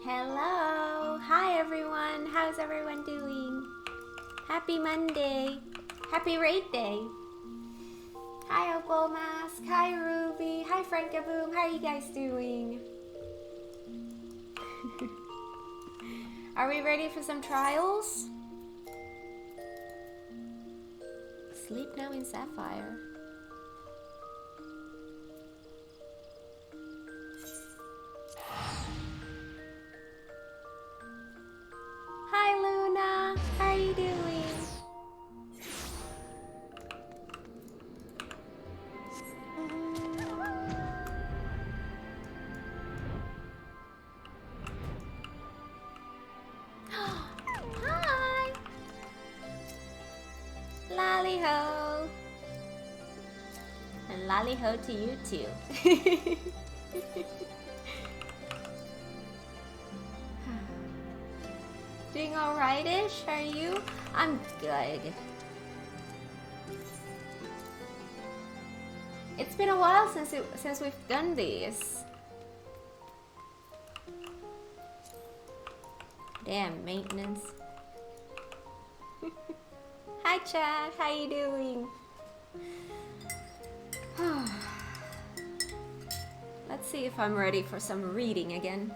Hello! Hi everyone! How's everyone doing? Happy Monday! Happy raid day! Hi Opal Mask! Hi Ruby! Hi Frankaboom! How are you guys doing? Are we ready for some trials? Sleep now in Sapphire. Hi Luna! How are you doing? Hi! Lally ho! And lally ho to you too. Doing alright-ish, are you? I'm good. It's been a while since we've done these. Damn, maintenance. Hi Chad, how you doing? Let's see if I'm ready for some reading again.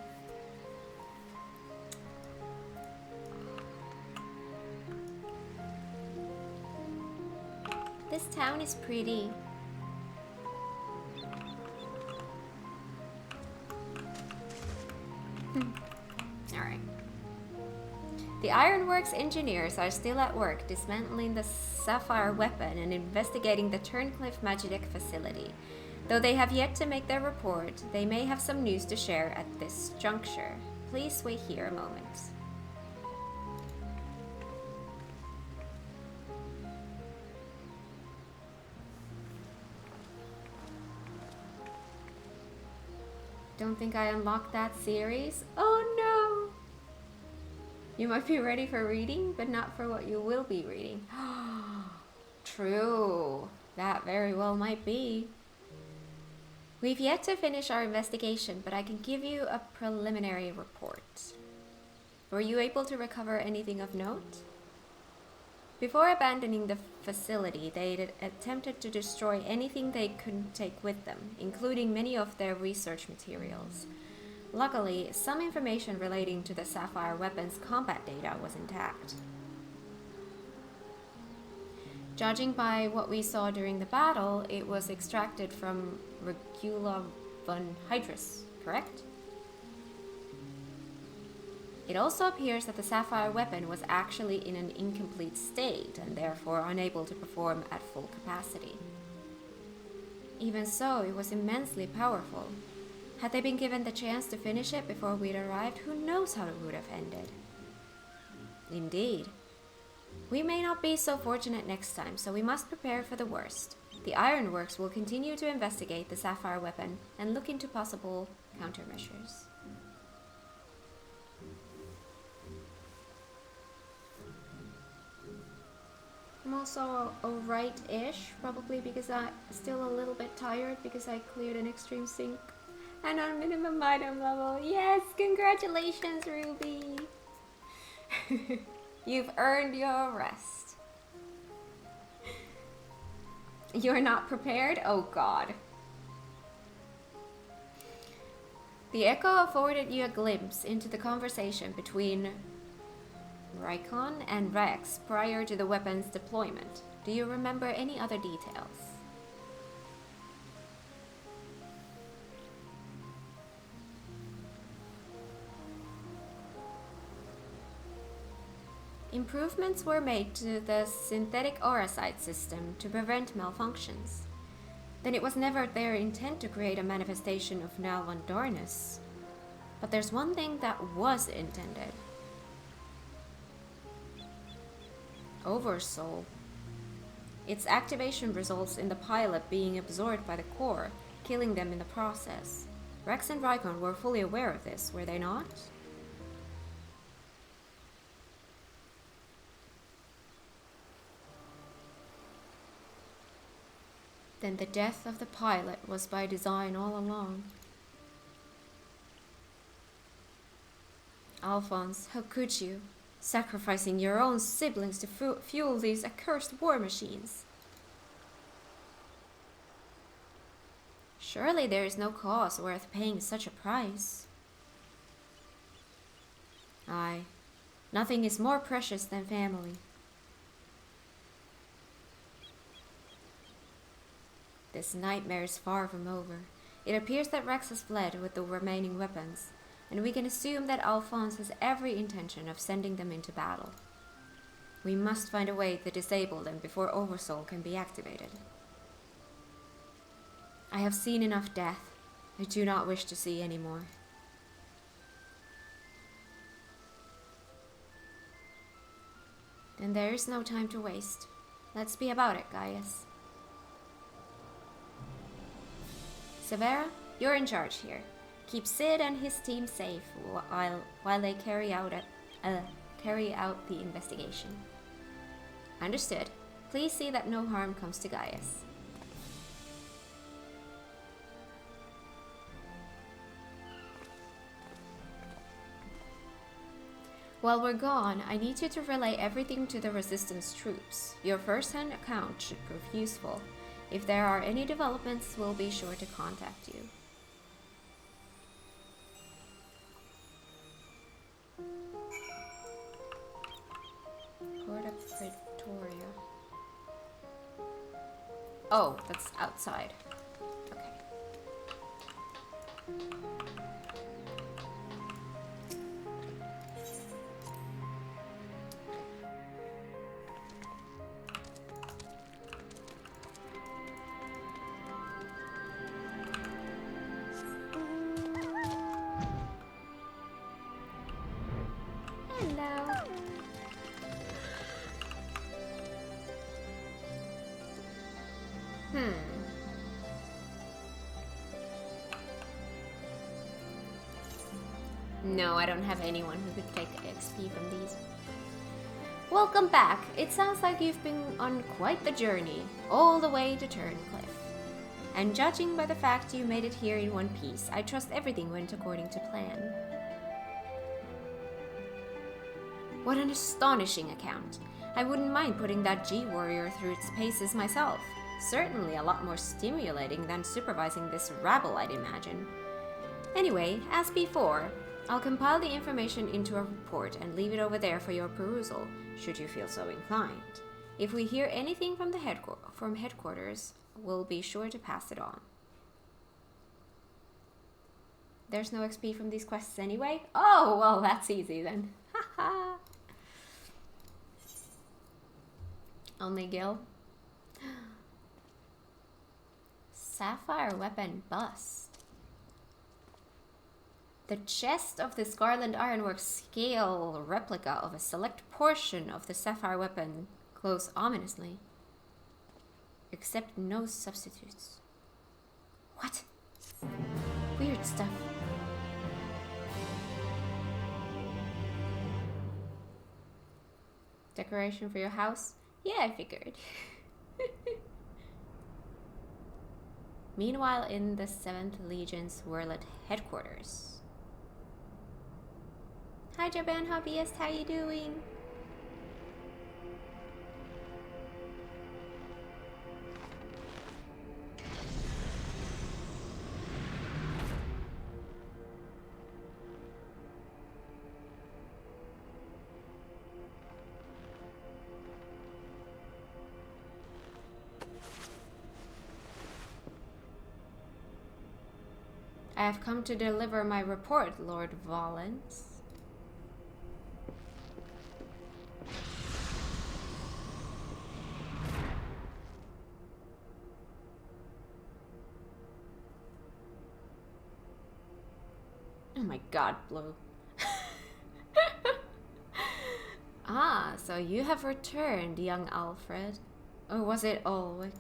This town is pretty. Alright. The Ironworks engineers are still at work dismantling the Sapphire weapon and investigating the Turncliffe MagiKat facility. Though they have yet to make their report, they may have some news to share at this juncture. Please wait here a moment. Don't think I unlocked that series? Oh no! You might be ready for reading, but not for what you will be reading. True. That very well might be. We've yet to finish our investigation, but I can give you a preliminary report. Were you able to recover anything of note? Before abandoning the facility, they attempted to destroy anything they couldn't take with them, including many of their research materials. Luckily, some information relating to the Sapphire weapon's combat data was intact. Judging by what we saw during the battle, it was extracted from Regula von Hydrus, correct? It also appears that the Sapphire weapon was actually in an incomplete state and therefore unable to perform at full capacity. Even so, it was immensely powerful. Had they been given the chance to finish it before we'd arrived, who knows how it would have ended. Indeed. We may not be so fortunate next time, so we must prepare for the worst. The Ironworks will continue to investigate the Sapphire weapon and look into possible countermeasures. I'm also alright-ish, probably because I'm still a little bit tired because I cleared an extreme sync. And on minimum item level. Yes, congratulations, Ruby! You've earned your rest. You're not prepared? Oh god. The Echo afforded you a glimpse into the conversation between Rykon and Rex prior to the weapon's deployment. Do you remember any other details? Improvements were made to the synthetic aura sight system to prevent malfunctions. Then it was never their intent to create a manifestation of Nalvan Darnus. But there's one thing that was intended. Oversoul. Its activation results in the pilot being absorbed by the core, killing them in the process. Rex and Rykon were fully aware of this, were they not? Then the death of the pilot was by design all along. Alphonse, how could you? Sacrificing your own siblings to fuel these accursed war machines. Surely there is no cause worth paying such a price. Aye, nothing is more precious than family. This nightmare is far from over. It appears that Rex has fled with the remaining weapons, and we can assume that Alphonse has every intention of sending them into battle. We must find a way to disable them before Oversoul can be activated. I have seen enough death. I do not wish to see any more. Then there is no time to waste. Let's be about it, Gaius. Severa, you're in charge here. Keep Sid and his team safe while they carry out the investigation. Understood. Please see that no harm comes to Gaius. While we're gone, I need you to relay everything to the Resistance troops. Your first-hand account should prove useful. If there are any developments, we'll be sure to contact you. Port of Pretoria. Oh, that's outside. Okay. No, I don't have anyone who could take XP from these. Welcome back. It sounds like you've been on quite the journey, all the way to Turncliffe. And judging by the fact you made it here in one piece, I trust everything went according to plan. What an astonishing account. I wouldn't mind putting that G-Warrior through its paces myself. Certainly a lot more stimulating than supervising this rabble, I'd imagine. Anyway, as before, I'll compile the information into a report and leave it over there for your perusal, should you feel so inclined. If we hear anything from headquarters, we'll be sure to pass it on. There's no XP from these quests anyway? Oh, well, that's easy then. Haha. Only Gil. Sapphire weapon bust. The chest of the Scarlet Ironworks scale replica of a select portion of the sapphire weapon glows ominously. Except no substitutes. What? Weird stuff. Decoration for your house? Yeah, I figured. Meanwhile, in the 7th Legion's Werlyt headquarters. Hi Japan Hobbyist, how you doing? I have come to deliver my report, Lord Valens. Oh my god, Blue. Ah, so you have returned, young Alfred. Or was it always?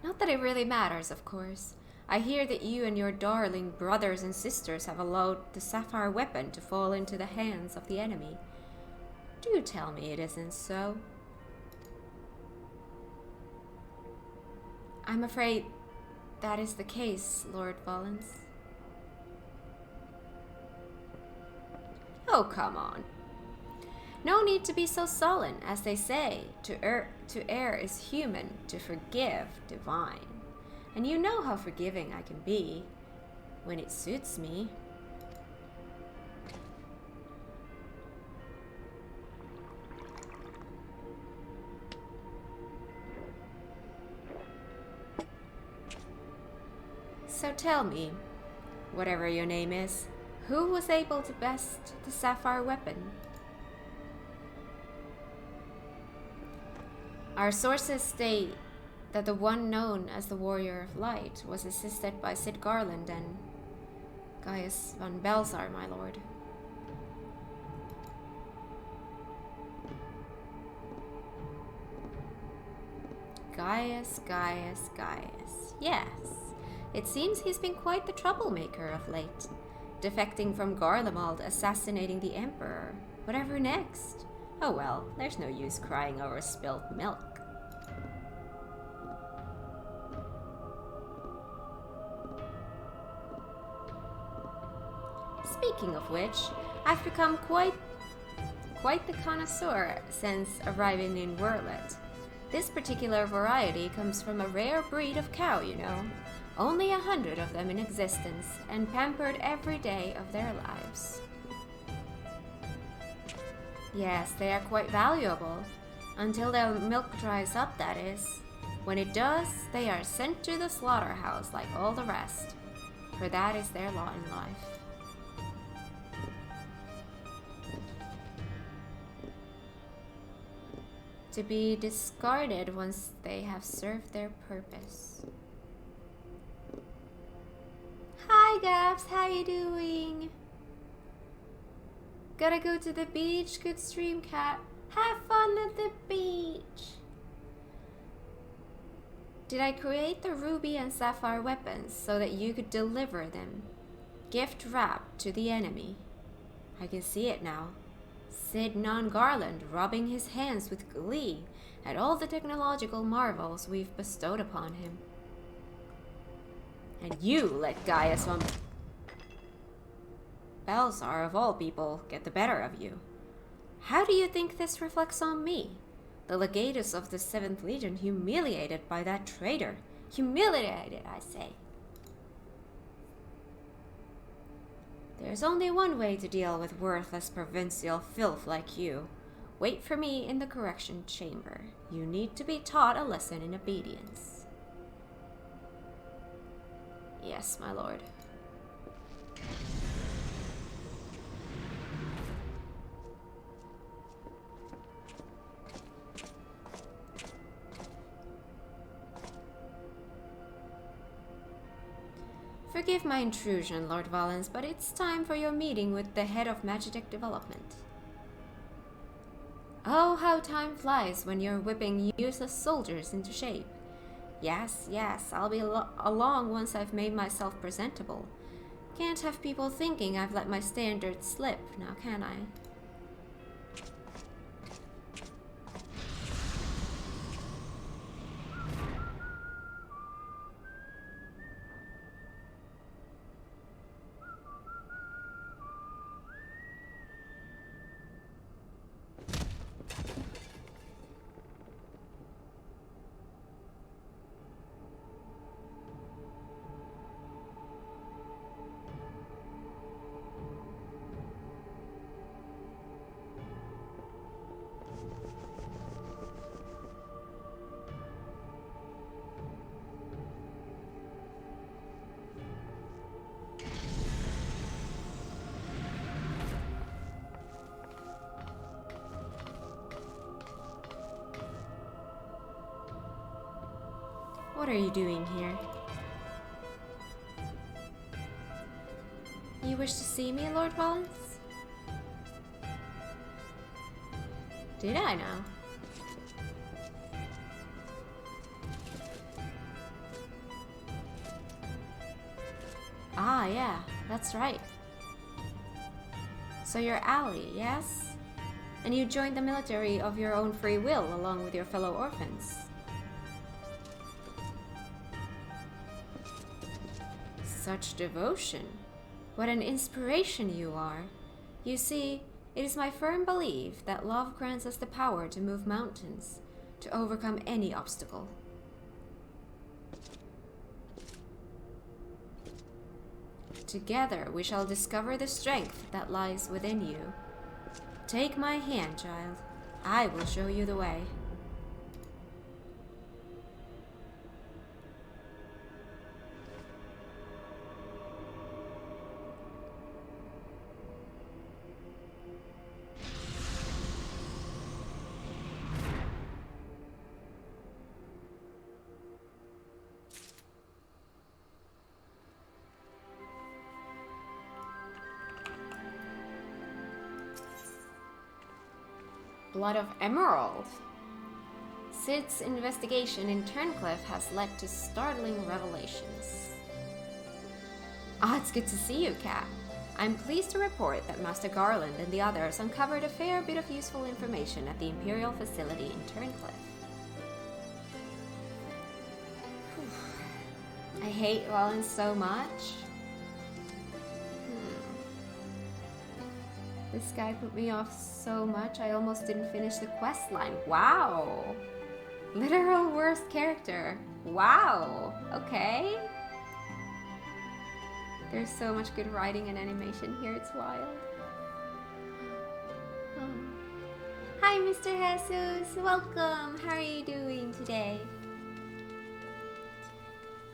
Not that it really matters, of course. I hear that you and your darling brothers and sisters have allowed the sapphire weapon to fall into the hands of the enemy. Do tell me it isn't so. I'm afraid that is the case, Lord Valens. Oh, come on. No need to be so sullen, as they say. To err is human, to forgive divine. And you know how forgiving I can be when it suits me. So tell me, whatever your name is, who was able to best the sapphire weapon? Our sources state that the one known as the Warrior of Light was assisted by Sid Garland and Gaius von Belzar, my lord. Gaius. Yes. It seems he's been quite the troublemaker of late. Defecting from Garlemald, assassinating the Emperor. Whatever next? Oh well, there's no use crying over spilt milk. Speaking of which, I've become quite the connoisseur since arriving in Werlyt. This particular variety comes from a rare breed of cow, you know. Only 100 of them in existence, and pampered every day of their lives. Yes, they are quite valuable. Until their milk dries up, that is. When it does, they are sent to the slaughterhouse like all the rest. For that is their lot in life. To be discarded once they have served their purpose. Hi Gaps, how you doing? Gotta go to the beach, good stream cat. Have fun at the beach. Did I create the ruby and sapphire weapons so that you could deliver them, gift wrapped to the enemy? I can see it now. Sid Non-Garland rubbing his hands with glee at all the technological marvels we've bestowed upon him. And you let Gaius von Belzar, of all people, get the better of you. How do you think this reflects on me? The legatus of the 7th Legion humiliated by that traitor. Humiliated, I say. There's only one way to deal with worthless provincial filth like you. Wait for me in the correction chamber. You need to be taught a lesson in obedience. Yes, my lord. Forgive my intrusion, Lord Valens, but it's time for your meeting with the head of MagiTech Development. Oh, how time flies when you're whipping useless soldiers into shape. Yes, I'll be along once I've made myself presentable. Can't have people thinking I've let my standards slip, now can I? What are you doing here? You wish to see me, Lord Valens? Did I now? Ah, yeah, that's right. So you're ally, yes? And you joined the military of your own free will along with your fellow orphans. Such devotion. What an inspiration you are. You see, it is my firm belief that love grants us the power to move mountains, to overcome any obstacle. Together we shall discover the strength that lies within you. Take my hand, child. I will show you the way. Blood of Emerald. Sid's investigation in Turncliffe has led to startling revelations. It's good to see you, Kat. I'm pleased to report that Master Garland and the others uncovered a fair bit of useful information at the Imperial facility in Turncliffe. I hate Rollins so much. This guy put me off so much I almost didn't finish the quest line. Wow! Literal worst character. Wow! Okay. There's so much good writing and animation here, it's wild. Oh. Hi, Mr. Jesus! Welcome! How are you doing today?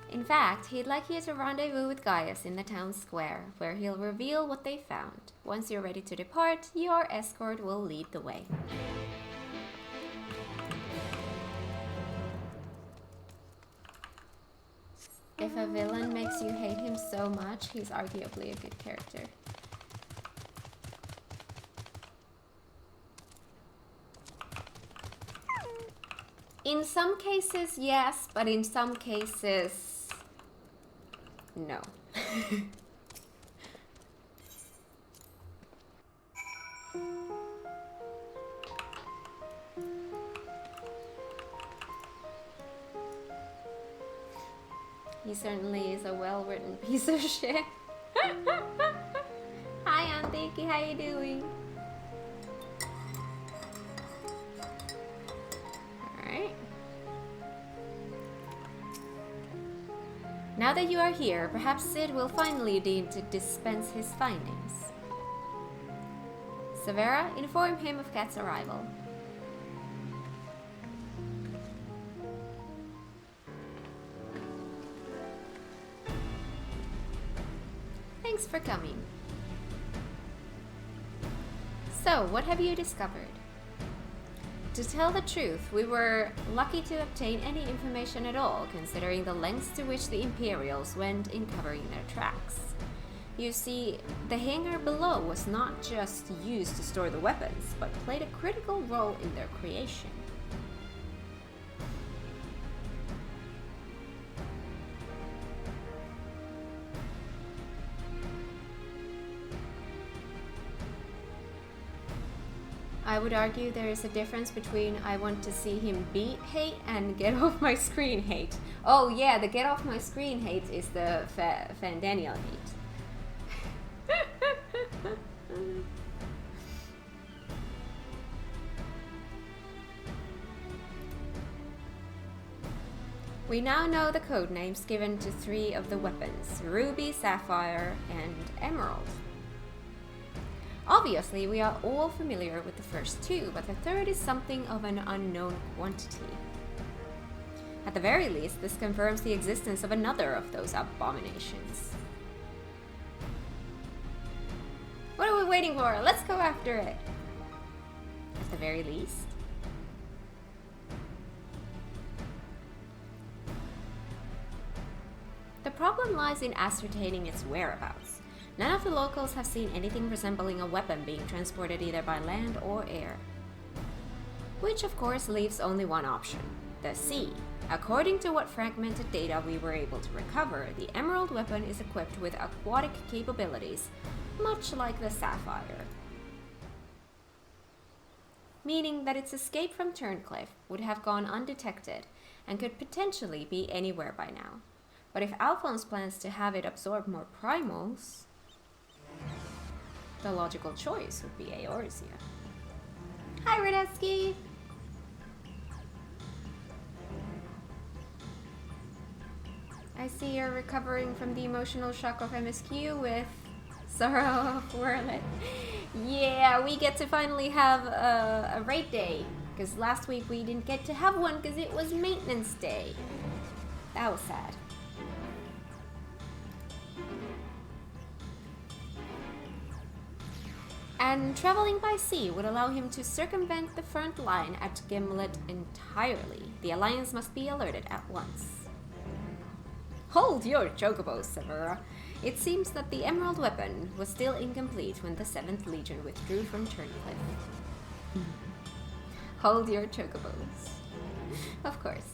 In fact, he'd like you to rendezvous with Gaius in the town square, where he'll reveal what they found. Once you're ready to depart, your escort will lead the way. If a villain makes you hate him so much, he's arguably a good character. In some cases, yes, but in some cases, no. He certainly is a well-written piece of shit. Hi, Antiki, how you doing? Alright. Now that you are here, perhaps Sid will finally deign to dispense his findings. Severa, inform him of Kat's arrival. Thanks for coming. So, what have you discovered? To tell the truth, we were lucky to obtain any information at all, considering the lengths to which the Imperials went in covering their tracks. You see, the hangar below was not just used to store the weapons, but played a critical role in their creation. I would argue there is a difference between I want to see him beat hate and get off my screen hate. Oh yeah, the get off my screen hate is the Fandaniel hate. We now know the code names given to 3 of the weapons: Ruby, Sapphire, and Emerald. Obviously, we are all familiar with the first 2, but the third is something of an unknown quantity. At the very least, this confirms the existence of another of those abominations. What are we waiting for? Let's go after it! At the very least. The problem lies in ascertaining its whereabouts. None of the locals have seen anything resembling a weapon being transported either by land or air. Which of course leaves only one option: the sea. According to what fragmented data we were able to recover, the Emerald weapon is equipped with aquatic capabilities, much like the Sapphire. Meaning that its escape from Turncliffe would have gone undetected and could potentially be anywhere by now. But if Alphonse plans to have it absorb more primals... The logical choice would be Eorzea. Hi, Radetzky! I see you're recovering from the emotional shock of MSQ with Sorrow of Werlyt. Yeah, we get to finally have a raid day. Because last week we didn't get to have one because it was maintenance day. That was sad. And traveling by sea would allow him to circumvent the front line at Gimlet entirely. The Alliance must be alerted at once. Hold your chocobos, Severa. It seems that the Emerald Weapon was still incomplete when the 7th Legion withdrew from Turncliffe. Hold your chocobos. Of course.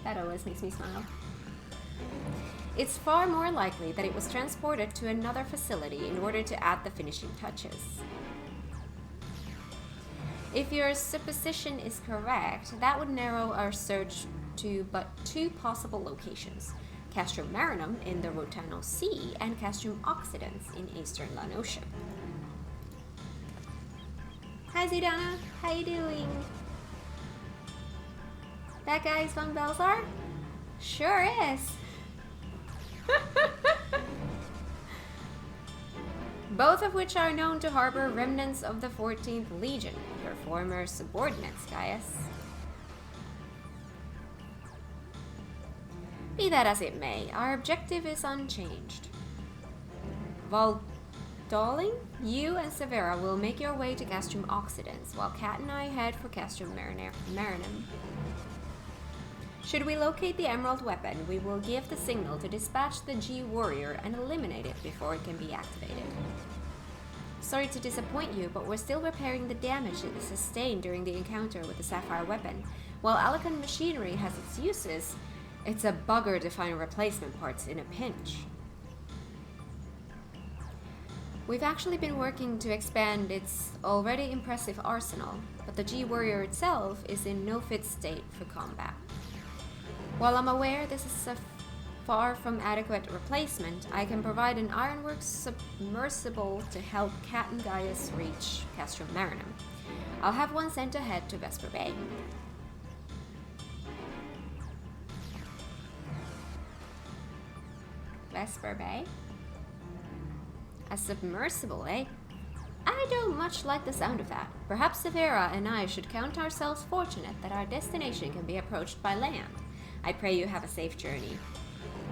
That always makes me smile. It's far more likely that it was transported to another facility in order to add the finishing touches. If your supposition is correct, that would narrow our search to but 2 possible locations. Castrum Marinum in the Rotano Sea and Castrum Occidens in Eastern Lanosha. Hi Zidana, how you doing? That guy's von Belzar? Sure is. Both of which are known to harbor remnants of the 14th Legion, your former subordinates, Gaius. Be that as it may, our objective is unchanged. Valdaling, you and Severa will make your way to Castrum Occidens, while Kat and I head for Castrum Marinum. Should we locate the Emerald Weapon, we will give the signal to dispatch the G-Warrior and eliminate it before it can be activated. Sorry to disappoint you, but we're still repairing the damage it sustained during the encounter with the Sapphire Weapon. While Alicant machinery has its uses, it's a bugger to find replacement parts in a pinch. We've actually been working to expand its already impressive arsenal, but the G-Warrior itself is in no fit state for combat. While I'm aware this is a far from adequate replacement, I can provide an Ironworks submersible to help Kat and Gaius reach Castrum Marinum. I'll have one sent ahead to Vesper Bay. Vesper Bay? A submersible, eh? I don't much like the sound of that. Perhaps Severa and I should count ourselves fortunate that our destination can be approached by land. I pray you have a safe journey.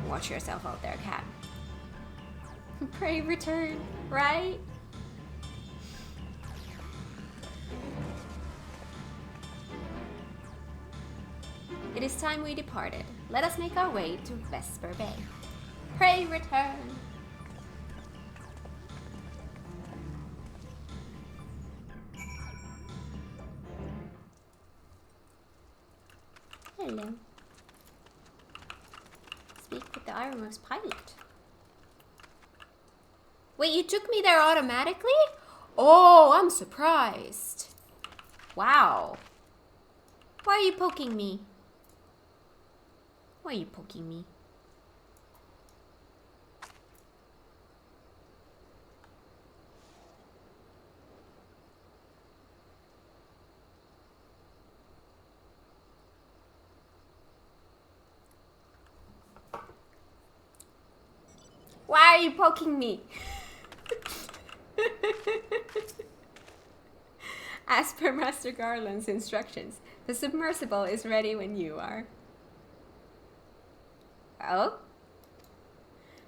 Watch yourself out there, Kat. Pray return, right? It is time we departed. Let us make our way to Vesper Bay. Pray return. Hello. Speak with the Ironworks pilot. Wait, you took me there automatically? Oh, I'm surprised. Wow. Why are you poking me? Why are you poking me? Why are you poking me? As per Master Garland's instructions, the submersible is ready when you are. Oh?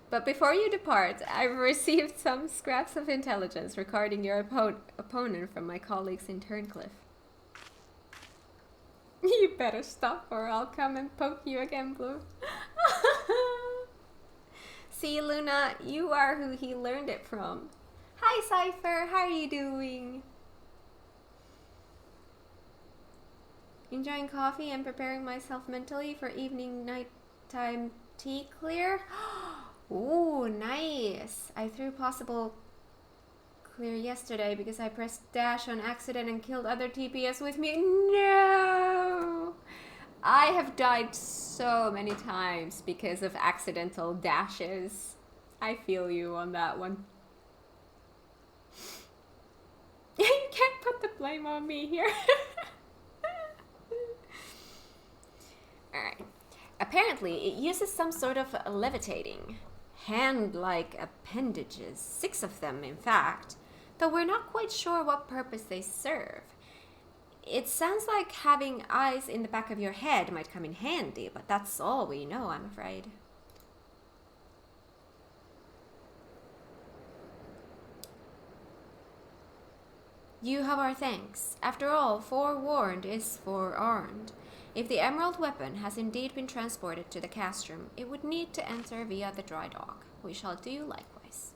But before you depart, I've received some scraps of intelligence regarding your opponent from my colleagues in Turncliffe. You better stop or I'll come and poke you again, Blue. See, Luna, you are who he learned it from. Hi, Cypher. How are you doing? Enjoying coffee and preparing myself mentally for evening nighttime tea clear. Ooh, nice. I threw possible clear yesterday because I pressed dash on accident and killed other TPS with me. No! I have died so many times because of accidental dashes. I feel you on that one. put the blame on me here. Alright. Apparently, it uses some sort of levitating, hand-like appendages, 6 of them in fact, though we're not quite sure what purpose they serve. It sounds like having eyes in the back of your head might come in handy, but that's all we know, I'm afraid. You have our thanks. After all, forewarned is forearmed. If the emerald weapon has indeed been transported to the castrum, it would need to enter via the dry dock. We shall do likewise.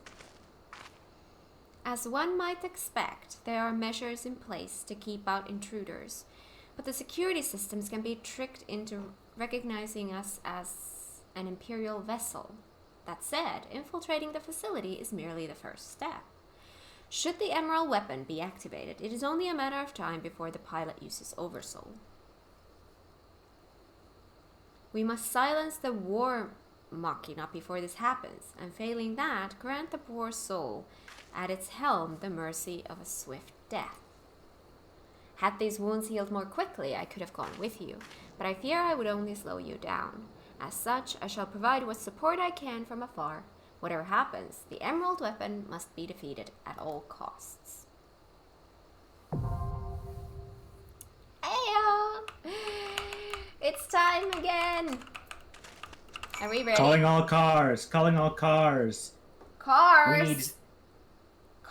As one might expect, there are measures in place to keep out intruders, but the security systems can be tricked into recognizing us as an Imperial vessel. That said, infiltrating the facility is merely the first step. Should the emerald weapon be activated, it is only a matter of time before the pilot uses Oversoul. We must silence the war machina before this happens, and failing that, grant the poor soul at its helm the mercy of a swift death. Had these wounds healed more quickly, I could have gone with you, but I fear I would only slow you down. As such, I shall provide what support I can from afar. Whatever happens, the emerald weapon must be defeated at all costs. Heyo! It's time again! Are we ready? Calling all cars! Calling all cars! Cars!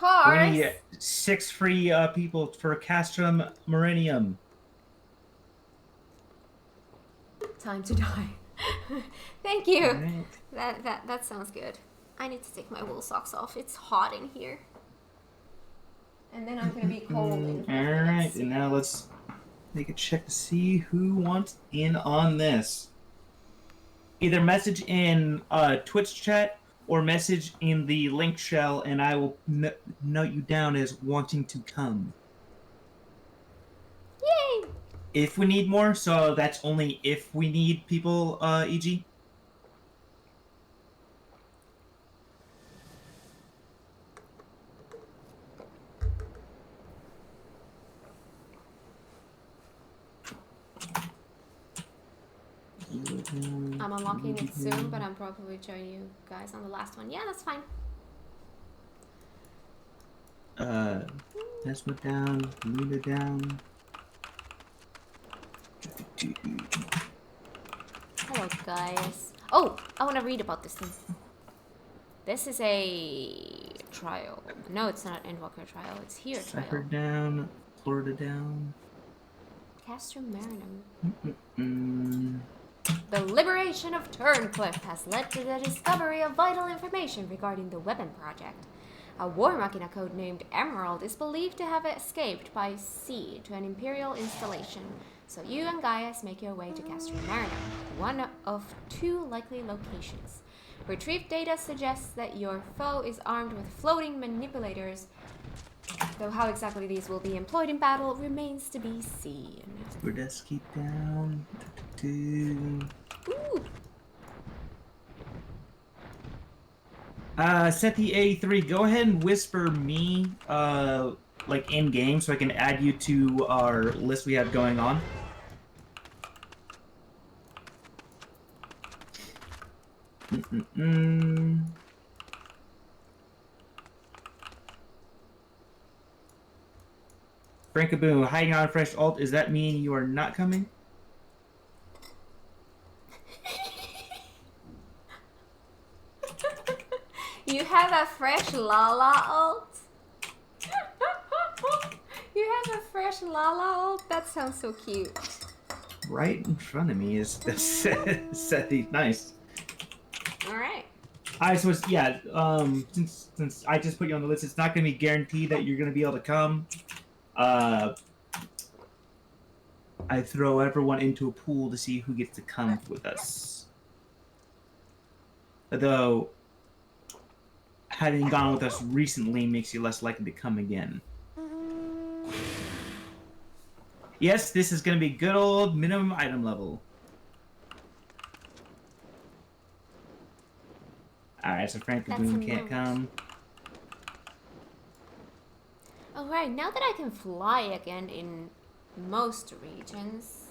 We need 6 free people for Castrum Meridium. Time to die. Thank you. Right. That sounds good. I need to take my wool socks off. It's hot in here. And then I'm gonna be cold in 5 minutes. Alright, and now let's make a check to see who wants in on this. Either message in Twitch chat or message in the link shell, and I will note you down as wanting to come. Yay! If we need more, so that's only if we need people, e.g. I'm unlocking it soon, but I'm probably joining you guys on the last one. Yeah, that's fine. Nesma down, Luna down. Hello, guys. Oh, I want to read about this thing. This is a trial. No, it's not Endwalker trial. It's here trial. Cypher down, Florida down. Castrum Marinum. The liberation of Turncliffe has led to the discovery of vital information regarding the weapon project. A war machina codenamed Emerald is believed to have escaped by sea to an Imperial installation, so you and Gaius make your way to Castrum Marinum, one of 2 likely locations. Retrieved data suggests that your foe is armed with floating manipulators, though how exactly these will be employed in battle remains to be seen. Berdeski down. Ooh! Sethi A3, go ahead and whisper me, like in game, so I can add you to our list we have going on. Frankaboo, hiding on a fresh alt, does that mean you are not coming? You have a fresh Lala ult? You have a fresh Lala ult? That sounds so cute. Right in front of me is the Sethi. Nice. Alright. Alright, so it's, yeah, since I just put you on the list, it's not going to be guaranteed that you're going to be able to come. I throw everyone into a pool to see who gets to come with us. Although, having gone with us recently makes you less likely to come again. Yes, this is going to be good old minimum item level. Alright, so Frank Boone can't come. Alright. Alright, now that I can fly again in most regions,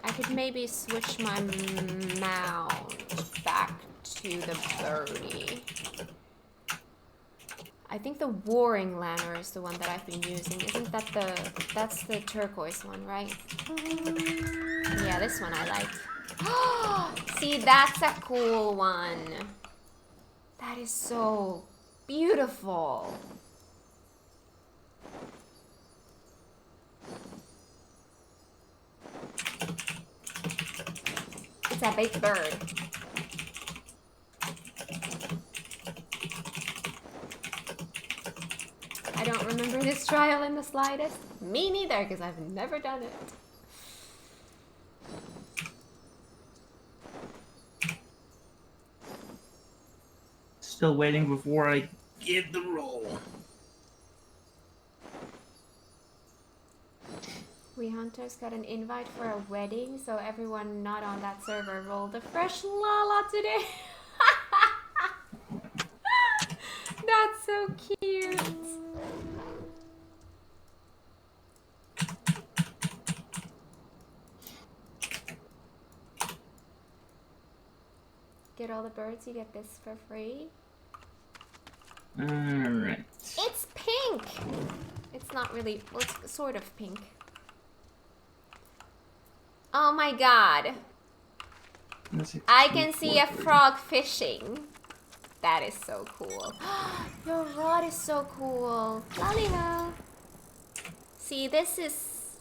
I could maybe switch my mount back to the birdie. I think the Warring Lanner is the one that I've been using. Isn't that that's the turquoise one, right? Yeah, this one I like. See, that's a cool one. That is so beautiful. It's a big bird. I don't remember this trial in the slightest. Me neither, because I've never done it. Still waiting before I give the roll. We hunters got an invite for a wedding, so everyone not on that server rolled a fresh Lala today. That's so cute. Get all the birds, you get this for free. Alright. It's pink! It's not really, well, it's sort of pink. Oh my god. I can see a frog fishing. That is so cool. Your rod is so cool. Lollyho. See, this is...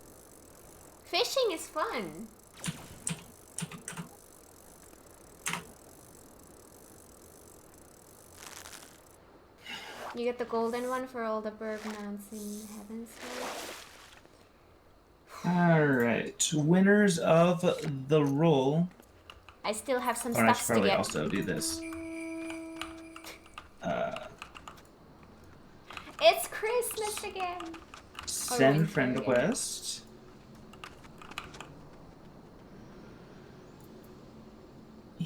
Fishing is fun. You get the golden one for all the berg mounts in Heaven's Gate. Alright, winners of the roll. I still have some I stuff should to probably get. also do this. It's Christmas again. Send friend request.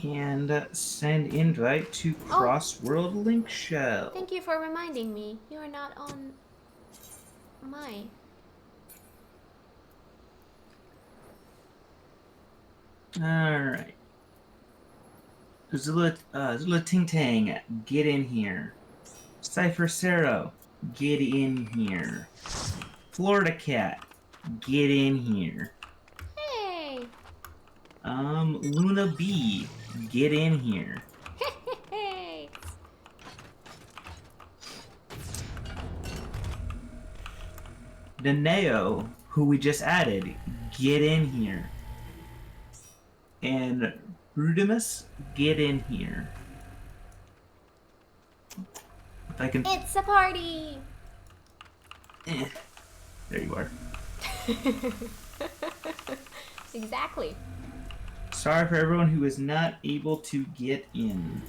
And send invite to Crossworld Link Shell. Thank you for reminding me. You are not on my... Alright. Zula Ting Tang, get in here. Cypher Cero, get in here. Florida Cat, get in here. Hey! Luna B, get in here. Hey! Deneo, who we just added, get in here. And Rudimus, get in here. If I can... It's a party! There you are. Exactly. Sorry for everyone who is not able to get in.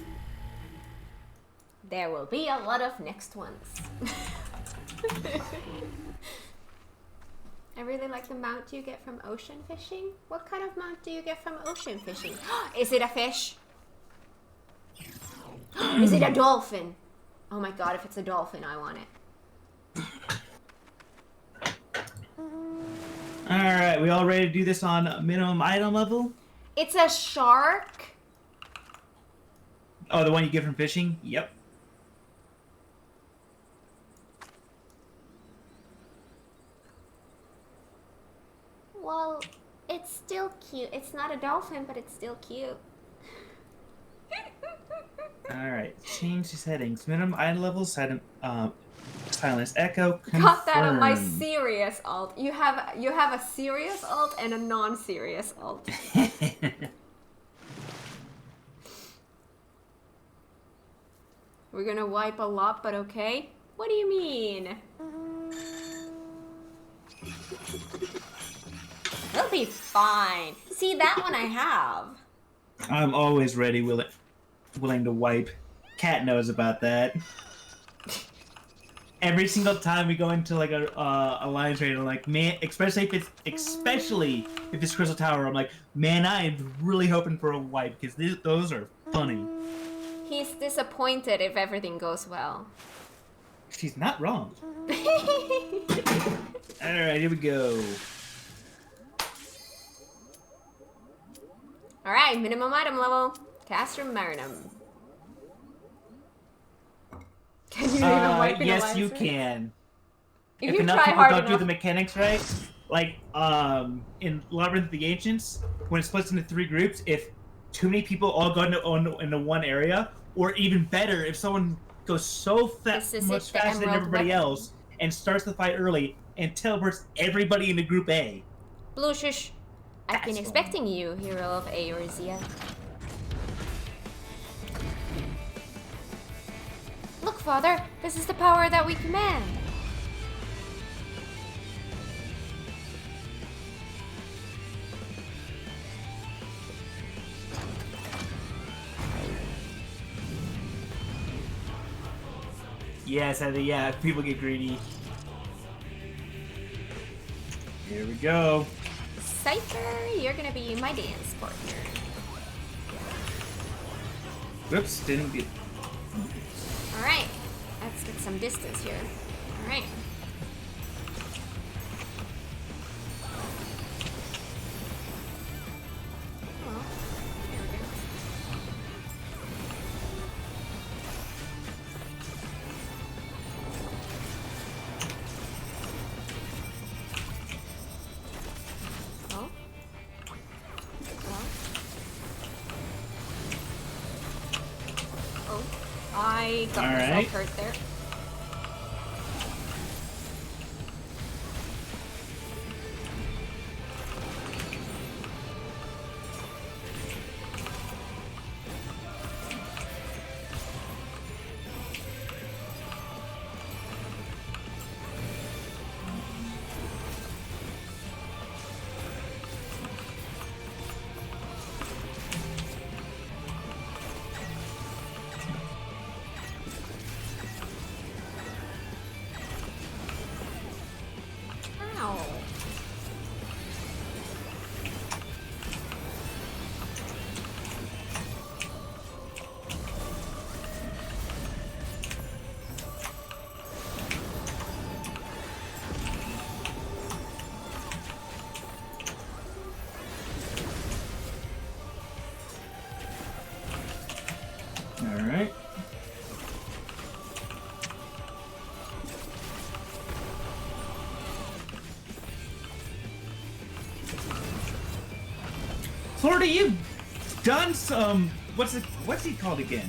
There will be a lot of next ones. I really like the mount you get from ocean fishing. What kind of mount do you get from ocean fishing? Is it a fish? Is it a dolphin? Oh my god, if it's a dolphin, I want it. Alright, we all ready to do this on minimum item level? It's a shark? Oh, the one you get from fishing? Yep. Well, it's still cute. It's not a dolphin, but it's still cute. Alright, change the settings. Minimum item level, silence echo, confirm. Got that on my serious alt. You have a serious alt and a non-serious alt. We're gonna wipe a lot, but okay. What do you mean? It'll be fine. See, that one I have. I'm always ready, willing to wipe. Cat knows about that. Every single time we go into like a alliance raid, I'm like, man, especially if it's Crystal Tower, I'm like, man, I am really hoping for a wipe because those are funny. He He's disappointed if everything goes well. She's not wrong. Alright, here we go. Alright, minimum item level. Castrum Marinum. Can you even wipe in yes, you right? can. If If you enough try people hard don't enough. do the mechanics right, like in Labyrinth of the Ancients, when it splits into 3 groups, if too many people all go into one area, or even better, if someone goes so much faster than everybody else and starts the fight early and teleports everybody into Group A. Blue shush. I've been expecting you, hero of Eorzea. Look, Father, this is the power that we command. Yes, yeah, people get greedy. Here we go. Cypher, you're gonna be my dance partner. Whoops, didn't get... Alright, let's get some distance here. Alright. Oh, there we go. Oh. Well. Oh. I got myself hurt there. Alright. Florida, you've done some... What's he called again?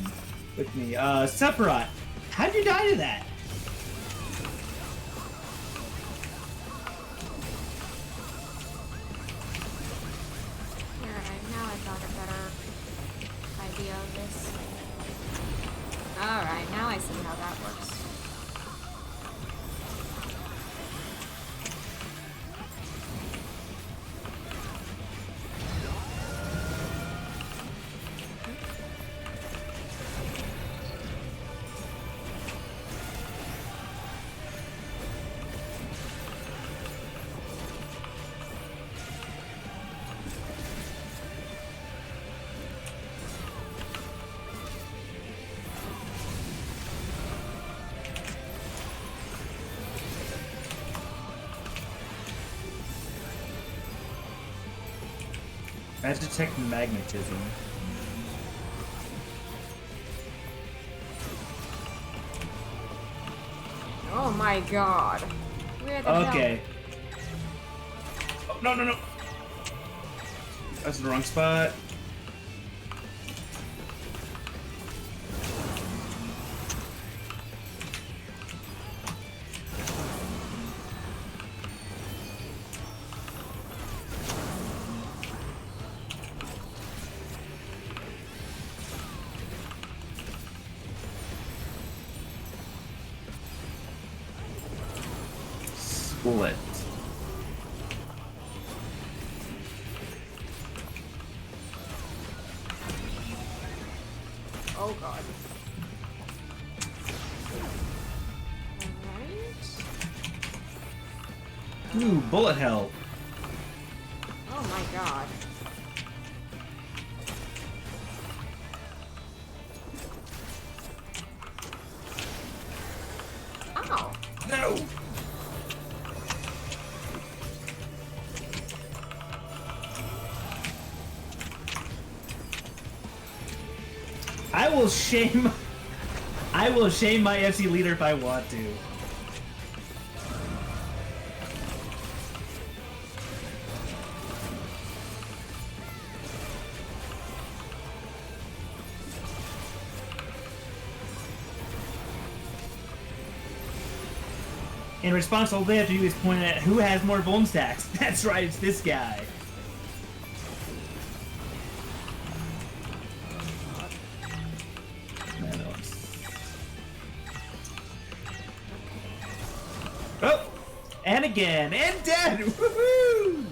With me. Sephiroth. How'd you die to that? Alright, now I've got a better idea of this. Alright, now I see how that works. I detect magnetism. Oh my god. Where the Okay. Oh, no. That's the wrong spot. Split. Oh god. Alright. Ooh, bullet hell. Oh my god. will shame my FC leader if I want to. In response, all they have to do is point at who has more bone stacks. That's right, it's this guy. Oh! And again! And dead! Woohoo!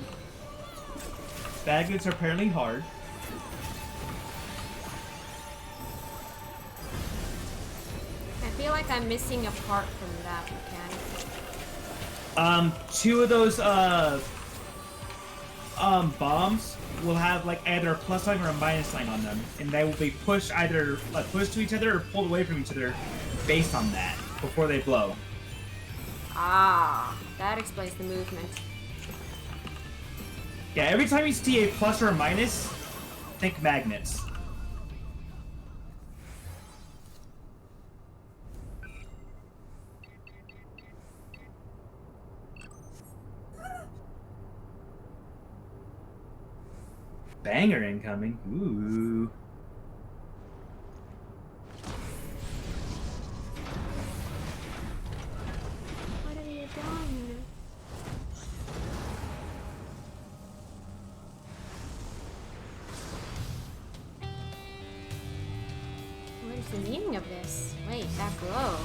Magnets are apparently hard. I feel like I'm missing a part from that mechanic. Two of those, bombs will have, like, either a plus sign or a minus sign on them. And they will be pushed either, like, pushed to each other or pulled away from each other based on that before they blow. Ah, that explains the movement. Yeah, every time you see a plus or a minus, think magnets. Banger incoming. Ooh. What have you done? What is the meaning of this? Wait, that glow.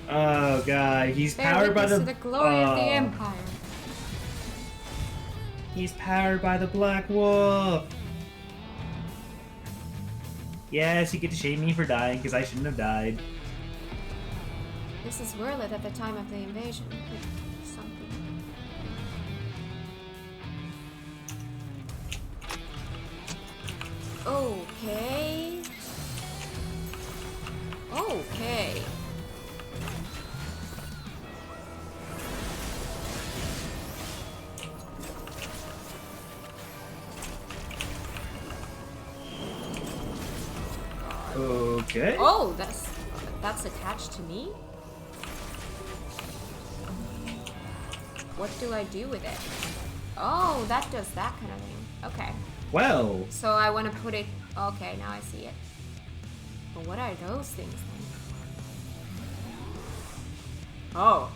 Oh god, he's Bear powered by witness the to the glory of the Empire. He's powered by the Black Wolf. Yes, you get to shame me for dying because I shouldn't have died. This is Werlyt at the time of the invasion. Something. Okay. Okay. Okay. Oh, that's attached to me? What do I do with it? Oh, that does that kind of thing. Okay. Well. So I want to put it... Okay, now I see it. But what are those things then? Oh.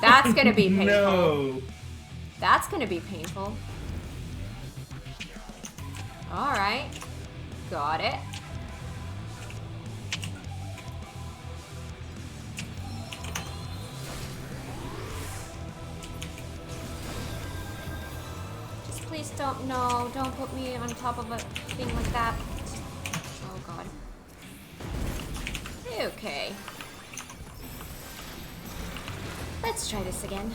That's gonna be painful. No. That's gonna be painful. Alright. Got it. Just please don't put me on top of a thing like that. Oh god. Okay. Let's try this again.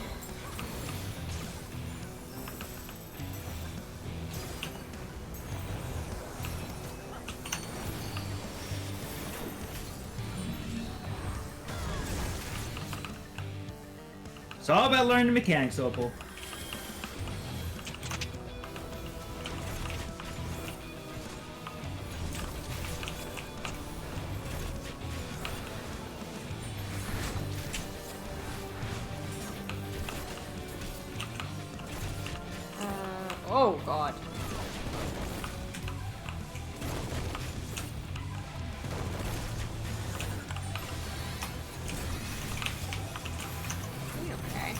It's all about learning the mechanics, Opal. Oh god. Okay.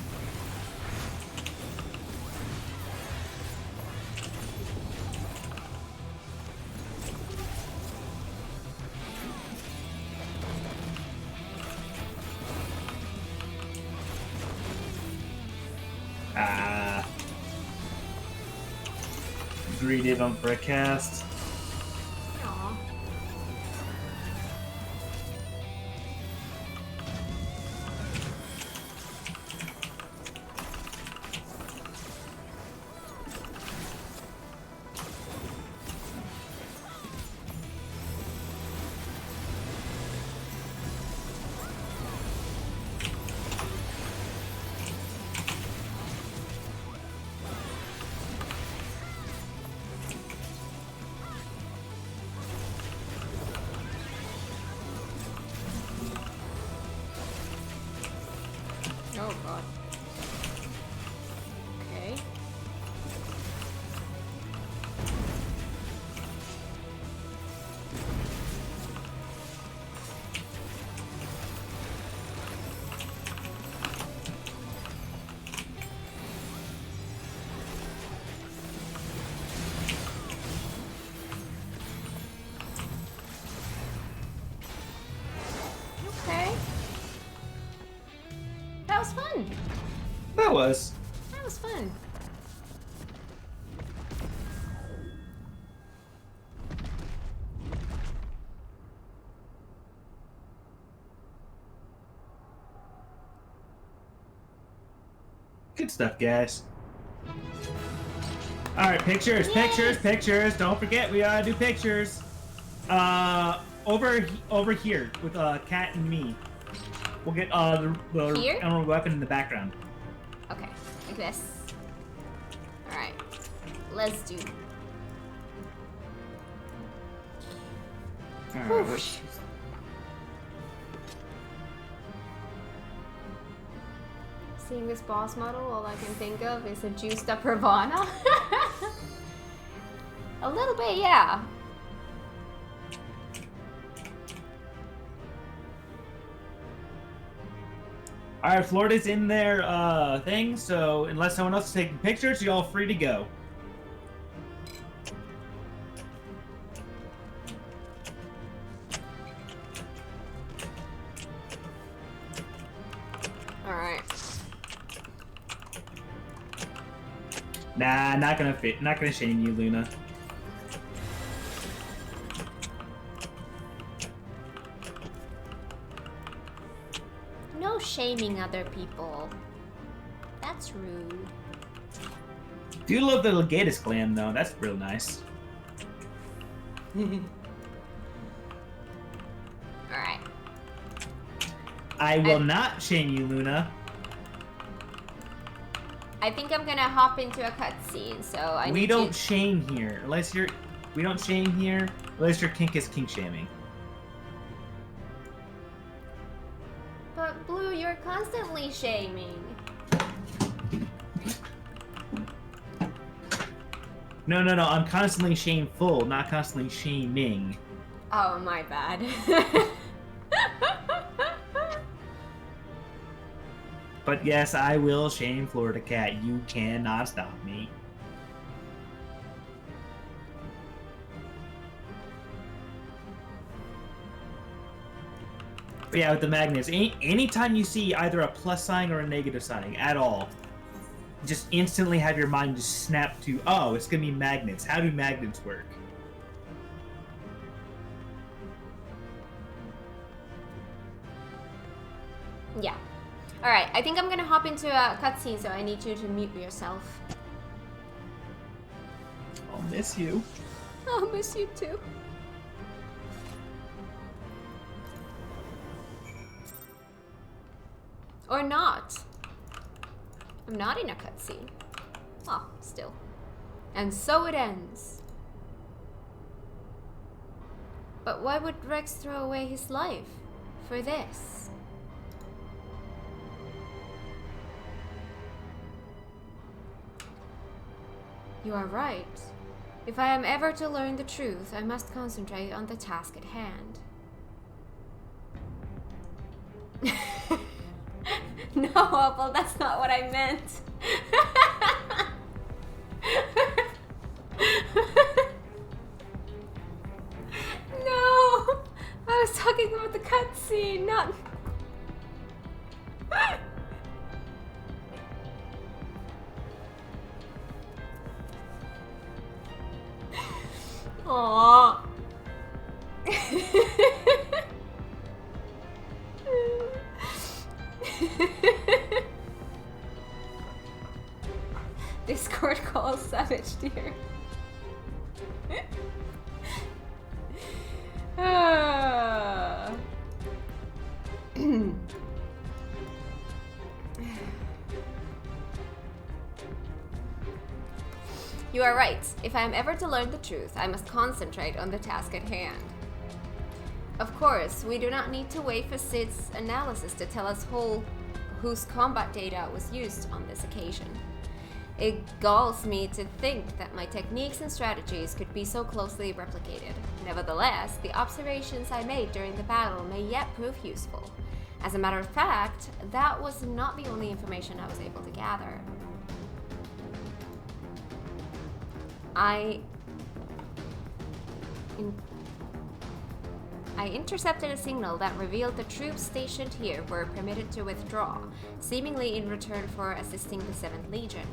Ah. Greeted him for a cast. Aw. That was. That was fun. Good stuff, guys. Alright, pictures, yes. Pictures, pictures. Don't forget, we gotta do pictures. Over here with Kat and me. We'll get the emerald weapon in the background. Okay, like this. Alright, let's do. Alright. Seeing this boss model, all I can think of is a juiced up Ravana. A little bit, yeah. Alright, Florida's in their thing, so unless someone else is taking pictures, you're all free to go. Alright. Nah, not gonna fit. Not gonna shame you, Luna. No shaming other people. That's rude. Do love the Legatus glam, though. That's real nice. Alright. I will not shame you, Luna. I think I'm gonna hop into a cutscene, so we don't shame here, unless you're. We don't shame here, unless your kink is kink shaming. But Blue, you're constantly shaming. No. I'm constantly shameful, not constantly shaming. Oh, my bad. But yes, I will shame Florida Cat. You cannot stop me. But yeah, with the magnets, anytime you see either a plus sign or a negative sign at all, just instantly have your mind just snap to, oh, it's gonna be magnets. How do magnets work? Yeah. Alright, I think I'm gonna hop into a cutscene, so I need you to mute yourself. I'll miss you. I'll miss you too. Or not. I'm not in a cutscene. Oh, still. And so it ends. But why would Rex throw away his life for this? You are right. If I am ever to learn the truth, I must concentrate on the task at hand. No, Opal, that's not what I meant. No! I was talking about the cutscene, not... Aww. Discord calls Savage Deer. You are right. If I am ever to learn the truth, I must concentrate on the task at hand. Of course, we do not need to wait for Sid's analysis to tell us whose combat data was used on this occasion. It galls me to think that my techniques and strategies could be so closely replicated. Nevertheless, the observations I made during the battle may yet prove useful. As a matter of fact, that was not the only information I was able to gather. I I intercepted a signal that revealed the troops stationed here were permitted to withdraw, seemingly in return for assisting the 7th Legion.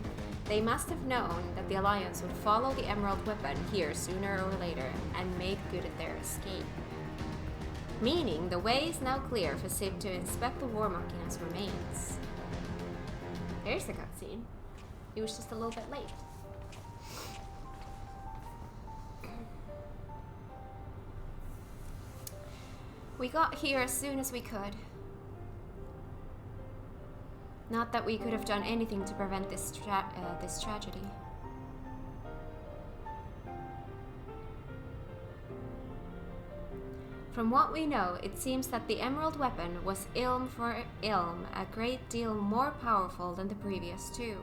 They must have known that the Alliance would follow the Emerald Weapon here sooner or later and made good at their escape. Meaning, the way is now clear for Civ to inspect the War Machina's remains. There's the cutscene. It was just a little bit late. We got here as soon as we could. Not that we could have done anything to prevent this tragedy. From what we know, it seems that the Emerald Weapon was Ilm for Ilm, a great deal more powerful than the previous two.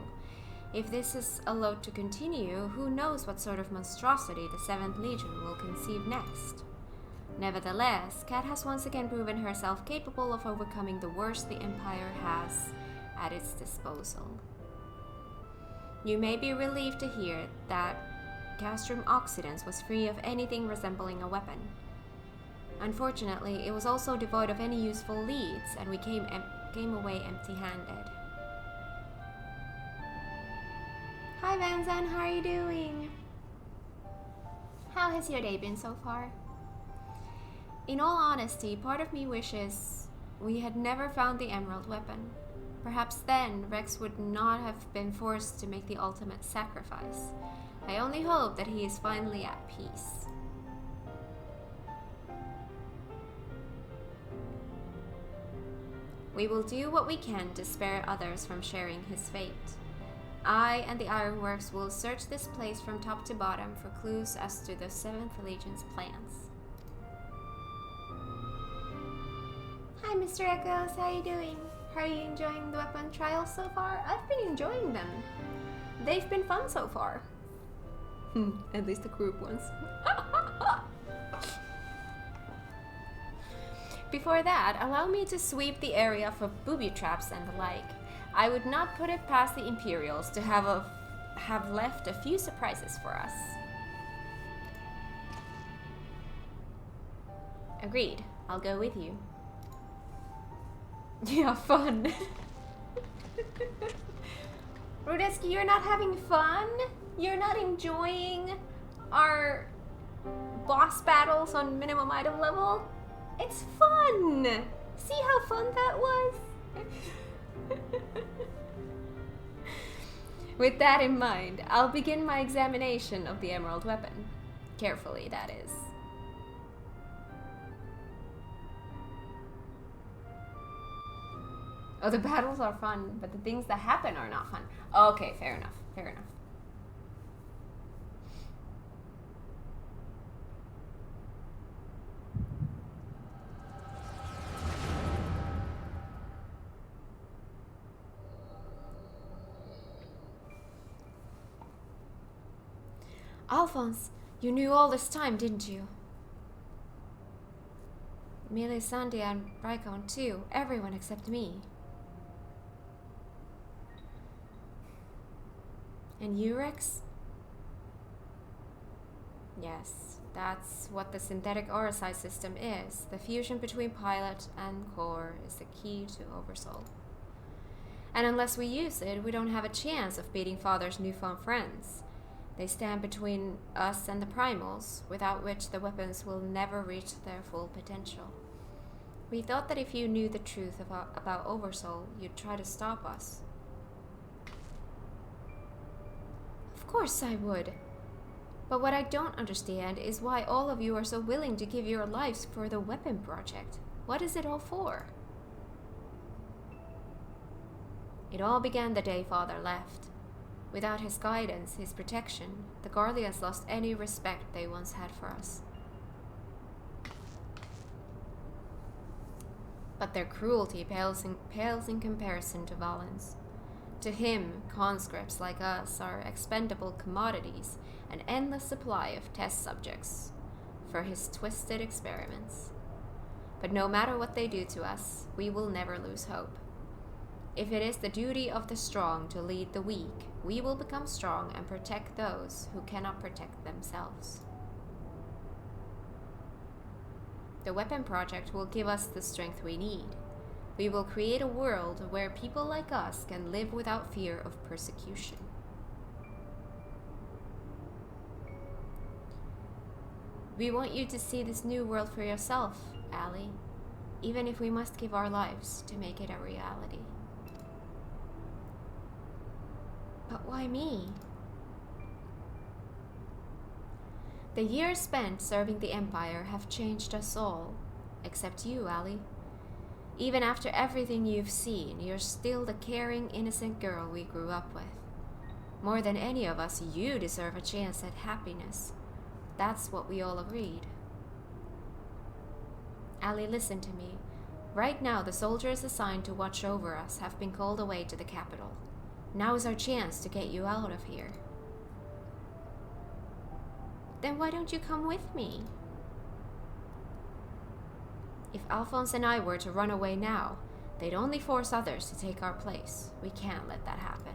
If this is allowed to continue, who knows what sort of monstrosity the 7th Legion will conceive next. Nevertheless, Kat has once again proven herself capable of overcoming the worst the Empire has at its disposal. You may be relieved to hear that Castrum Occidens was free of anything resembling a weapon. Unfortunately, it was also devoid of any useful leads, and we came away empty-handed. Hi Vanzan, how are you doing? How has your day been so far? In all honesty, part of me wishes we had never found the Emerald Weapon. Perhaps then Rex would not have been forced to make the ultimate sacrifice. I only hope that he is finally at peace. We will do what we can to spare others from sharing his fate. I and the Ironworks will search this place from top to bottom for clues as to the 7th Legion's plans. Hi Mr. Echoes, how are you doing? How are you enjoying the weapon trials so far? I've been enjoying them. They've been fun so far. At least the group ones. Before that, allow me to sweep the area for booby traps and the like. I would not put it past the Imperials to have left a few surprises for us. Agreed. I'll go with you. Yeah, fun. Rudeski, you're not having fun? You're not enjoying our boss battles on minimum item level? It's fun! See how fun that was? With that in mind, I'll begin my examination of the Emerald Weapon. Carefully, that is. Oh, the battles are fun, but the things that happen are not fun. Okay, fair enough, fair enough. Alphonse, you knew all this time, didn't you? Melisandre and Bricon too. Everyone except me. And you, Rex? Yes, that's what the synthetic Orosite system is. The fusion between pilot and core is the key to Oversoul. And unless we use it, we don't have a chance of beating Father's newfound friends. They stand between us and the primals, without which the weapons will never reach their full potential. We thought that if you knew the truth about Oversoul, you'd try to stop us. Of course I would. But what I don't understand is why all of you are so willing to give your lives for the weapon project. What is it all for? It all began the day Father left. Without his guidance, his protection, the Garleans lost any respect they once had for us. But their cruelty pales in comparison to Valen's. To him, conscripts like us are expendable commodities, an endless supply of test subjects for his twisted experiments. But no matter what they do to us, we will never lose hope. If it is the duty of the strong to lead the weak, we will become strong and protect those who cannot protect themselves. The weapon project will give us the strength we need. We will create a world where people like us can live without fear of persecution. We want you to see this new world for yourself, Allie, even if we must give our lives to make it a reality. But why me? The years spent serving the Empire have changed us all, except you, Allie. Even after everything you've seen, you're still the caring, innocent girl we grew up with. More than any of us, you deserve a chance at happiness. That's what we all agreed. Allie, listen to me. Right now, the soldiers assigned to watch over us have been called away to the capital. Now is our chance to get you out of here. Then why don't you come with me? If Alphonse and I were to run away now, they'd only force others to take our place. We can't let that happen.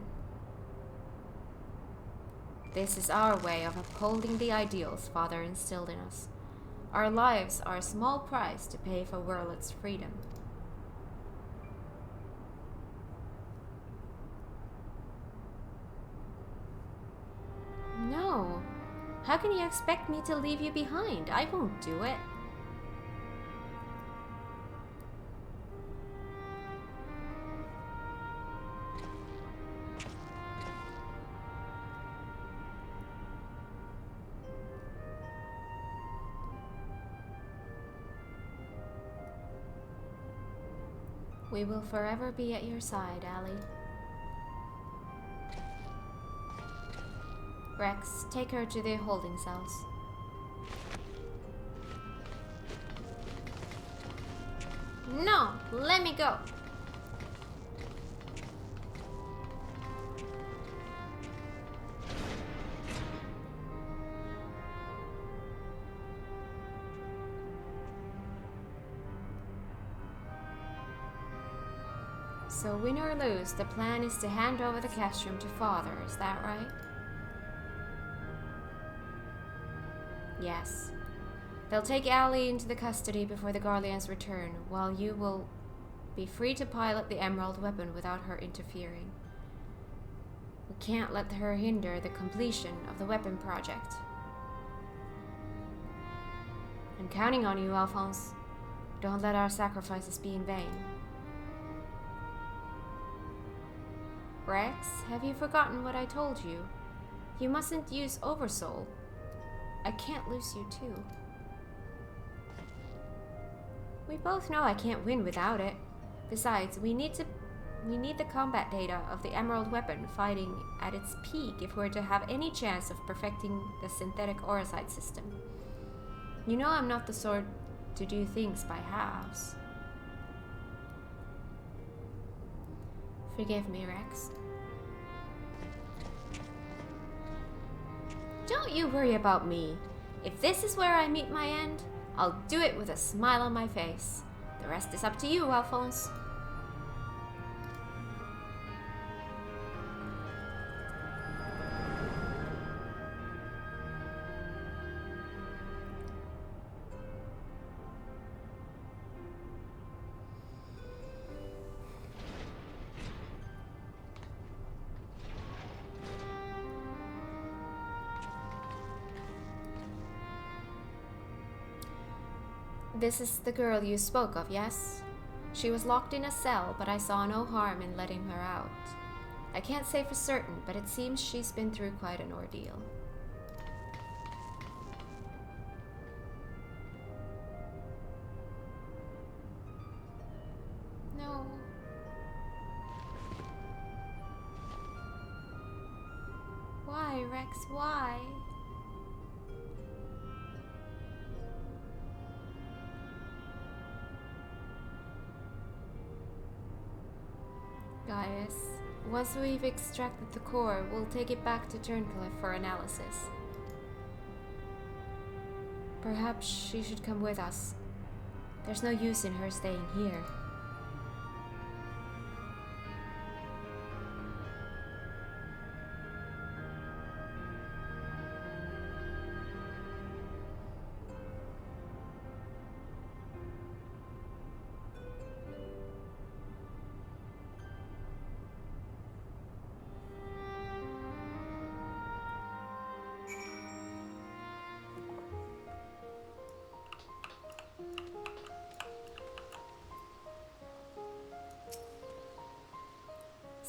This is our way of upholding the ideals Father instilled in us. Our lives are a small price to pay for Werlyt's freedom. No. How can you expect me to leave you behind? I won't do it. We will forever be at your side, Allie. Rex, take her to the holding cells. No, let me go. So win or lose, the plan is to hand over the cash room to Father, is that right? Yes. They'll take Allie into the custody before the Garleans return, while you will be free to pilot the emerald weapon without her interfering. We can't let her hinder the completion of the weapon project. I'm counting on you, Alphonse. Don't let our sacrifices be in vain. Rex, have you forgotten what I told you? You mustn't use Oversoul. I can't lose you too. We both know I can't win without it. Besides, we need the combat data of the emerald weapon fighting at its peak if we're to have any chance of perfecting the synthetic orosite system. You know I'm not the sort to do things by halves. Forgive me, Rex. Don't you worry about me. If this is where I meet my end, I'll do it with a smile on my face. The rest is up to you, Alphonse. This is the girl you spoke of, yes? She was locked in a cell, but I saw no harm in letting her out. I can't say for certain, but it seems she's been through quite an ordeal. No. Why, Rex, why? Gaius, once we've extracted the core, we'll take it back to Turncliffe for analysis. Perhaps she should come with us. There's no use in her staying here.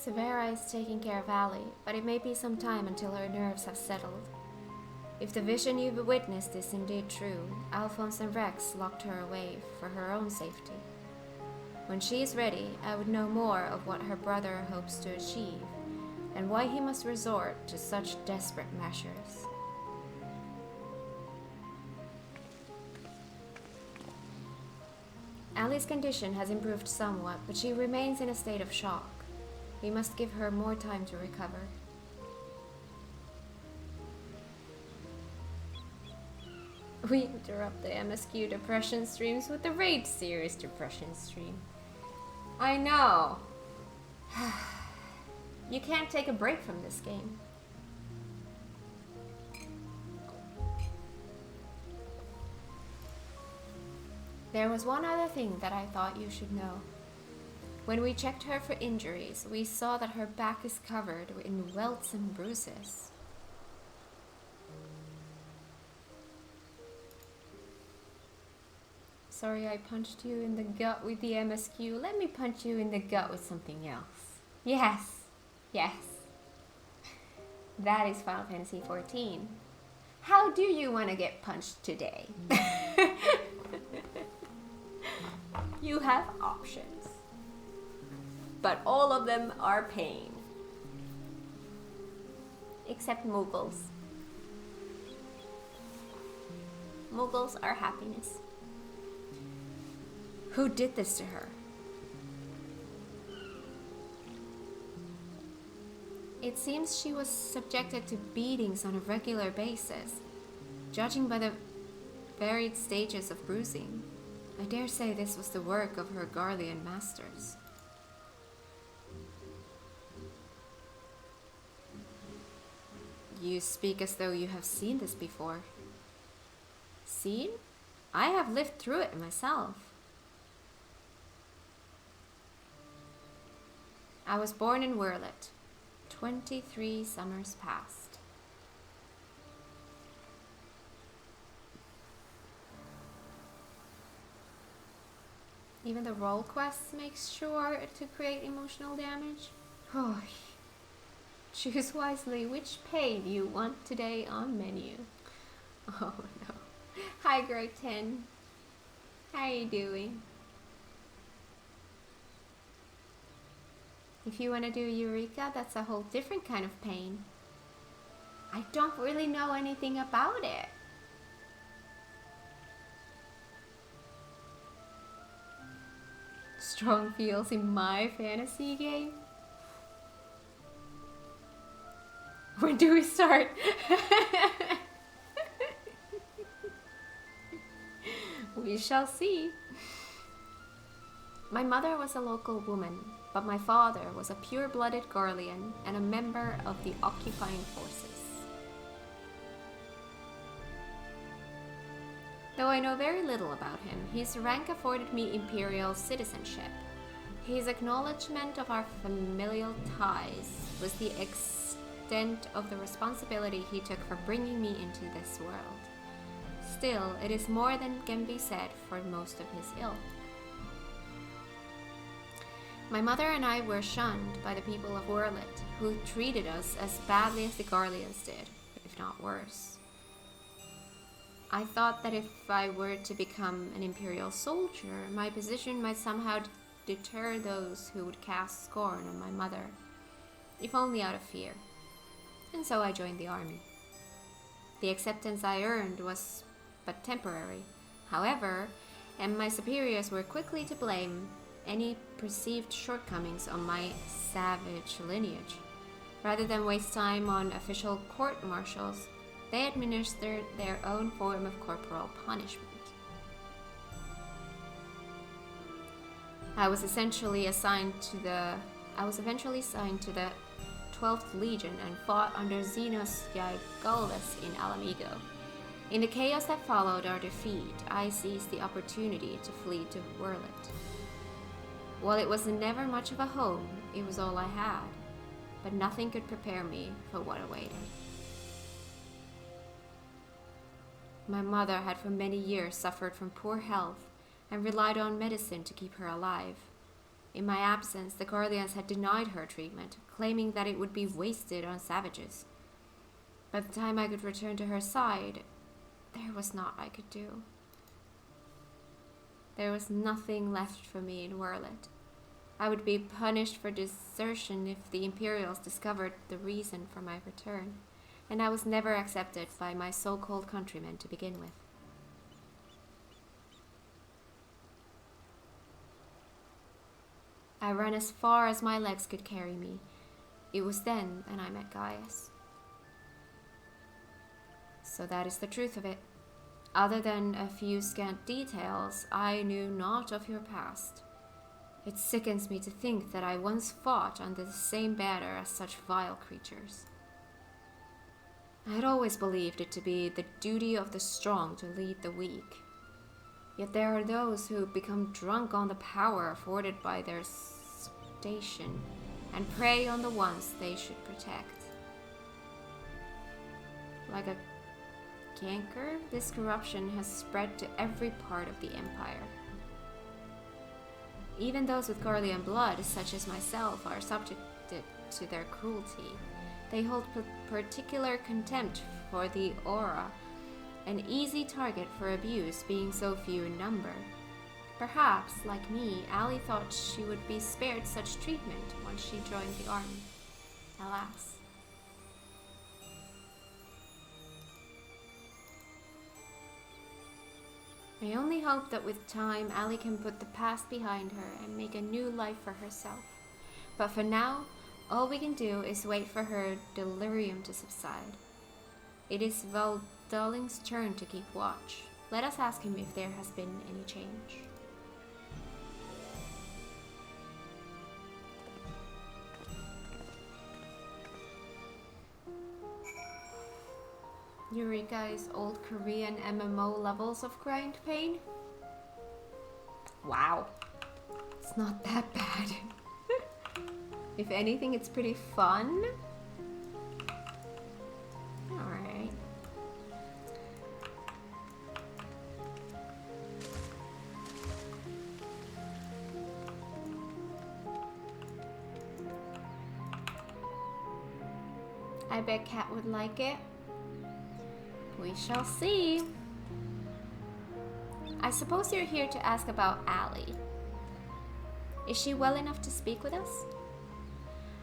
Severa is taking care of Ali, but it may be some time until her nerves have settled. If the vision you've witnessed is indeed true, Alphonse and Rex locked her away for her own safety. When she is ready, I would know more of what her brother hopes to achieve, and why he must resort to such desperate measures. Ali's condition has improved somewhat, but she remains in a state of shock. We must give her more time to recover. We interrupt the MSQ depression streams with the Raid series depression stream. I know. You can't take a break from this game. There was one other thing that I thought you should know. When we checked her for injuries, we saw that her back is covered in welts and bruises. Sorry I punched you in the gut with the MSQ. Let me punch you in the gut with something else. Yes, yes. That is Final Fantasy XIV. How do you want to get punched today? You have options, but all of them are pain. Except Muggles. Muggles are happiness. Who did this to her? It seems she was subjected to beatings on a regular basis, judging by the varied stages of bruising. I dare say this was the work of her Garlean masters. You speak as though you have seen this before. Seen? I have lived through it myself. I was born in Werlyt, 23 summers past. Even the roll quests make sure to create emotional damage. Oh, choose wisely which pain you want today on menu. Oh no. Hi Greg 10. How are you doing? If you want to do Eureka, that's a whole different kind of pain. I don't really know anything about it. Strong feels in my fantasy game? When do we start? We shall see. My mother was a local woman, but my father was a pure-blooded Garlean and a member of the occupying forces. Though I know very little about him, his rank afforded me imperial citizenship. His acknowledgement of our familial ties was the extent of the responsibility he took for bringing me into this world. Still, it is more than can be said for most of his ilk. My mother and I were shunned by the people of Werlyt, who treated us as badly as the Garleans did, if not worse. I thought that if I were to become an imperial soldier, my position might somehow deter those who would cast scorn on my mother, if only out of fear. And so I joined the army. The acceptance I earned was but temporary, however, and my superiors were quickly to blame any perceived shortcomings on my savage lineage. Rather than waste time on official court-martials, they administered their own form of corporal punishment. I was eventually assigned to the 12th Legion and fought under Xenos Yaigulus in Alamigo. In the chaos that followed our defeat, I seized the opportunity to flee to Werlyt. While it was never much of a home, it was all I had, but nothing could prepare me for what awaited. My mother had for many years suffered from poor health and relied on medicine to keep her alive. In my absence, the Corleans had denied her treatment, claiming that it would be wasted on savages. By the time I could return to her side, there was naught I could do. There was nothing left for me in Werlyt. I would be punished for desertion if the Imperials discovered the reason for my return, and I was never accepted by my so-called countrymen to begin with. I ran as far as my legs could carry me. It was then that I met Gaius. So that is the truth of it. Other than a few scant details, I knew naught of your past. It sickens me to think that I once fought under the same banner as such vile creatures. I had always believed it to be the duty of the strong to lead the weak. Yet there are those who become drunk on the power afforded by their station and prey on the ones they should protect. Like a canker, this corruption has spread to every part of the Empire. Even those with Corlean blood, such as myself, are subjected to their cruelty. They hold particular contempt for the aura, an easy target for abuse being so few in number. Perhaps, like me, Ali thought she would be spared such treatment once she joined the army. Alas. I only hope that with time, Ali can put the past behind her and make a new life for herself. But for now, all we can do is wait for her delirium to subside. It is Valdaling's turn to keep watch. Let us ask him if there has been any change. Eureka is old Korean MMO levels of grind pain. Wow. It's not that bad. If anything, it's pretty fun. Alright. I bet Kat would like it. We shall see. I suppose you're here to ask about Ali. Is she well enough to speak with us?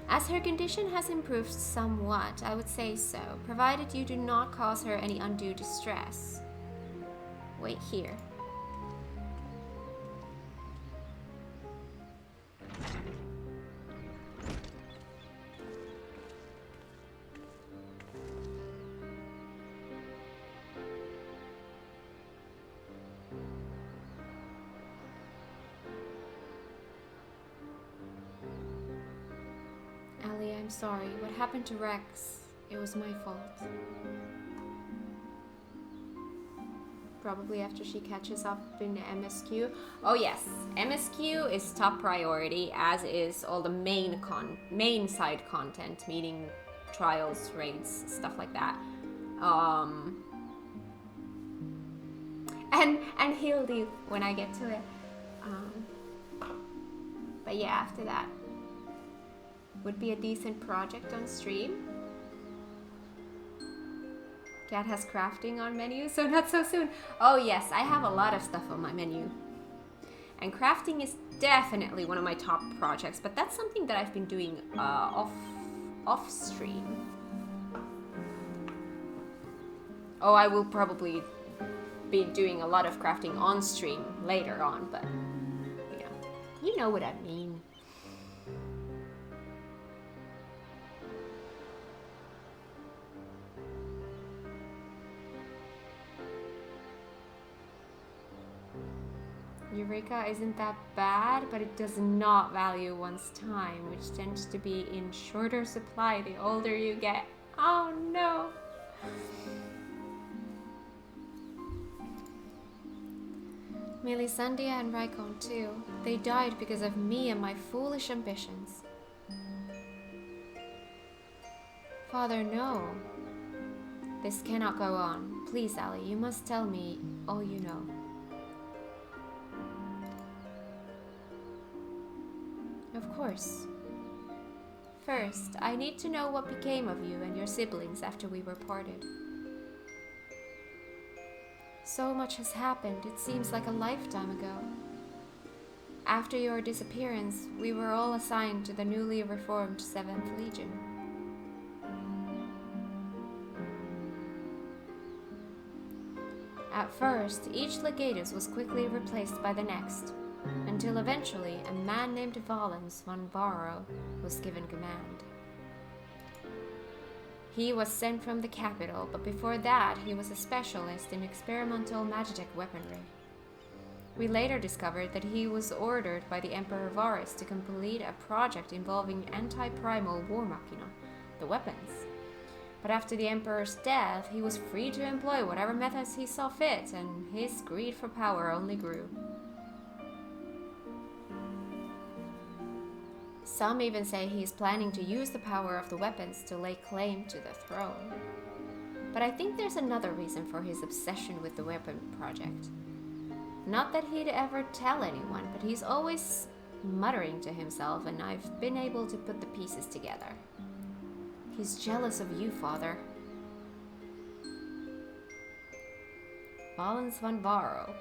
As her condition has improved somewhat, I would say so, provided you do not cause her any undue distress. Wait here. Ali, I'm sorry. What happened to Rex? It was my fault. Probably after she catches up in MSQ. Oh yes, MSQ is top priority, as is all the main side content, meaning trials, raids, stuff like that. And Hildy when I get to it. But yeah, after that would be a decent project on stream. Cat has crafting on menu, so not so soon. Oh yes, I have a lot of stuff on my menu. And crafting is definitely one of my top projects, but that's something that I've been doing off stream. Oh, I will probably be doing a lot of crafting on stream later on, but you know what I mean. Eureka isn't that bad, but it does not value one's time, which tends to be in shorter supply the older you get. Oh no! Melisandre and Raikon too. They died because of me and my foolish ambitions. Father, no. This cannot go on. Please, Ali, you must tell me all you know. Of course. First, I need to know what became of you and your siblings after we were parted. So much has happened, it seems like a lifetime ago. After your disappearance, we were all assigned to the newly reformed 7th Legion. At first, each legatus was quickly replaced by the next, until eventually a man named Valens von Varro was given command. He was sent from the capital, but before that he was a specialist in experimental MagiKat weaponry. We later discovered that he was ordered by the Emperor Varus to complete a project involving anti-primal war machina, the weapons. But after the Emperor's death, he was free to employ whatever methods he saw fit, and his greed for power only grew. Some even say he is planning to use the power of the weapons to lay claim to the throne. But I think there's another reason for his obsession with the weapon project. Not that he'd ever tell anyone, but he's always muttering to himself, and I've been able to put the pieces together. He's jealous of you, Father. Valens von Varro.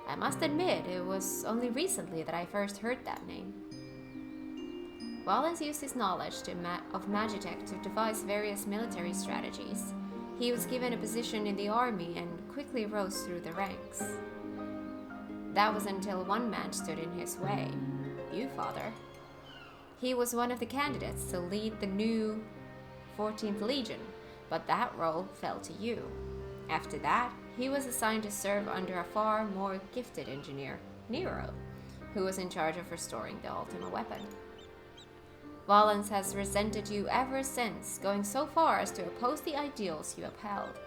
I must admit, it was only recently that I first heard that name. Valens used his knowledge of MagiKat to devise various military strategies. He was given a position in the army and quickly rose through the ranks. That was until one man stood in his way. You, Father. He was one of the candidates to lead the new 14th Legion, but that role fell to you. After that, he was assigned to serve under a far more gifted engineer, Nero, who was in charge of restoring the ultimate weapon. Valens has resented you ever since, going so far as to oppose the ideals you upheld.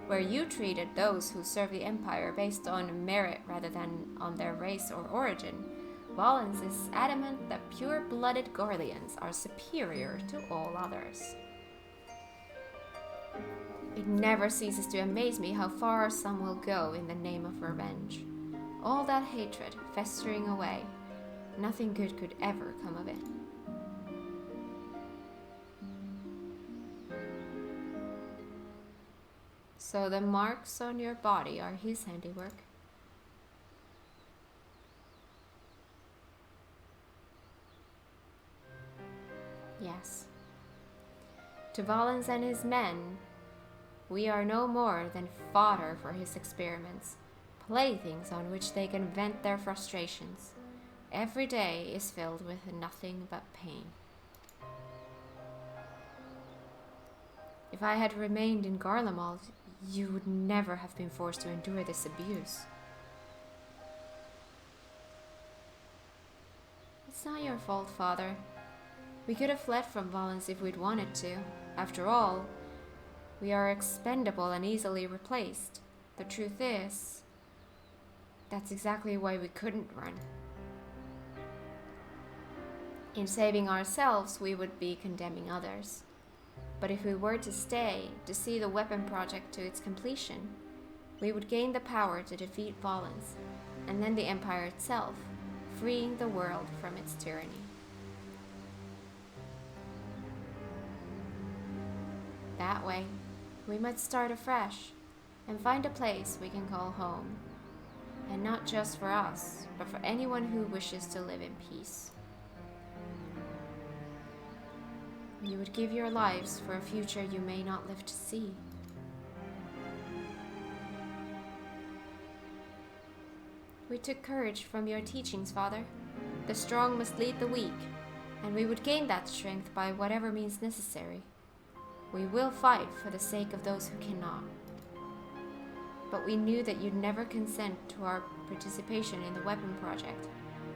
Where you treated those who serve the Empire based on merit rather than on their race or origin, Valens is adamant that pure-blooded Werlyts are superior to all others. It never ceases to amaze me how far some will go in the name of revenge. All that hatred festering away, nothing good could ever come of it. So the marks on your body are his handiwork. Yes. To Valens and his men, we are no more than fodder for his experiments, playthings on which they can vent their frustrations. Every day is filled with nothing but pain. If I had remained in Garlemald, you would never have been forced to endure this abuse. It's not your fault, Father. We could have fled from Valens if we'd wanted to. After all, we are expendable and easily replaced. The truth is, that's exactly why we couldn't run. In saving ourselves, we would be condemning others. But if we were to stay, to see the weapon project to its completion, we would gain the power to defeat Valens, and then the Empire itself, freeing the world from its tyranny. That way, we might start afresh, and find a place we can call home. And not just for us, but for anyone who wishes to live in peace. You would give your lives for a future you may not live to see. We took courage from your teachings, Father. The strong must lead the weak, and we would gain that strength by whatever means necessary. We will fight for the sake of those who cannot. But we knew that you'd never consent to our participation in the weapon project,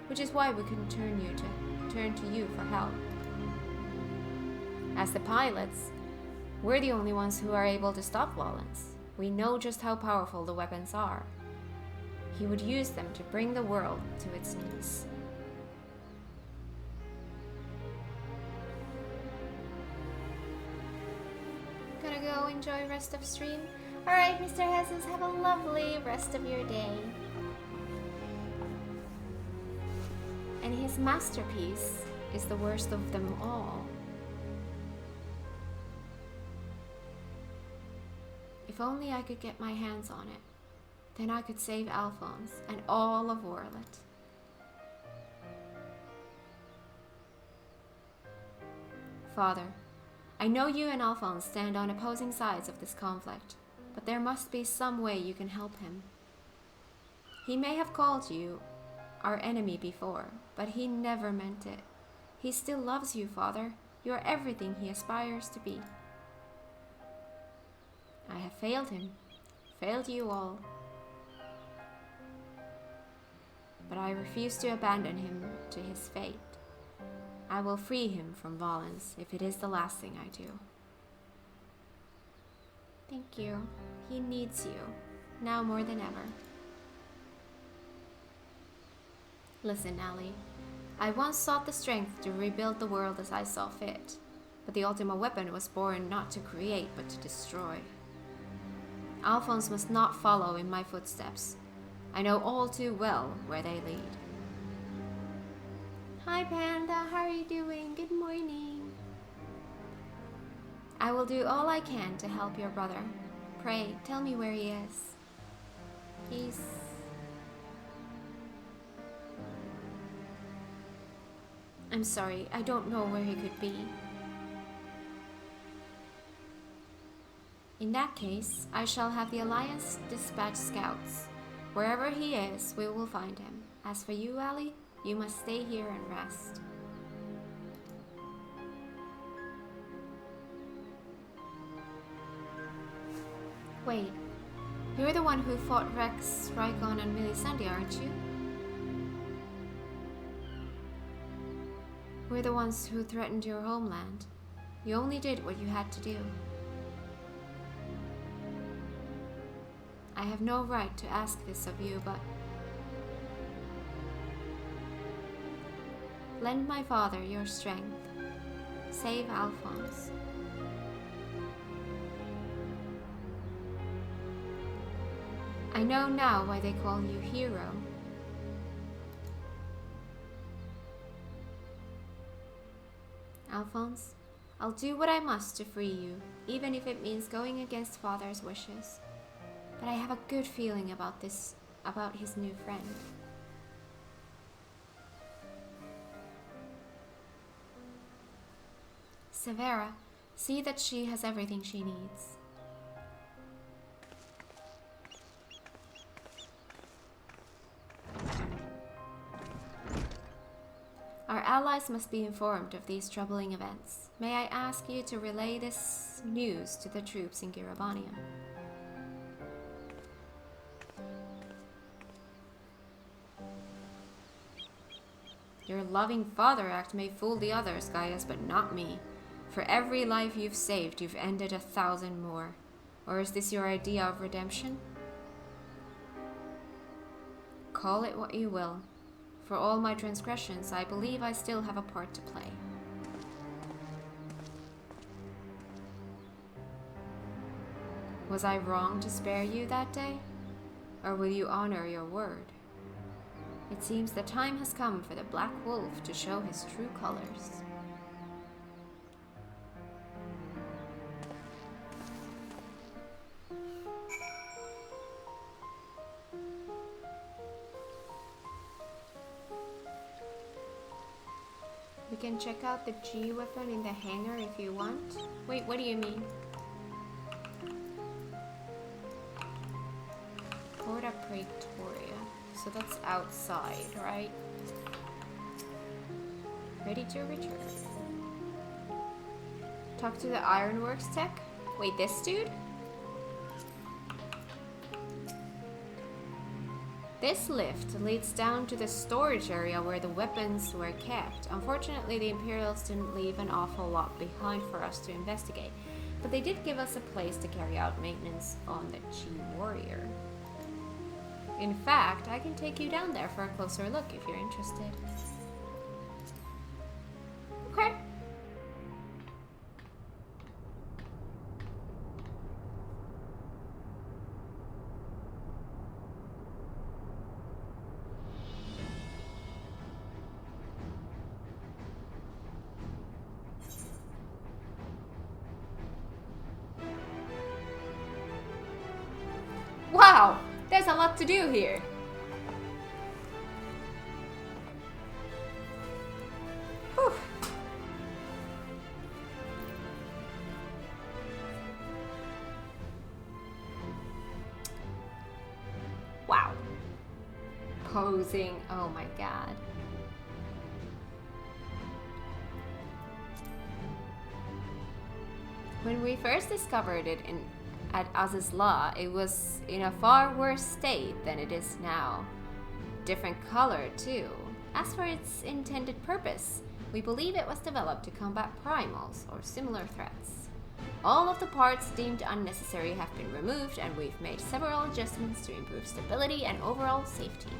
which is why we couldn't turn to you for help. As the pilots, we're the only ones who are able to stop Valens. We know just how powerful the weapons are. He would use them to bring the world to its knees. Gonna go enjoy rest of stream? Alright, Mr. Hesses, have a lovely rest of your day. And his masterpiece is the worst of them all. If only I could get my hands on it, then I could save Alphonse and all of Werlyt. Father, I know you and Alphonse stand on opposing sides of this conflict, but there must be some way you can help him. He may have called you our enemy before, but he never meant it. He still loves you, Father. You are everything he aspires to be. I have failed him, failed you all. But I refuse to abandon him to his fate. I will free him from Valens if it is the last thing I do. Thank you. He needs you, now more than ever. Listen, Allie. I once sought the strength to rebuild the world as I saw fit, but the Ultima weapon was born not to create, but to destroy. Alphonse must not follow in my footsteps. I know all too well where they lead. Hi Panda, how are you doing? Good morning. I will do all I can to help your brother. Pray, tell me where he is. He's... I'm sorry, I don't know where he could be. In that case, I shall have the Alliance dispatch scouts. Wherever he is, we will find him. As for you, Allie, you must stay here and rest. Wait, you're the one who fought Rex, Rykon, and Melisandre, aren't you? We're the ones who threatened your homeland. You only did what you had to do. I have no right to ask this of you, but... lend my father your strength. Save Alphonse. I know now why they call you hero. Alphonse, I'll do what I must to free you, even if it means going against Father's wishes. But I have a good feeling about his new friend. Severa, see that she has everything she needs. Our allies must be informed of these troubling events. May I ask you to relay this news to the troops in Girabania? Your loving father act may fool the others, Gaius, but not me. For every life you've saved, you've ended 1,000 more. Or is this your idea of redemption? Call it what you will. For all my transgressions, I believe I still have a part to play. Was I wrong to spare you that day? Or will you honor your word? It seems the time has come for the Black Wolf to show his true colors. We can check out the G weapon in the hangar if you want. Wait, what do you mean? Porta Praetoria. So that's outside, right? Ready to return. Talk to the Ironworks tech? Wait, this dude? This lift leads down to the storage area where the weapons were kept. Unfortunately, the Imperials didn't leave an awful lot behind for us to investigate, but they did give us a place to carry out maintenance on the Chi Warrior. In fact, I can take you down there for a closer look if you're interested. Okay. There's a lot to do here. Whew. Wow. Posing. Oh my god. When we first discovered it at Azizla, it was in a far worse state than it is now. Different color, too. As for its intended purpose, we believe it was developed to combat primals or similar threats. All of the parts deemed unnecessary have been removed, and we've made several adjustments to improve stability and overall safety.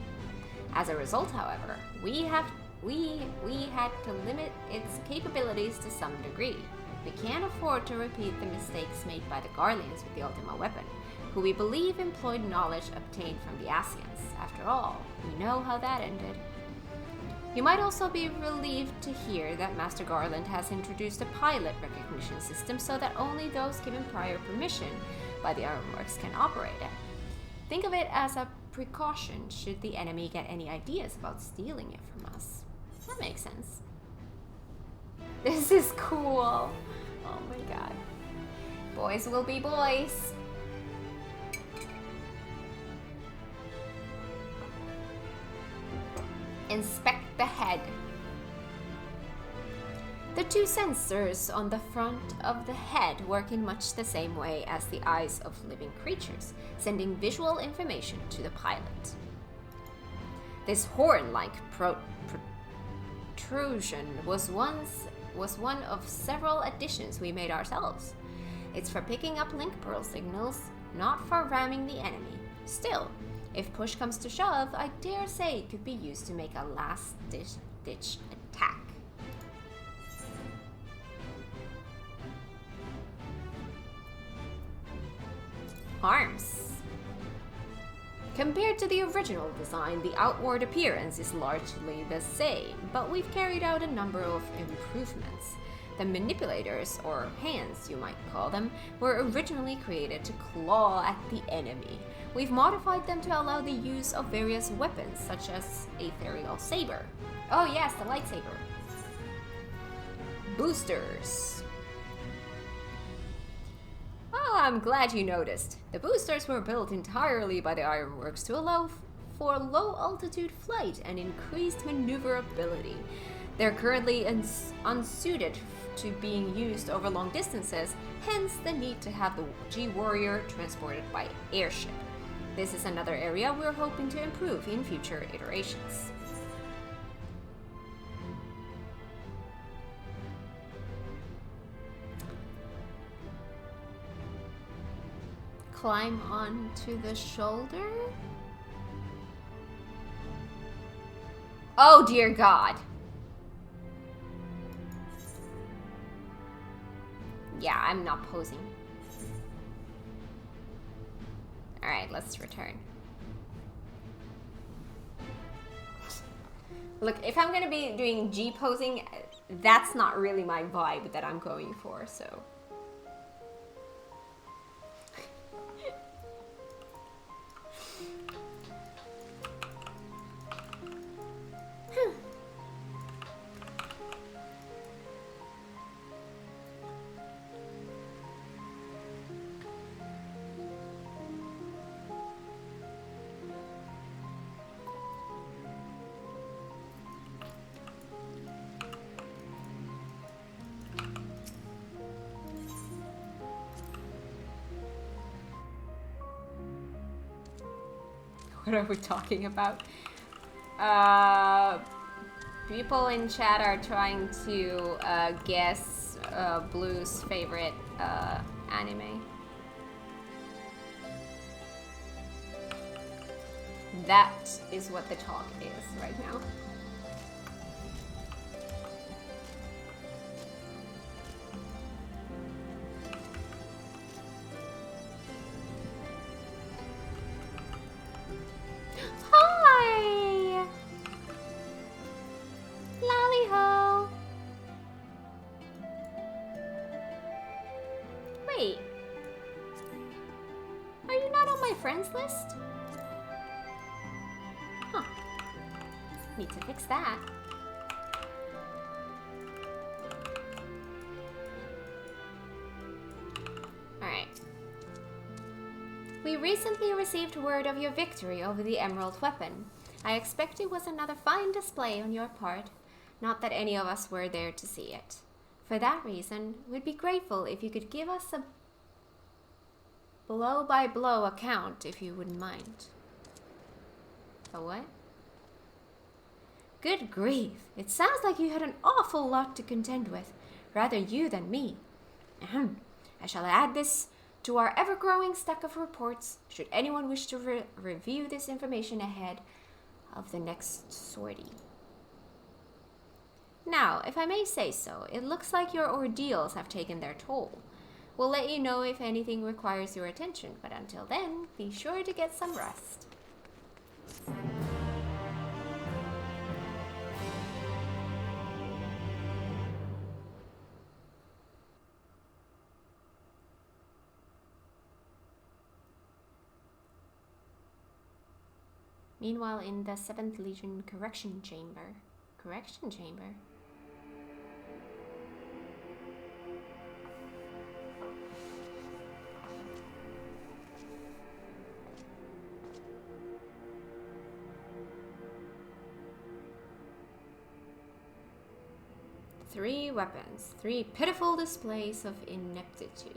As a result, however, we had to limit its capabilities to some degree. We can't afford to repeat the mistakes made by the Guardians with the Ultima weapon, who we believe employed knowledge obtained from the Asians. After all, we know how that ended. You might also be relieved to hear that Master Garland has introduced a pilot recognition system so that only those given prior permission by the Ironworks can operate it. Think of it as a precaution should the enemy get any ideas about stealing it from us. That makes sense. This is cool. Oh my god. Boys will be boys. Inspect the head. The two sensors on the front of the head work in much the same way as the eyes of living creatures, sending visual information to the pilot. This horn-like protrusion was one of several additions we made ourselves. It's for picking up link pearl signals, not for ramming the enemy. Still, if push comes to shove, I dare say it could be used to make a last-ditch attack. Arms. Compared to the original design, the outward appearance is largely the same, but we've carried out a number of improvements. The manipulators, or hands you might call them, were originally created to claw at the enemy. We've modified them to allow the use of various weapons, such as a ethereal saber. Oh yes, the lightsaber. Boosters. Oh, I'm glad you noticed. The boosters were built entirely by the Ironworks to allow for low-altitude flight and increased maneuverability. They're currently unsuited to being used over long distances, hence the need to have the G-Warrior transported by airship. This is another area we're hoping to improve in future iterations. Climb onto the shoulder? Oh dear God. Yeah, I'm not posing. Alright, let's return. Look, if I'm gonna be doing G posing, that's not really my vibe that I'm going for, so. What are we talking about? People in chat are trying to guess Blue's favorite anime. That is what the talk is right now. Hi! Lolly-ho! Wait. Are you not on my friends list? Need to fix that. Alright. We recently received word of your victory over the Emerald Weapon. I expect it was another fine display on your part. Not that any of us were there to see it. For that reason, we'd be grateful if you could give us a blow-by-blow account, if you wouldn't mind. A what? Good grief, it sounds like you had an awful lot to contend with. Rather you than me. Ahem. I shall add this to our ever-growing stack of reports, should anyone wish to review this information ahead of the next sortie. Now, if I may say so, it looks like your ordeals have taken their toll. We'll let you know if anything requires your attention, but until then, be sure to get some rest. Meanwhile, in the 7th Legion Correction Chamber. Correction Chamber? Three weapons, three pitiful displays of ineptitude.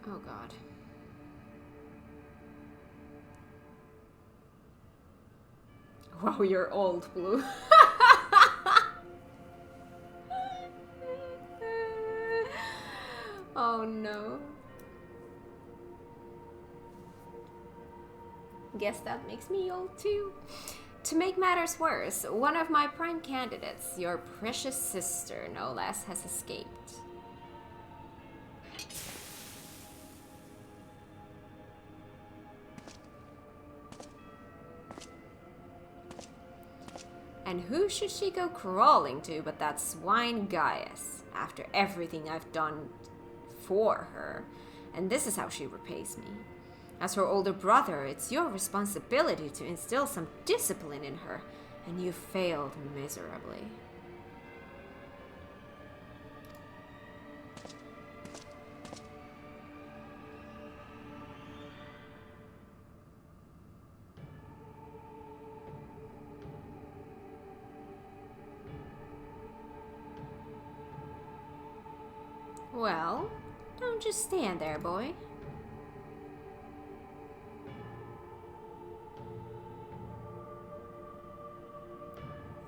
Oh God. Wow, you're old, Blue. Oh no. Guess that makes me old too. To make matters worse, one of my prime candidates, your precious sister, no less, has escaped. And who should she go crawling to but that swine Gaius, after everything I've done for her. And this is how she repays me. As her older brother, it's your responsibility to instill some discipline in her, and you failed miserably. Well, don't just stand there, boy.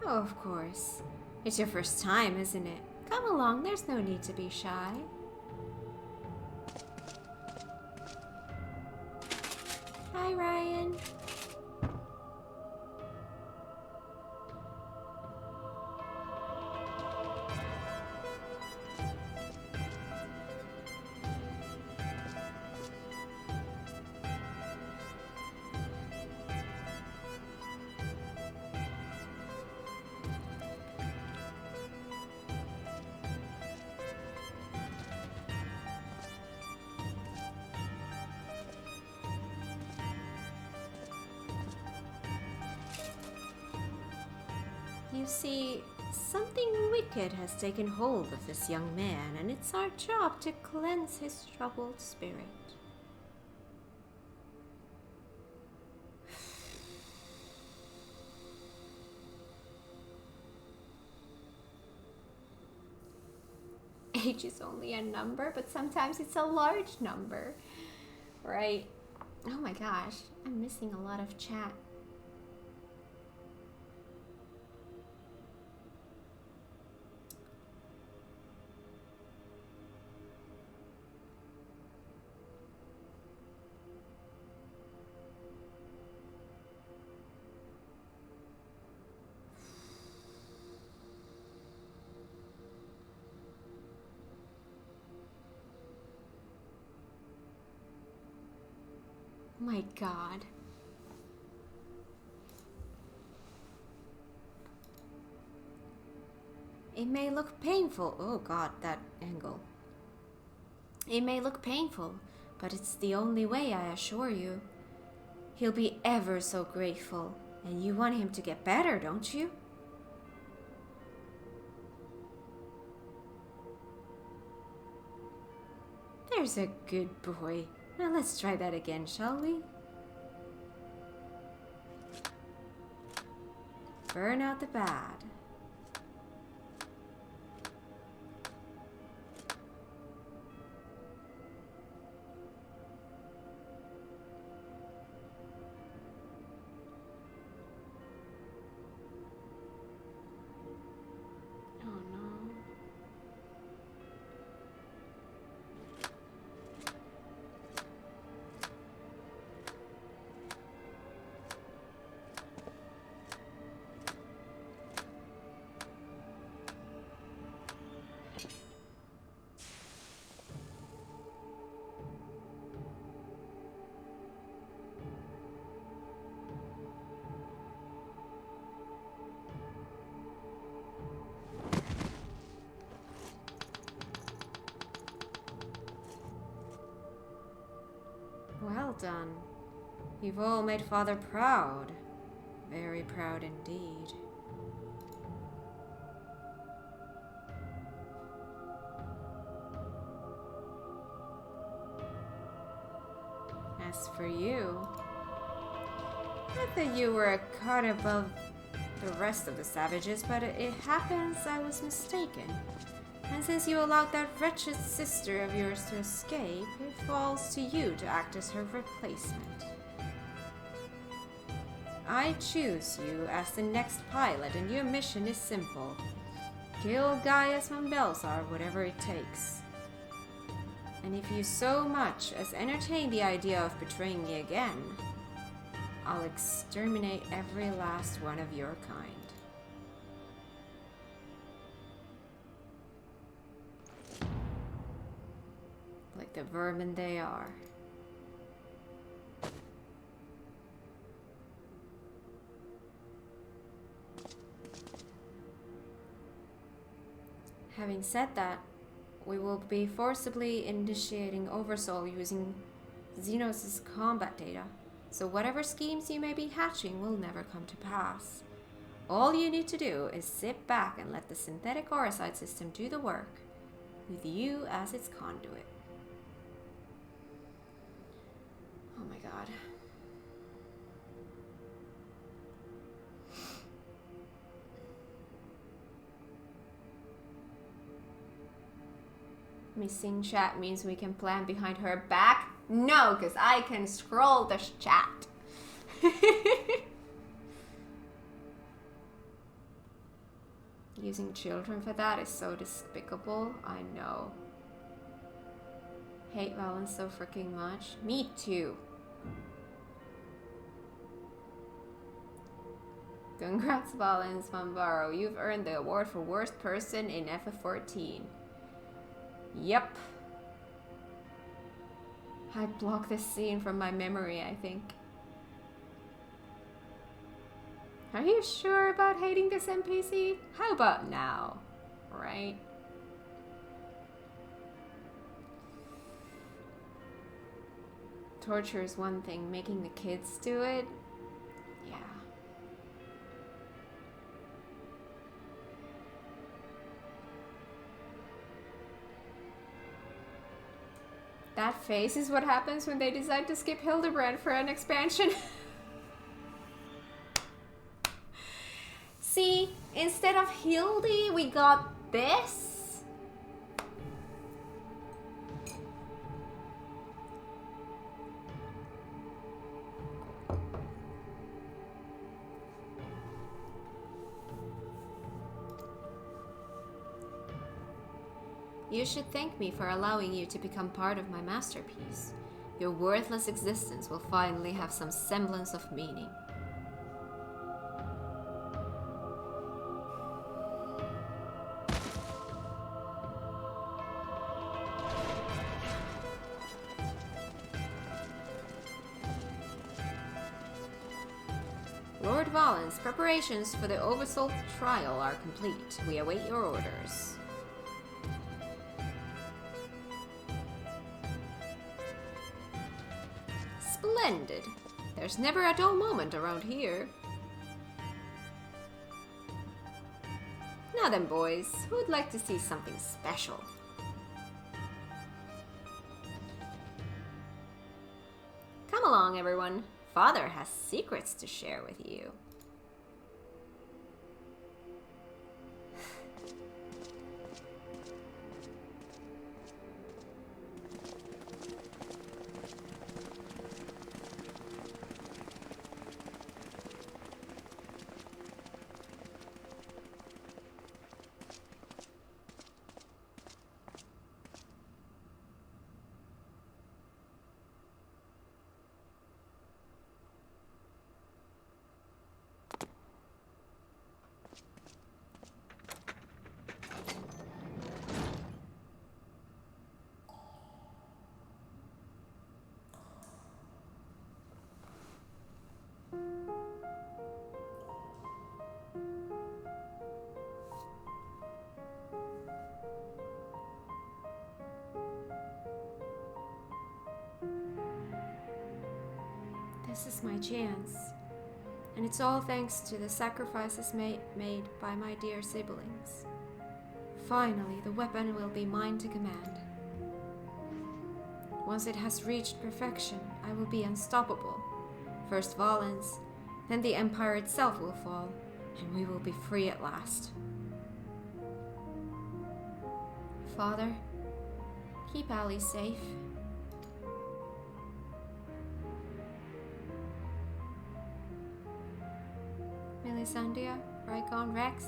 Oh, of course. It's your first time, isn't it? Come along, there's no need to be shy. Hi, Ryan. You see, something wicked has taken hold of this young man, and it's our job to cleanse his troubled spirit. Age is only a number, but sometimes it's a large number, right? Oh my gosh, I'm missing a lot of chat. My God. It may look painful. Oh God, that angle. It may look painful, but it's the only way, I assure you. He'll be ever so grateful, and you want him to get better, don't you? There's a good boy. Now let's try that again, shall we? Burn out the bad. Well done. You've all made Father proud. Very proud indeed. As for you, I thought you were a cut above the rest of the savages, but it happens I was mistaken. And since you allowed that wretched sister of yours to escape, it falls to you to act as her replacement. I choose you as the next pilot, and your mission is simple. Kill Gaius von Belsar, whatever it takes. And if you so much as entertain the idea of betraying me again, I'll exterminate every last one of your kind. Like the vermin they are. Having said that, we will be forcibly initiating Oversoul using Xenos' combat data, so whatever schemes you may be hatching will never come to pass. All you need to do is sit back and let the synthetic Orosite system do the work, with you as its conduit. Oh my God. Missing chat means we can plan behind her back? No, because I can scroll the chat. Using children for that is so despicable. I know. Hate Valens so freaking much. Me too. Congrats, Valens von Barrow. You've earned the award for worst person in FF14. Yep. I blocked this scene from my memory, I think. Are you sure about hating this NPC? How about now? Right? Torture is one thing, making the kids do it? Yeah. That face is what happens when they decide to skip Hildebrand for an expansion. See, instead of Hildy, we got this. You should thank me for allowing you to become part of my masterpiece. Your worthless existence will finally have some semblance of meaning. Lord Valens, preparations for the Oversoul trial are complete. We await your orders. Splendid. There's never a dull moment around here. Now then, boys, who would like to see something special? Come along, everyone. Father has secrets to share with you. This is my chance, and it's all thanks to the sacrifices made by my dear siblings. Finally, the weapon will be mine to command. Once it has reached perfection, I will be unstoppable. First Valens, then the Empire itself will fall, and we will be free at last. Father, keep Ali safe. Melisandria, Rykon, Rex.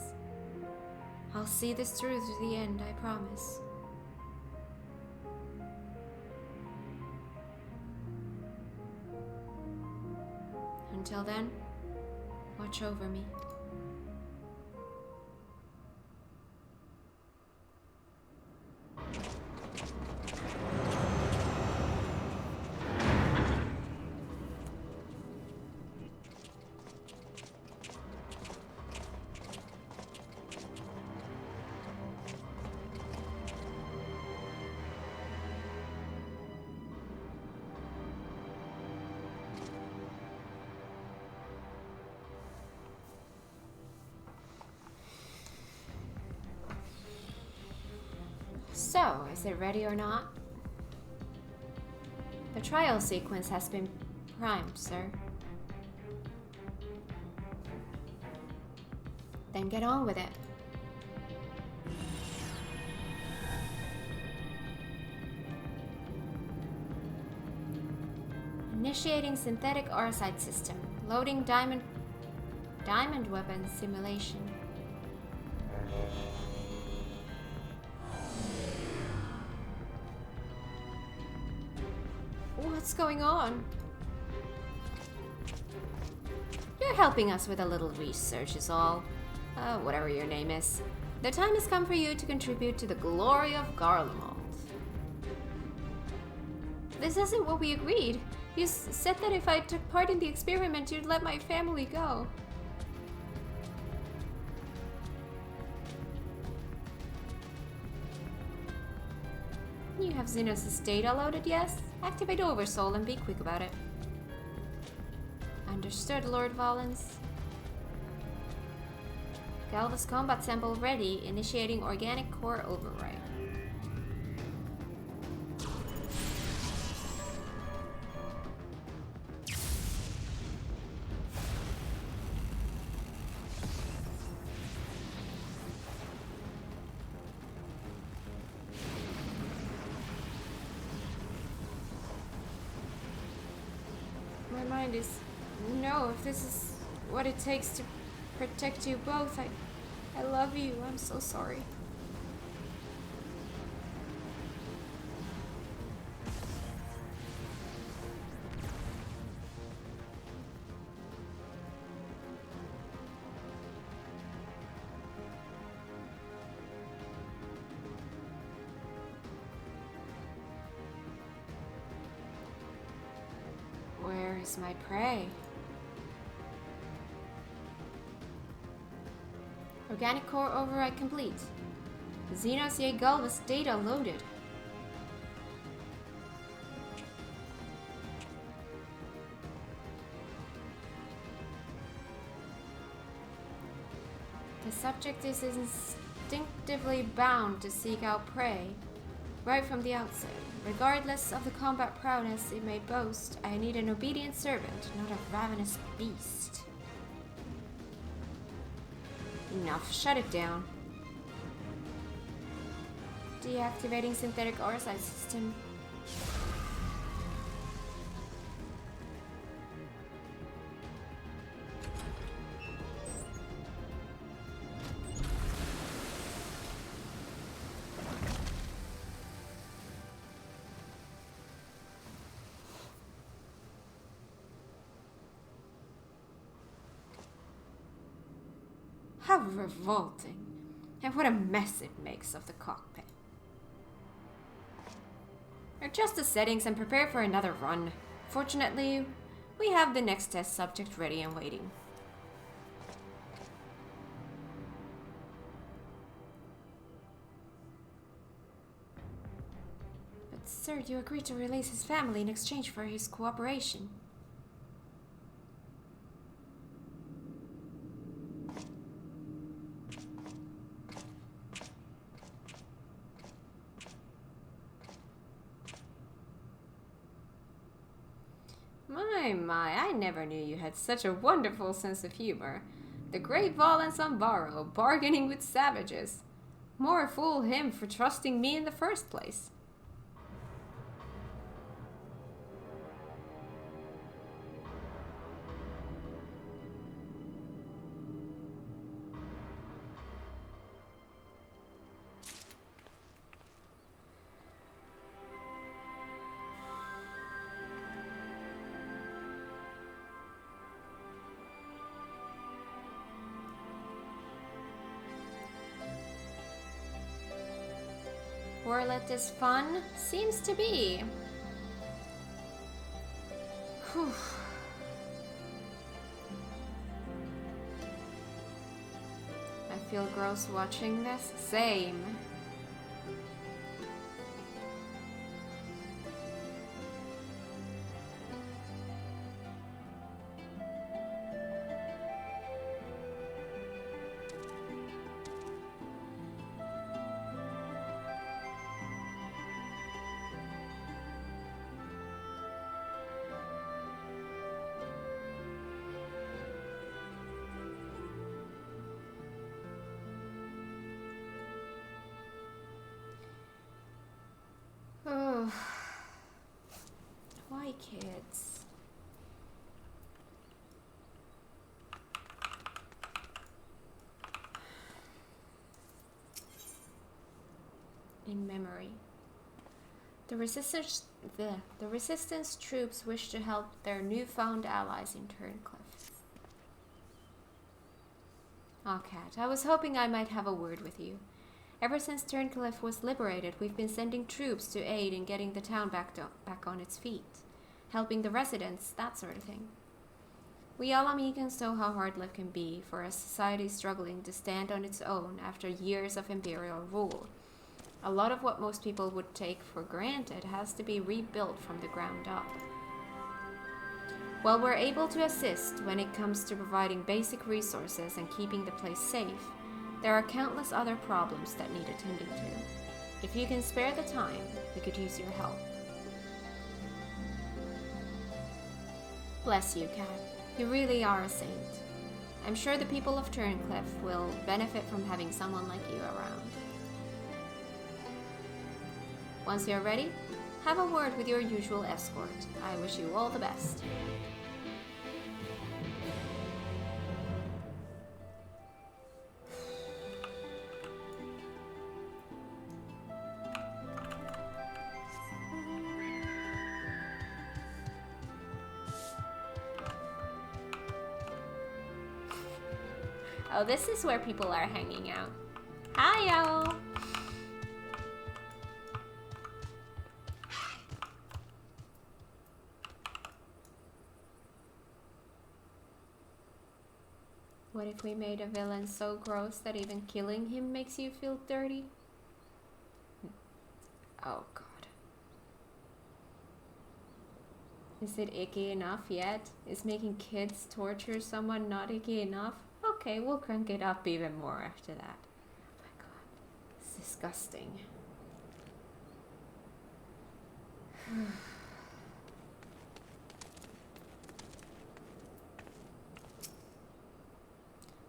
I'll see this through to the end, I promise. Until then, watch over me. So, is it ready or not? The trial sequence has been primed, sir. Then get on with it. Initiating synthetic Arcite system. Loading diamond weapon simulation. What's going on? You're helping us with a little research is all. Whatever your name is. The time has come for you to contribute to the glory of Garlemald. This isn't what we agreed. You said that if I took part in the experiment, you'd let my family go. You have Xenos' data loaded, yes? Activate Oversoul and be quick about it. Understood, Lord Valens. Galvus combat sample ready, initiating organic core override. My mind is no, if this is what it takes to protect you both. I love you. I'm so sorry. Where is my prey? Organic core override complete. Xenos Galva's data loaded. The subject is instinctively bound to seek out prey right from the outset. Regardless of the combat prowess it may boast, I need an obedient servant, not a ravenous beast. Enough, shut it down. Deactivating synthetic orsite system. How revolting. And what a mess it makes of the cockpit. Adjust the settings and prepare for another run. Fortunately, we have the next test subject ready and waiting. But sir, you agreed to release his family in exchange for his cooperation. My, I never knew you had such a wonderful sense of humor. The great Val Zambaro, bargaining with savages. More fool him for trusting me in the first place. Werlyt is fun? Seems to be. Whew. I feel gross watching this. Same. Oh, why kids? In memory. The resistance troops wish to help their newfound allies in Turncliffe. Ah, Kat, I was hoping I might have a word with you. Ever since Turncliffe was liberated, we've been sending troops to aid in getting the town back on its feet. Helping the residents, that sort of thing. We Alamegans know how hard life can be for a society struggling to stand on its own after years of imperial rule. A lot of what most people would take for granted has to be rebuilt from the ground up. While we're able to assist when it comes to providing basic resources and keeping the place safe, there are countless other problems that need attending to. If you can spare the time, we could use your help. Bless you, Kat. You really are a saint. I'm sure the people of Turncliffe will benefit from having someone like you around. Once you're ready, have a word with your usual escort. I wish you all the best. Oh, this is where people are hanging out. Hi, y'all! What if we made a villain so gross that even killing him makes you feel dirty? Oh god. Is it icky enough yet? Is making kids torture someone not icky enough? Okay, we'll crank it up even more after that. Oh my god. It's disgusting.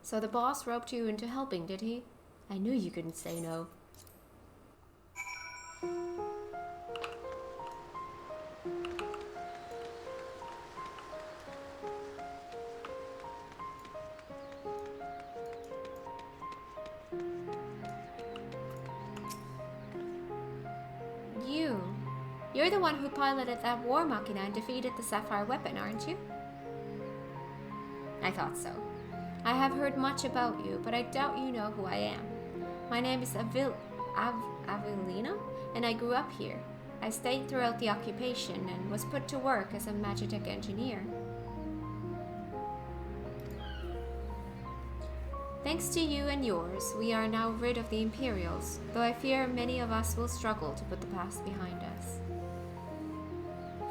So the boss roped you into helping, did he? I knew you couldn't say no. You're the one who piloted that war machina and defeated the sapphire weapon, aren't you? I thought so. I have heard much about you, but I doubt you know who I am. My name is Avelina, and I grew up here. I stayed throughout the occupation and was put to work as a MagiKat engineer. Thanks to you and yours, we are now rid of the Imperials, though I fear many of us will struggle to put the past behind us.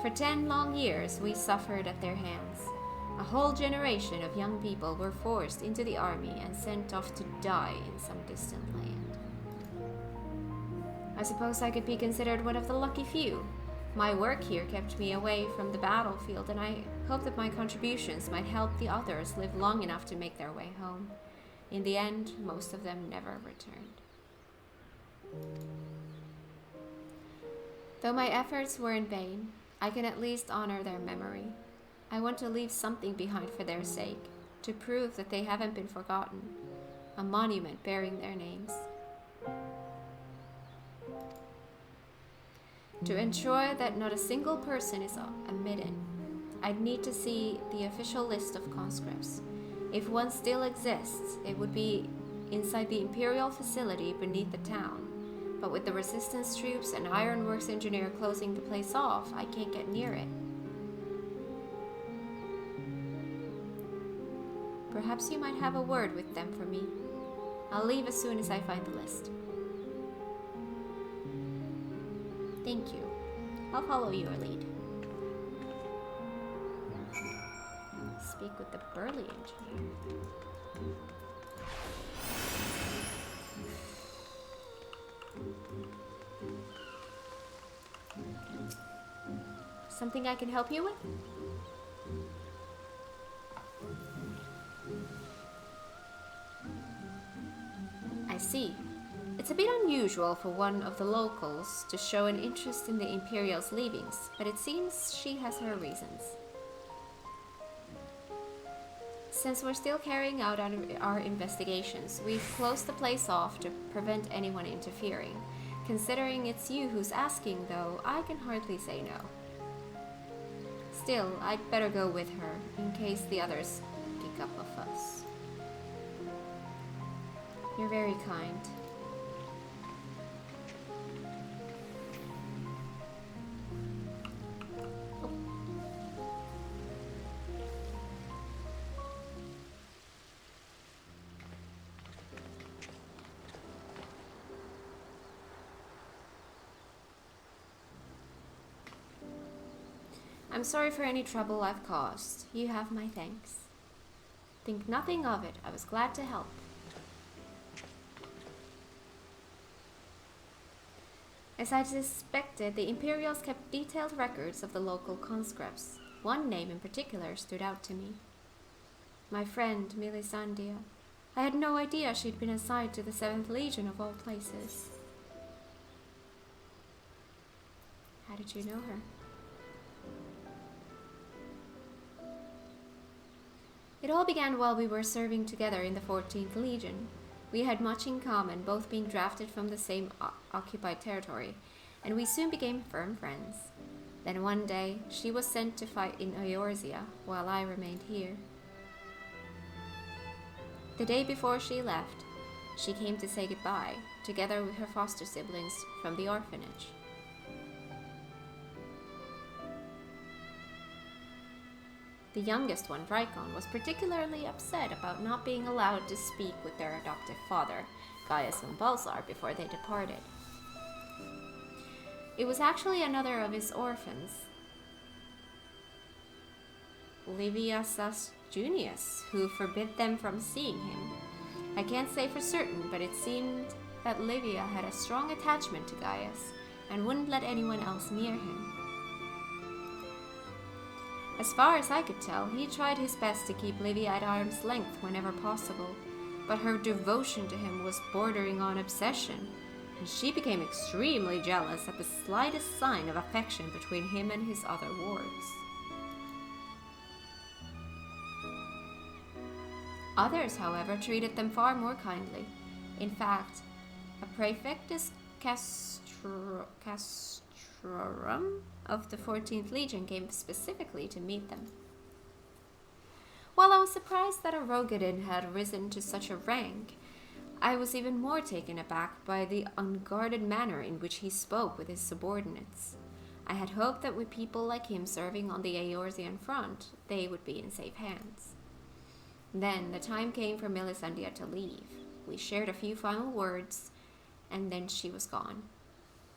For 10 long years, we suffered at their hands. A whole generation of young people were forced into the army and sent off to die in some distant land. I suppose I could be considered one of the lucky few. My work here kept me away from the battlefield, and I hope that my contributions might help the others live long enough to make their way home. In the end, most of them never returned. Though my efforts were in vain, I can at least honor their memory. I want to leave something behind for their sake, to prove that they haven't been forgotten. A monument bearing their names. To ensure that not a single person is omitted, I'd need to see the official list of conscripts. If one still exists, it would be inside the Imperial facility beneath the town. But with the Resistance troops and Ironworks engineer closing the place off, I can't get near it. Perhaps you might have a word with them for me. I'll leave as soon as I find the list. Thank you. I'll follow your lead. Speak with the Werlyt engineer. Something I can help you with? I see. It's a bit unusual for one of the locals to show an interest in the Imperial's leavings, but it seems she has her reasons. Since we're still carrying out our investigations, we've closed the place off to prevent anyone interfering. Considering it's you who's asking, though, I can hardly say no. Still, I'd better go with her, in case the others kick up a fuss. You're very kind. Oh. I'm sorry for any trouble I've caused. You have my thanks. Think nothing of it. I was glad to help. As I suspected, the Imperials kept detailed records of the local conscripts. One name in particular stood out to me. My friend, Melisandre. I had no idea she'd been assigned to the 7th Legion of all places. How did you know her? It all began while we were serving together in the 14th Legion. We had much in common, both being drafted from the same occupied territory, and we soon became firm friends. Then one day, she was sent to fight in Eorzea, while I remained here. The day before she left, she came to say goodbye, together with her foster siblings from the orphanage. The youngest one, Rykon, was particularly upset about not being allowed to speak with their adoptive father, Gaius von Balzar, before they departed. It was actually another of his orphans, Livius Junius, who forbid them from seeing him. I can't say for certain, but it seemed that Livia had a strong attachment to Gaius and wouldn't let anyone else near him. As far as I could tell, he tried his best to keep Livia at arm's length whenever possible, but her devotion to him was bordering on obsession, and she became extremely jealous at the slightest sign of affection between him and his other wards. Others, however, treated them far more kindly. In fact, a praefectus castrorum of the 14th Legion came specifically to meet them. While I was surprised that a Rogadin had risen to such a rank, I was even more taken aback by the unguarded manner in which he spoke with his subordinates. I had hoped that with people like him serving on the Eorzean front, they would be in safe hands. Then the time came for Melisandre to leave. We shared a few final words, and then she was gone.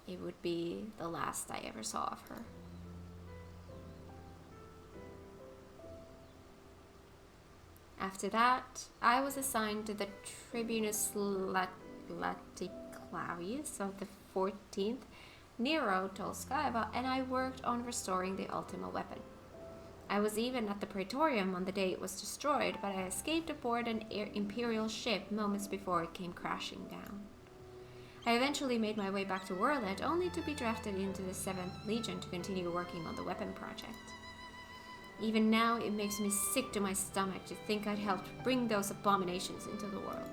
It would be the last I ever saw of her. After that, I was assigned to the Tribunus Laticlavius of the 14th, Nero Tolskaeva, and I worked on restoring the Ultima weapon. I was even at the Praetorium on the day it was destroyed, but I escaped aboard an Imperial ship moments before it came crashing down. I eventually made my way back to Werlyt, only to be drafted into the 7th Legion to continue working on the weapon project. Even now, it makes me sick to my stomach to think I'd helped bring those abominations into the world.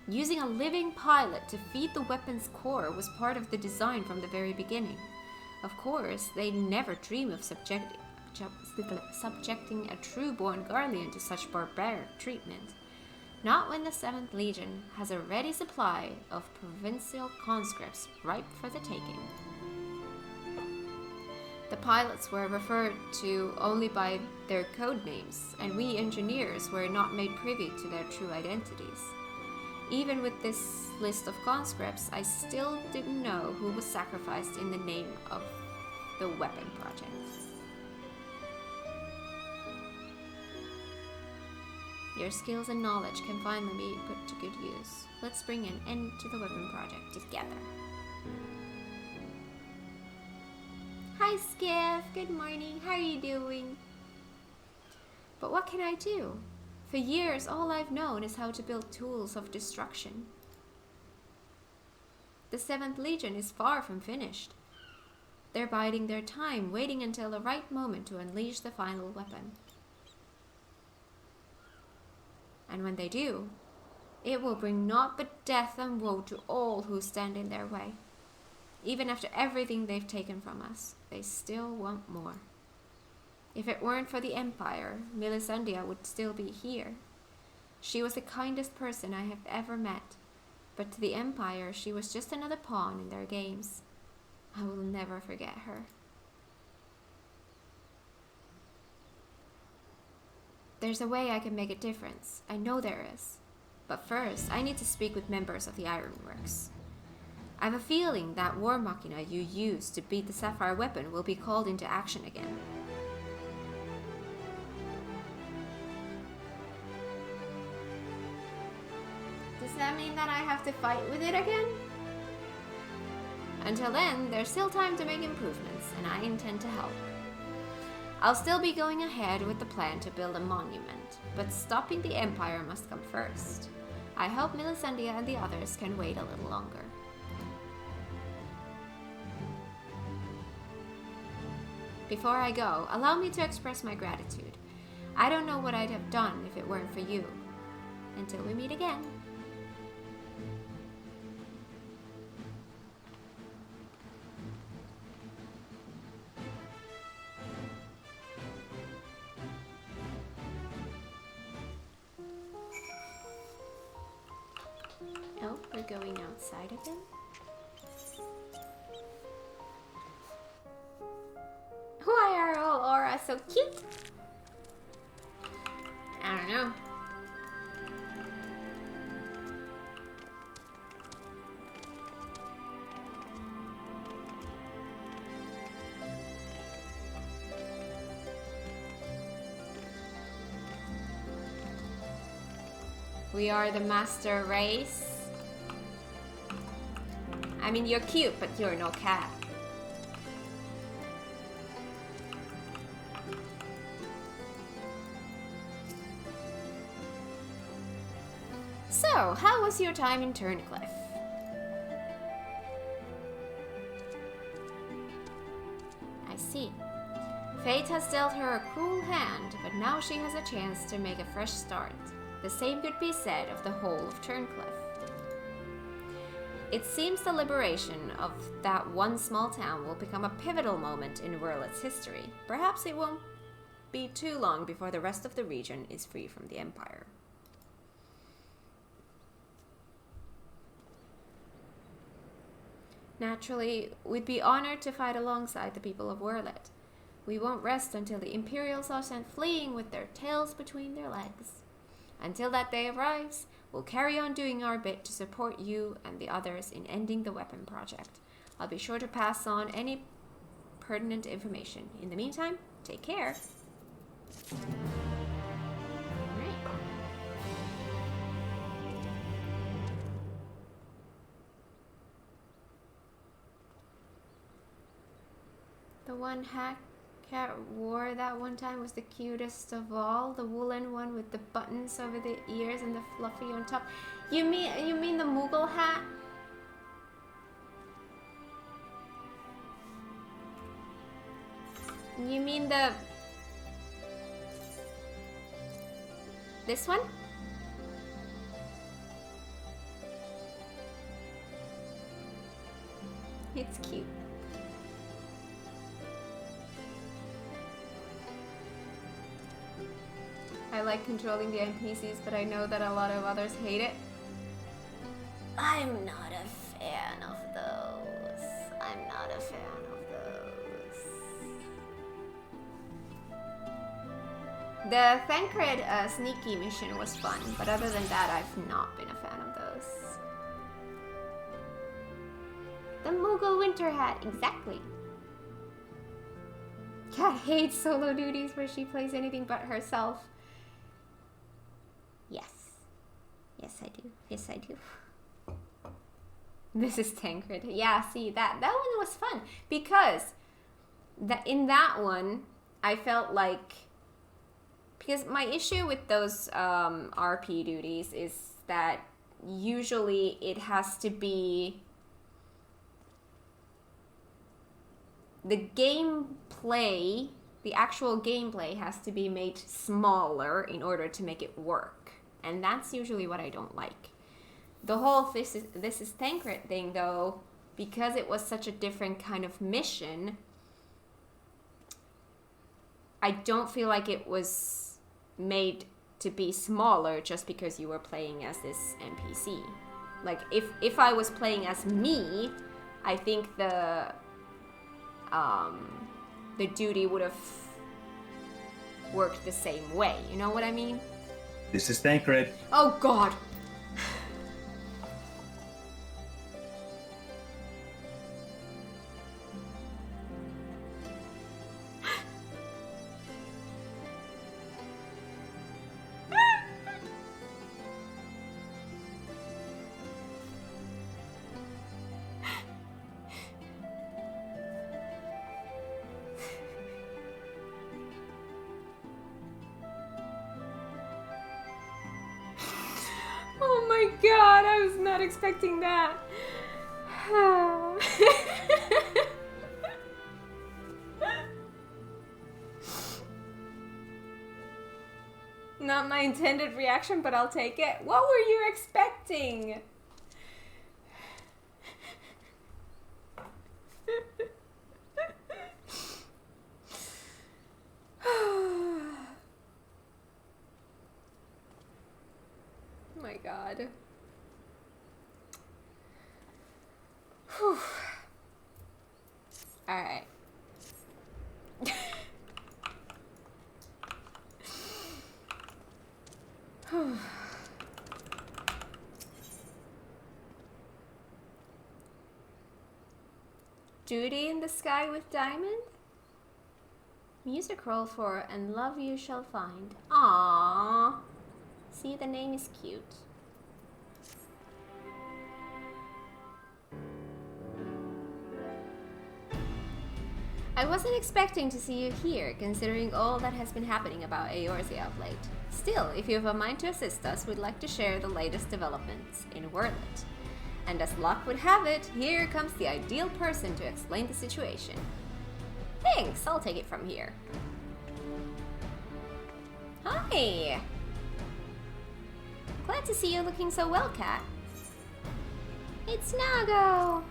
Using a living pilot to feed the weapon's core was part of the design from the very beginning. Of course, they never dream of subjecting a true-born Garlean to such barbaric treatment. Not when the 7th Legion has a ready supply of provincial conscripts ripe for the taking. The pilots were referred to only by their code names, and we engineers were not made privy to their true identities. Even with this list of conscripts, I still didn't know who was sacrificed in the name of the weapon project. Your skills and knowledge can finally be put to good use. Let's bring an end to the weapon project together. Hi Skiff, good morning, how are you doing? But what can I do? For years, all I've known is how to build tools of destruction. The 7th Legion is far from finished. They're biding their time, waiting until the right moment to unleash the final weapon. And when they do, it will bring naught but death and woe to all who stand in their way. Even after everything they've taken from us, they still want more. If it weren't for the Empire, Melisandre would still be here. She was the kindest person I have ever met, but to the Empire, she was just another pawn in their games. I will never forget her. There's a way I can make a difference. I know there is. But first, I need to speak with members of the Ironworks. I have a feeling that war machina you used to beat the Sapphire weapon will be called into action again. Does that mean that I have to fight with it again? Until then, there's still time to make improvements, and I intend to help. I'll still be going ahead with the plan to build a monument, but stopping the Empire must come first. I hope Melisandre and the others can wait a little longer. Before I go, allow me to express my gratitude. I don't know what I'd have done if it weren't for you. Until we meet again. Oh, we're going outside again? Why are all auras so cute. I don't know. We are the master race. I mean, you're cute, but you're no cat. So, how was your time in Turncliffe? I see. Fate has dealt her a cruel hand, but now she has a chance to make a fresh start. The same could be said of the whole of Turncliffe. It seems the liberation of that one small town will become a pivotal moment in Werlyt's history. Perhaps it won't be too long before the rest of the region is free from the Empire. Naturally, we'd be honored to fight alongside the people of Werlyt. We won't rest until the Imperials are sent fleeing with their tails between their legs. Until that day arrives, we'll carry on doing our bit to support you and the others in ending the weapon project. I'll be sure to pass on any pertinent information. In the meantime, take care. Alright. The one Cat wore that one time was the cutest of all. The woolen one with the buttons over the ears and the fluffy on top. You mean the Moogle hat? You mean this one? It's cute. I like controlling the NPCs, but I know that a lot of others hate it. I'm not a fan of those. I'm not a fan of those. The Thancred sneaky mission was fun, but other than that, I've not been a fan of those. The Moogle winter hat, exactly. Cat hates solo duties where she plays anything but herself. Yes. Yes, I do. Yes, I do. This is Tancred. Yeah, see, that one was fun. Because in that one, I felt like... Because my issue with those RP duties is that usually it has to be... The gameplay, the actual gameplay has to be made smaller in order to make it work. And that's usually what I don't like. The whole this is Tancred thing, though, because it was such a different kind of mission, I don't feel like it was made to be smaller just because you were playing as this NPC. Like, if I was playing as me, I think the duty would have worked the same way. You know what I mean? This is Thancred. Oh God. Oh my God, I was not expecting that. Not my intended reaction, but I'll take it. What were you expecting? Oh my God. Whew. All right. Duty in the Sky with Diamond? Music roll for And Love You Shall Find. Aww. See, the name is cute. I wasn't expecting to see you here, considering all that has been happening about Eorzea of late. Still, if you have a mind to assist us, we'd like to share the latest developments in Werlyt. And as luck would have it, here comes the ideal person to explain the situation. Thanks, I'll take it from here. Hi! Glad to see you looking so well, Kat. It's Nago!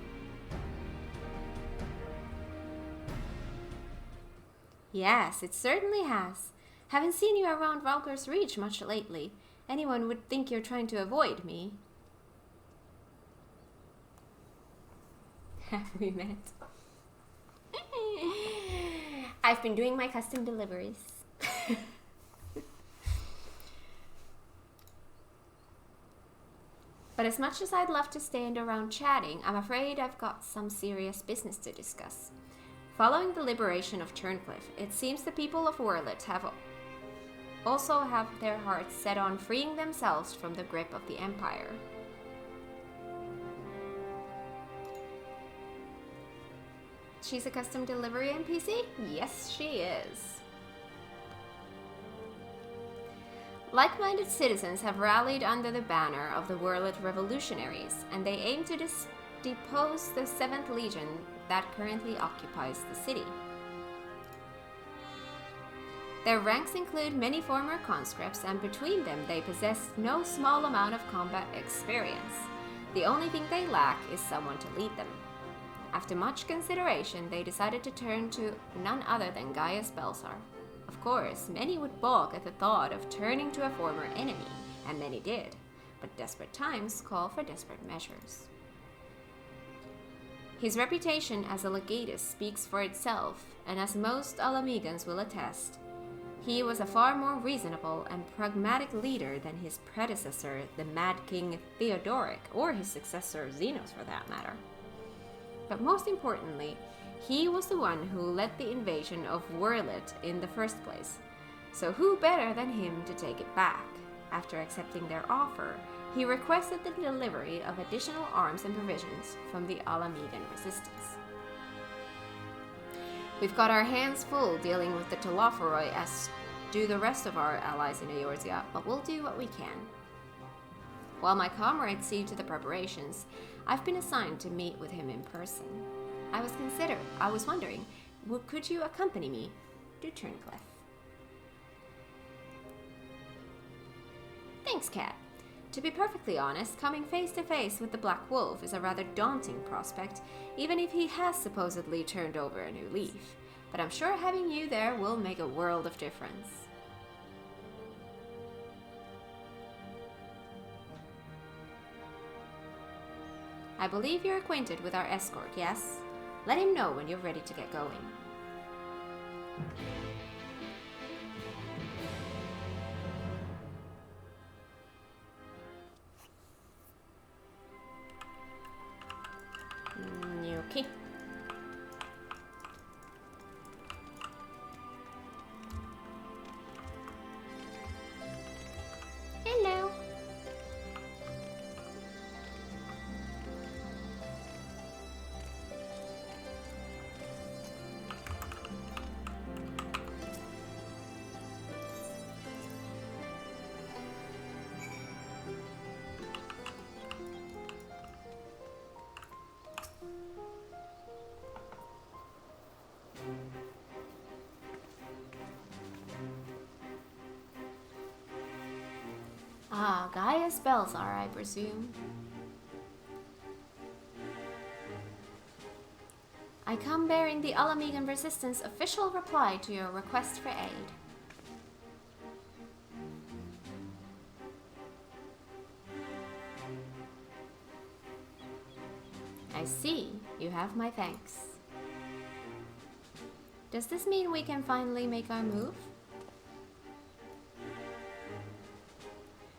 Yes, it certainly has. Haven't seen you around Valkur's Reach much lately. Anyone would think you're trying to avoid me. Have we met? I've been doing my custom deliveries. But as much as I'd love to stand around chatting, I'm afraid I've got some serious business to discuss. Following the liberation of Turncliffe, it seems the people of Werlyt also have their hearts set on freeing themselves from the grip of the Empire. She's a custom delivery NPC? Yes, she is. Like-minded citizens have rallied under the banner of the Werlyt revolutionaries, and they aim to depose the 7th Legion that currently occupies the city. Their ranks include many former conscripts, and between them they possess no small amount of combat experience. The only thing they lack is someone to lead them. After much consideration, they decided to turn to none other than Gaius Belzar. Of course, many would balk at the thought of turning to a former enemy, and many did, but desperate times call for desperate measures. His reputation as a legatus speaks for itself, and as most Alamegans will attest, he was a far more reasonable and pragmatic leader than his predecessor, the Mad King Theodoric, or his successor Xenos for that matter. But most importantly, he was the one who led the invasion of Werlyt in the first place. So who better than him to take it back? After accepting their offer, he requested the delivery of additional arms and provisions from the Alamegan resistance. We've got our hands full dealing with the Telophoroi, as do the rest of our allies in Eorzea, but we'll do what we can. While my comrades see to the preparations, I've been assigned to meet with him in person. I was wondering, could you accompany me to Turncliffe? Thanks, Kat. To be perfectly honest, coming face to face with the Black Wolf is a rather daunting prospect, even if he has supposedly turned over a new leaf. But I'm sure having you there will make a world of difference. I believe you're acquainted with our escort, yes? Let him know when you're ready to get going. Okay. Hello. Ah, Gaius Belzar, I presume. I come bearing the Alamegan Resistance official reply to your request for aid. I see. You have my thanks. Does this mean we can finally make our move?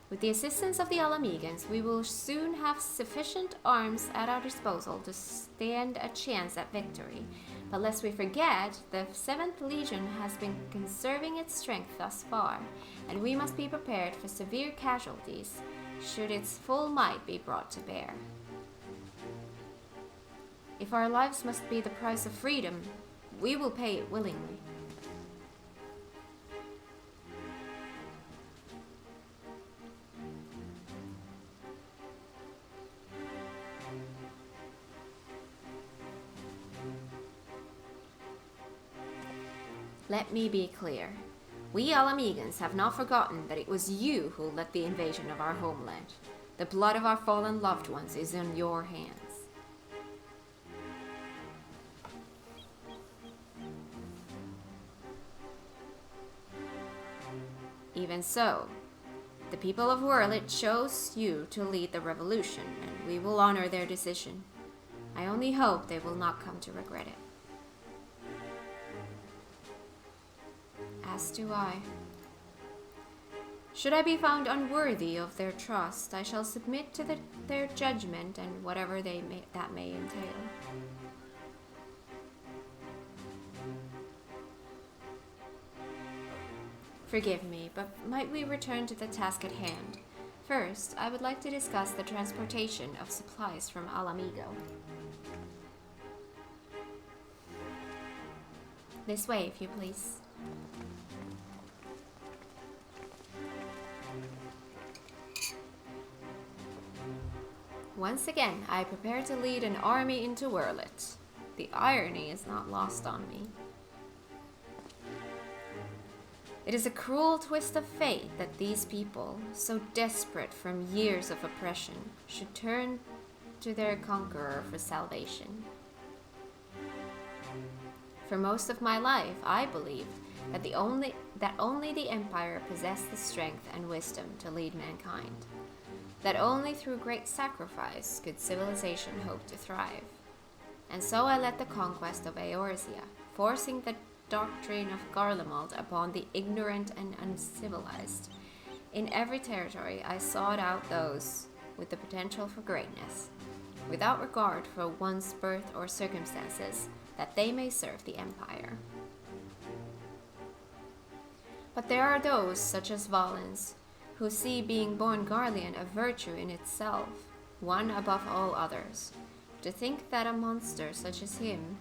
With the assistance of the Alamegans, we will soon have sufficient arms at our disposal to stand a chance at victory. But lest we forget, the 7th Legion has been conserving its strength thus far, and we must be prepared for severe casualties should its full might be brought to bear. If our lives must be the price of freedom, we will pay it willingly. Let me be clear. We Alamegans have not forgotten that it was you who led the invasion of our homeland. The blood of our fallen loved ones is in your hands. Even so, the people of Werlyt chose you to lead the revolution, and we will honor their decision. I only hope they will not come to regret it. As do I. Should I be found unworthy of their trust, I shall submit to their judgment and whatever that may entail. Forgive me, but might we return to the task at hand? First, I would like to discuss the transportation of supplies from Alamigo. This way, if you please. Once again, I prepare to lead an army into Werlyt. The irony is not lost on me. It is a cruel twist of fate that these people, so desperate from years of oppression, should turn to their conqueror for salvation. For most of my life, I believed that only the Empire possessed the strength and wisdom to lead mankind. That only through great sacrifice could civilization hope to thrive. And so I led the conquest of Eorzea, forcing the doctrine of Garlemald upon the ignorant and uncivilized. In every territory, I sought out those with the potential for greatness, without regard for one's birth or circumstances, that they may serve the Empire. But there are those, such as Valens, who see being born Garlean a virtue in itself, one above all others. To think that a monster such as him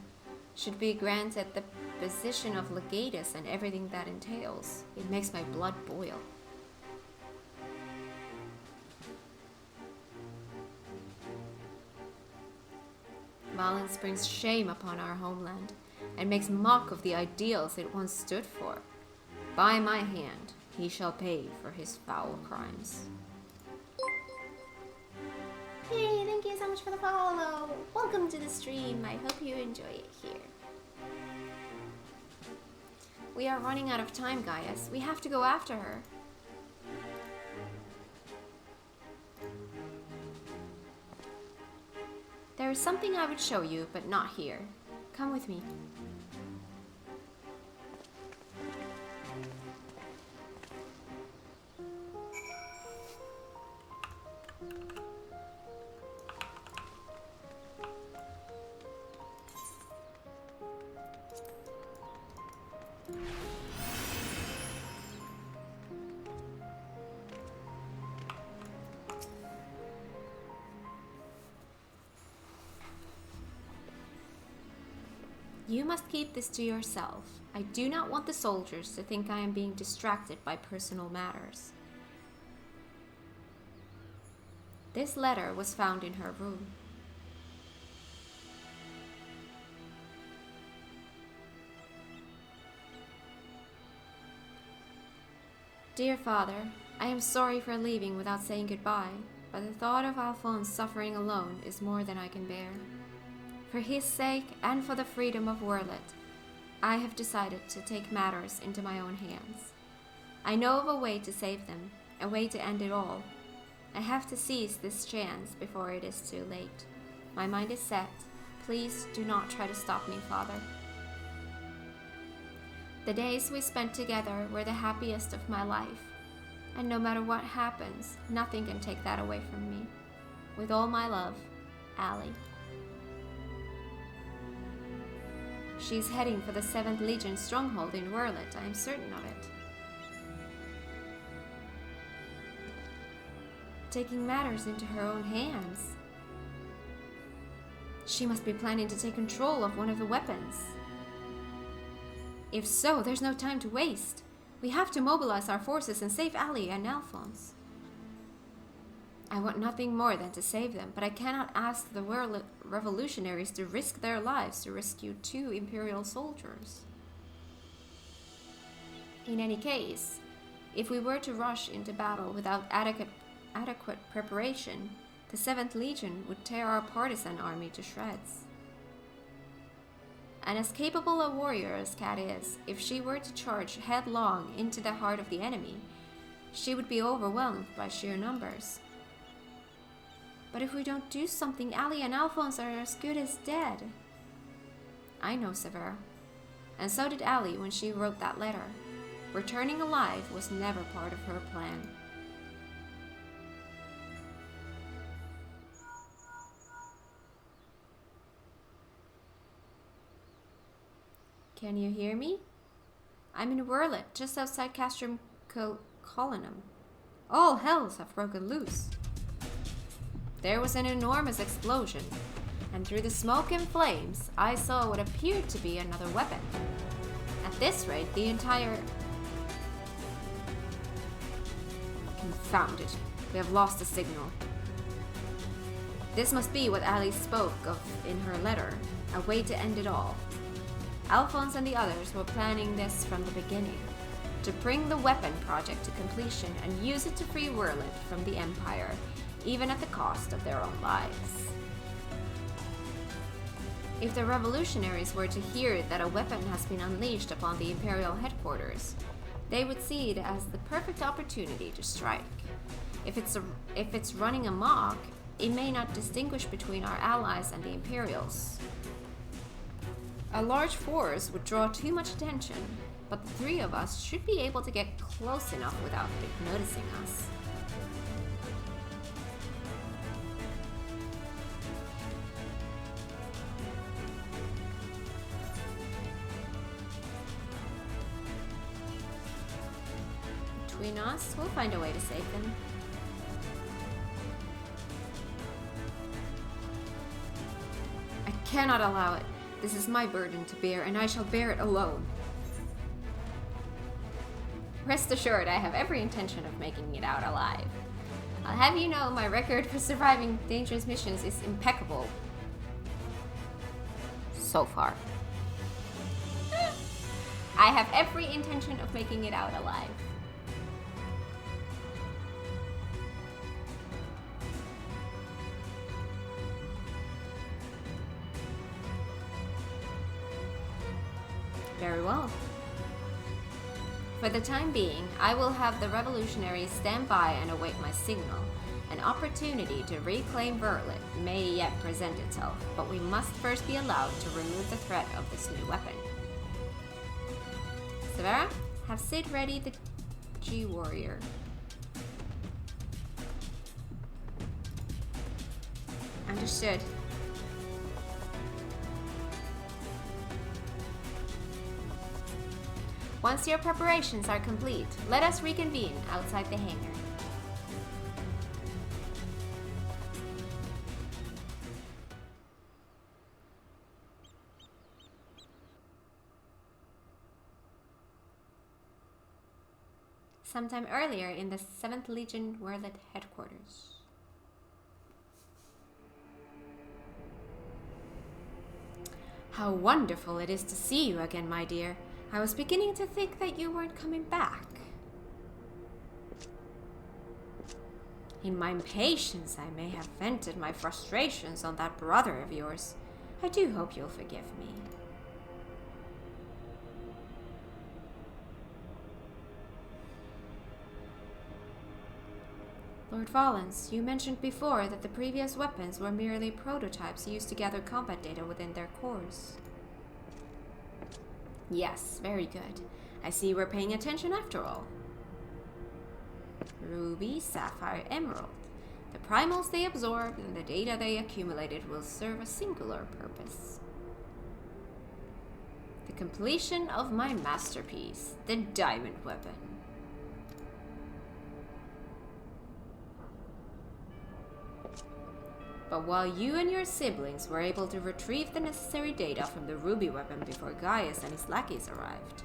should be granted the position of legatus and everything that entails, it makes my blood boil. Valens brings shame upon our homeland and makes mock of the ideals it once stood for. By my hand, he shall pay for his foul crimes. Hey, thank you so much for the follow. Welcome to the stream. I hope you enjoy it here. We are running out of time, Gaius. We have to go after her. There is something I would show you, but not here. Come with me. You must keep this to yourself. I do not want the soldiers to think I am being distracted by personal matters. This letter was found in her room. Dear Father, I am sorry for leaving without saying goodbye, but the thought of Alphonse suffering alone is more than I can bear. For his sake and for the freedom of Werlyt, I have decided to take matters into my own hands. I know of a way to save them, a way to end it all. I have to seize this chance before it is too late. My mind is set. Please do not try to stop me, Father. The days we spent together were the happiest of my life. And no matter what happens, nothing can take that away from me. With all my love, Allie. She's heading for the 7th Legion stronghold in Werlyt, I am certain of it. Taking matters into her own hands. She must be planning to take control of one of the weapons. If so, there's no time to waste. We have to mobilize our forces and save Allie and Alphonse. I want nothing more than to save them, but I cannot ask the Werlyt revolutionaries to risk their lives to rescue 2 Imperial soldiers. In any case, if we were to rush into battle without adequate preparation, the 7th Legion would tear our partisan army to shreds. And as capable a warrior as Kat is, if she were to charge headlong into the heart of the enemy, she would be overwhelmed by sheer numbers. But if we don't do something, Allie and Alphonse are as good as dead. I know, Severa. And so did Allie when she wrote that letter. Returning alive was never part of her plan. Can you hear me? I'm in Werlyt, just outside Castrum Colonum. All hells have broken loose. There was an enormous explosion, and through the smoke and flames, I saw what appeared to be another weapon. At this rate, the entire... Confound it. We have lost the signal. This must be what Allie spoke of in her letter, a way to end it all. Alphonse and the others were planning this from the beginning, to bring the weapon project to completion and use it to free Werlyt from the Empire, even at the cost of their own lives. If the revolutionaries were to hear that a weapon has been unleashed upon the Imperial headquarters, they would see it as the perfect opportunity to strike. If it's running amok, it may not distinguish between our allies and the Imperials. A large force would draw too much attention, but the 3 of us should be able to get close enough without it noticing us. Between us, we'll find a way to save them. I cannot allow it. This is my burden to bear, and I shall bear it alone. Rest assured, I have every intention of making it out alive. I'll have you know my record for surviving dangerous missions is impeccable. So far. I have every intention of making it out alive. Very well. For the time being, I will have the revolutionaries stand by and await my signal. An opportunity to reclaim Werlyt may yet present itself, but we must first be allowed to remove the threat of this new weapon. Severa, have Sid ready the G-Warrior. Understood. Once your preparations are complete, let us reconvene outside the hangar. Sometime earlier in the 7th Legion Werlyt headquarters. How wonderful it is to see you again, my dear. I was beginning to think that you weren't coming back. In my impatience, I may have vented my frustrations on that brother of yours. I do hope you'll forgive me. Lord Valens, you mentioned before that the previous weapons were merely prototypes used to gather combat data within their cores. Yes, very good. I see we're paying attention after all. Ruby, Sapphire, Emerald. The primals they absorbed and the data they accumulated will serve a singular purpose. The completion of my masterpiece, the diamond weapon. But while you and your siblings were able to retrieve the necessary data from the ruby weapon before Gaius and his lackeys arrived,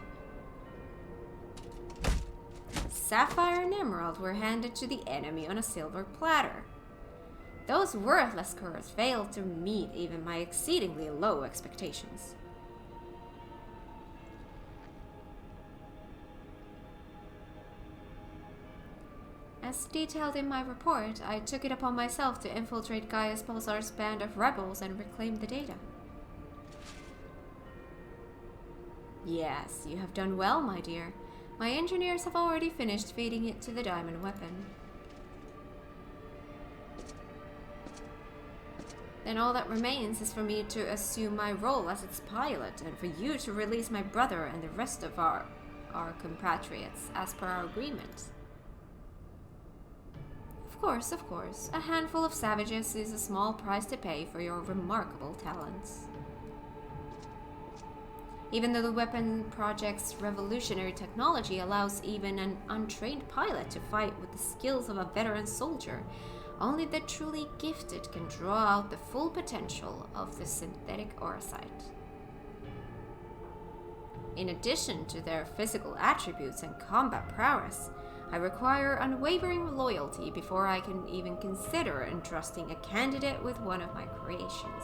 Sapphire and Emerald were handed to the enemy on a silver platter. Those worthless curs failed to meet even my exceedingly low expectations. As detailed in my report, I took it upon myself to infiltrate Gaius Pulsar's band of rebels and reclaim the data. Yes, you have done well, my dear. My engineers have already finished feeding it to the diamond weapon. Then all that remains is for me to assume my role as its pilot, and for you to release my brother and the rest of our compatriots, as per our agreement. Of course. A handful of savages is a small price to pay for your remarkable talents. Even though the weapon project's revolutionary technology allows even an untrained pilot to fight with the skills of a veteran soldier, only the truly gifted can draw out the full potential of the synthetic orosite. In addition to their physical attributes and combat prowess, I require unwavering loyalty before I can even consider entrusting a candidate with one of my creations.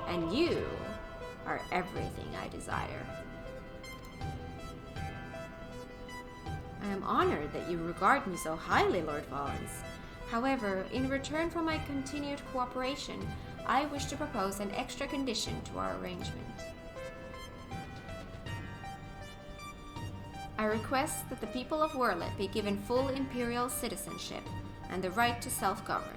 And you are everything I desire. I am honored that you regard me so highly, Lord Valens. However, in return for my continued cooperation, I wish to propose an extra condition to our arrangement. I request that the people of Werlyt be given full imperial citizenship and the right to self-govern.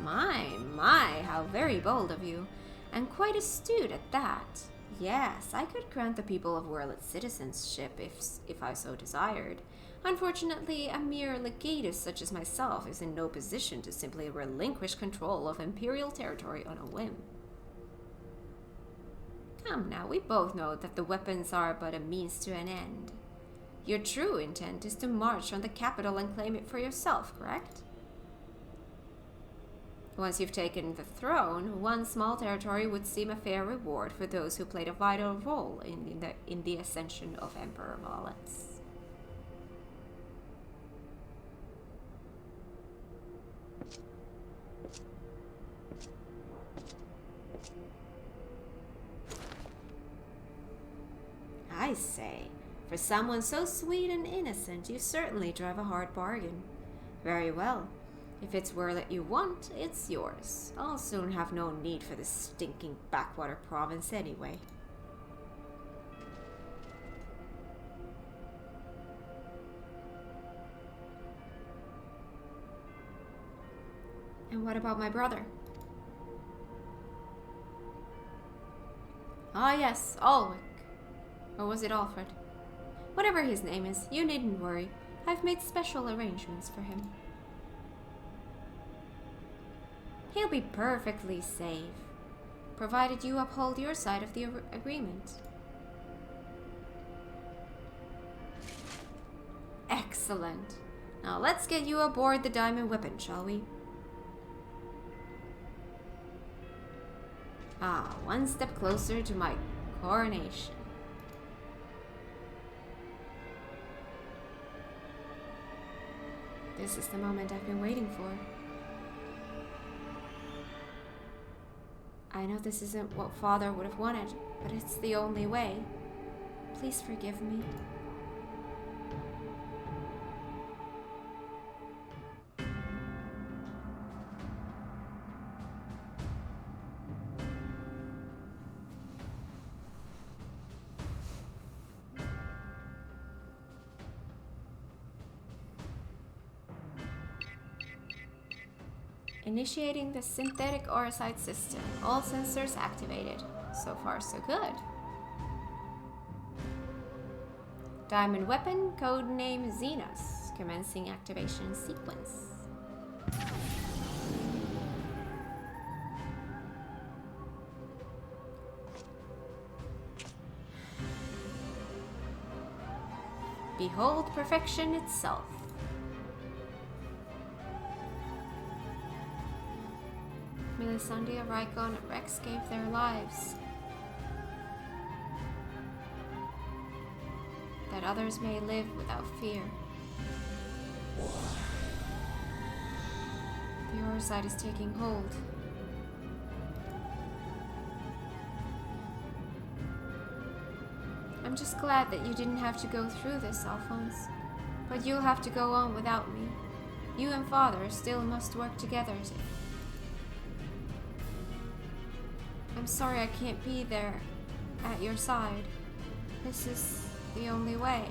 My, how very bold of you, and quite astute at that. Yes, I could grant the people of Werlyt citizenship if I so desired. Unfortunately, a mere legatus such as myself is in no position to simply relinquish control of imperial territory on a whim. Come now, we both know that the weapons are but a means to an end. Your true intent is to march on the capital and claim it for yourself, correct? Once you've taken the throne, one small territory would seem a fair reward for those who played a vital role in the ascension of Emperor Valens. I say, for someone so sweet and innocent, you certainly drive a hard bargain. Very well. If it's Werlyt you want, it's yours. I'll soon have no need for this stinking backwater province anyway. And what about my brother? Ah yes, Alwick. Or was it Alfred? Whatever his name is, you needn't worry. I've made special arrangements for him. He'll be perfectly safe, provided you uphold your side of the agreement. Excellent. Now let's get you aboard the diamond weapon, shall we? Ah, one step closer to my coronation. This is the moment I've been waiting for. I know this isn't what Father would have wanted, but it's the only way. Please forgive me. Initiating the synthetic orosite system. All sensors activated. So far, so good. Diamond weapon, codename Xenos. Commencing activation sequence. Behold perfection itself. Melisandre, Rykon, and Rex gave their lives, that others may live without fear. The Orside is taking hold. I'm just glad that you didn't have to go through this, Alphonse. But you'll have to go on without me. You and Father still must work together to... I'm sorry I can't be there at your side. This is the only way.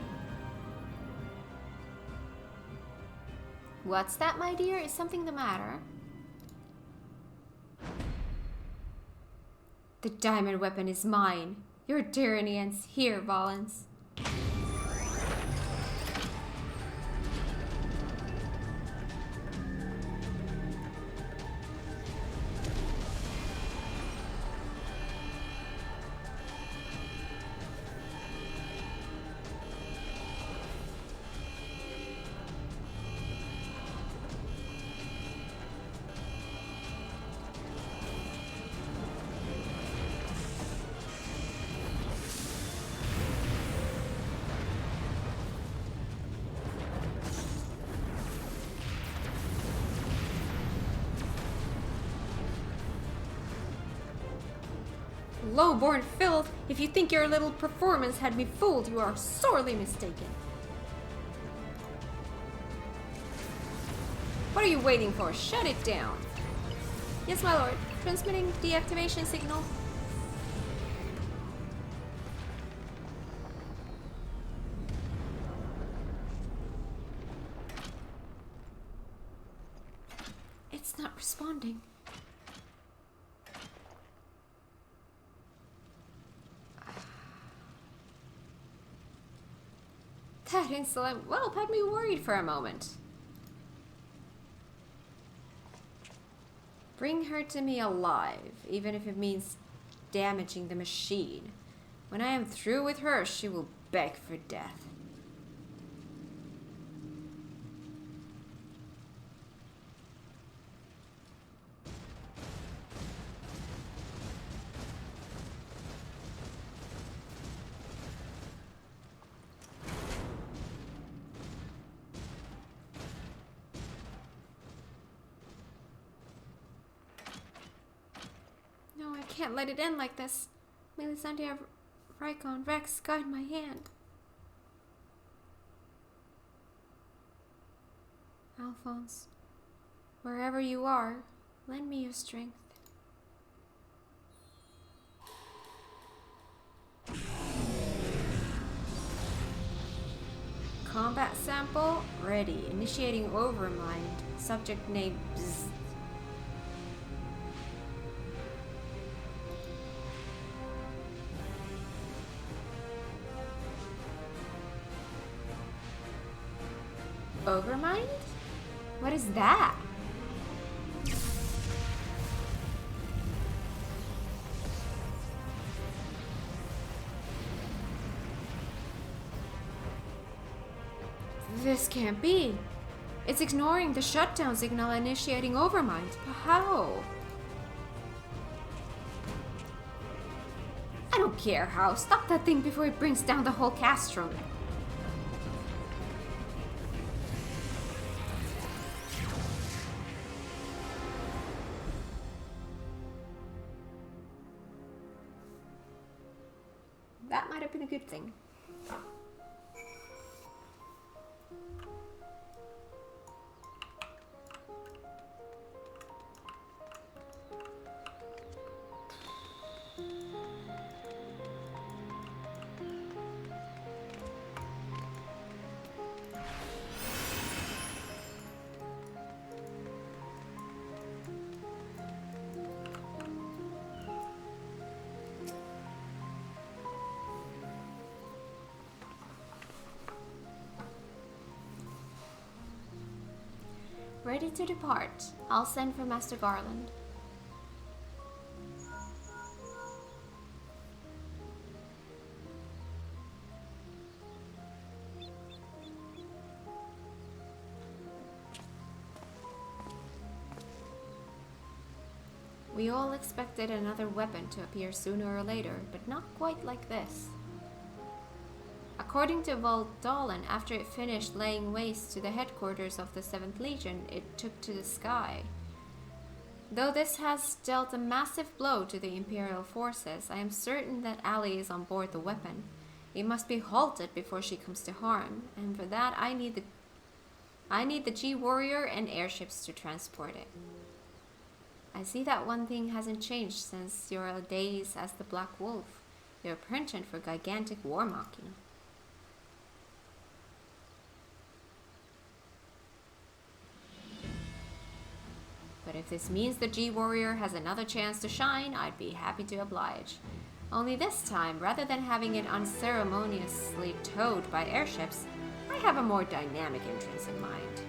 What's that, my dear? Is something the matter? The diamond weapon is mine. Your tyranny ends here, Valens. Low-born filth! If you think your little performance had me fooled, you are sorely mistaken. What are you waiting for? Shut it down. Yes, my lord. Transmitting deactivation signal. It's not responding. That insolent whelp had me worried for a moment. Bring her to me alive, even if it means damaging the machine. When I am through with her, she will beg for death. No, I can't let it end like this. Melisandre, Rykon, Rex, guide my hand. Alphonse, wherever you are, lend me your strength. Combat sample ready. Initiating overmind. Subject name Bzz. Overmind? What is that? This can't be. It's ignoring the shutdown signal, initiating overmind. But how? I don't care how. Stop that thing before it brings down the whole castrum. That might have been a good thing. Ready to depart. I'll send for Master Garland. We all expected another weapon to appear sooner or later, but not quite like this. According to Voldalan, after it finished laying waste to the headquarters of the 7th Legion, it took to the sky. Though this has dealt a massive blow to the Imperial forces, I am certain that Ali is on board the weapon. It must be halted before she comes to harm, and for that I need the G-Warrior and airships to transport it. I see that one thing hasn't changed since your days as the Black Wolf, your penchant for gigantic war machina. But if this means the G-Warrior has another chance to shine, I'd be happy to oblige. Only this time, rather than having it unceremoniously towed by airships, I have a more dynamic entrance in mind.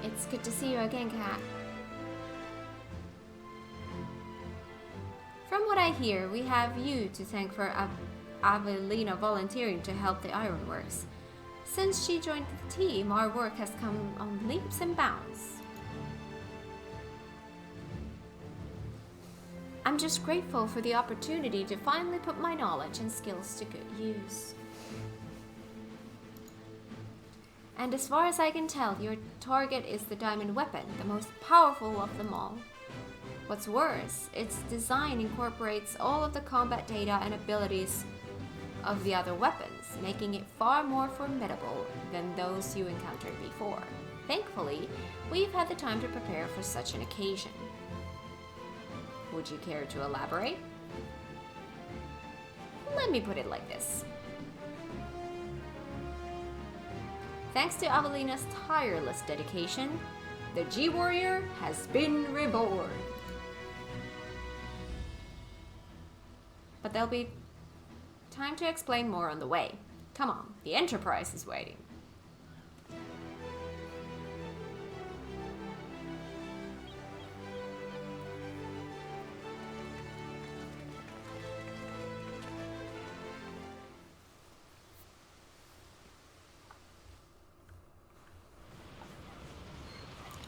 It's good to see you again, Kat. From what I hear, we have you to thank for Avelina volunteering to help the Ironworks. Since she joined the team, our work has come on leaps and bounds. I'm just grateful for the opportunity to finally put my knowledge and skills to good use. And as far as I can tell, your target is the diamond weapon, the most powerful of them all. What's worse, its design incorporates all of the combat data and abilities of the other weapons, making it far more formidable than those you encountered before. Thankfully, we've had the time to prepare for such an occasion. Would you care to elaborate? Let me put it like this. Thanks to Avelina's tireless dedication, the G-Warrior has been reborn. But there'll be time to explain more on the way. Come on, the Enterprise is waiting.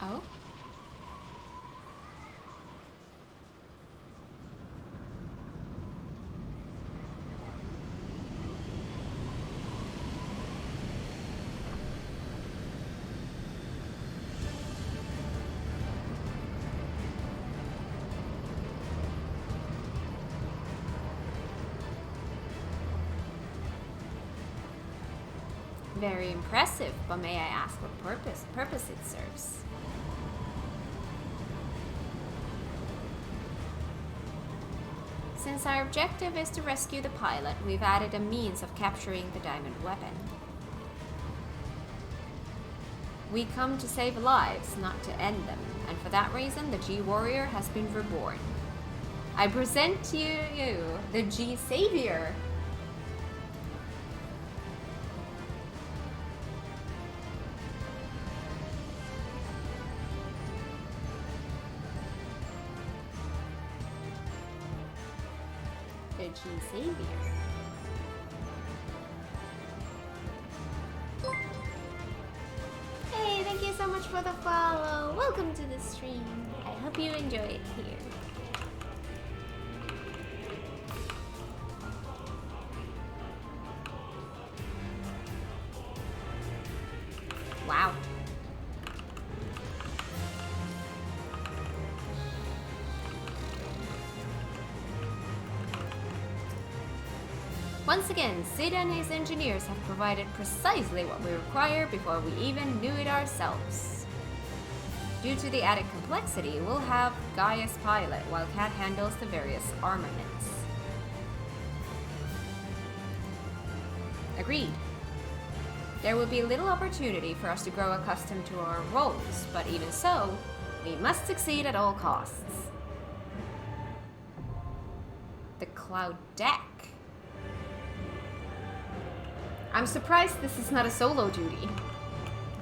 Oh? Very impressive, but may I ask what purpose it serves? Since our objective is to rescue the pilot, we've added a means of capturing the diamond weapon. We come to save lives, not to end them, and for that reason the G-Warrior has been reborn. I present to you the G-Savior! The G-Savior. Hey, thank you so much for the follow. Welcome to the stream. I hope you enjoy it here. Wow. Once again, Sid and his engineers have provided precisely what we require before we even knew it ourselves. Due to the added complexity, we'll have Gaia's pilot while Kat handles the various armaments. Agreed. There will be little opportunity for us to grow accustomed to our roles, but even so, we must succeed at all costs. The Cloud Deck. I'm surprised this is not a solo duty.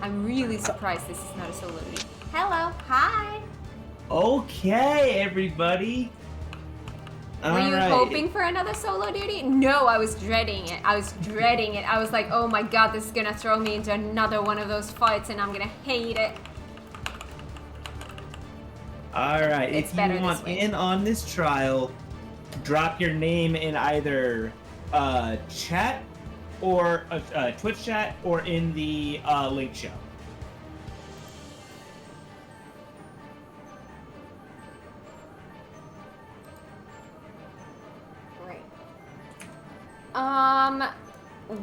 I'm really surprised this is not a solo duty. Hello, hi. Okay, everybody. Were you hoping for another solo duty? No, I was dreading it. I was like, oh my god, this is gonna throw me into another one of those fights and I'm gonna hate it. Alright, if you want in on this trial, drop your name in either chat or Twitch chat or in the link show.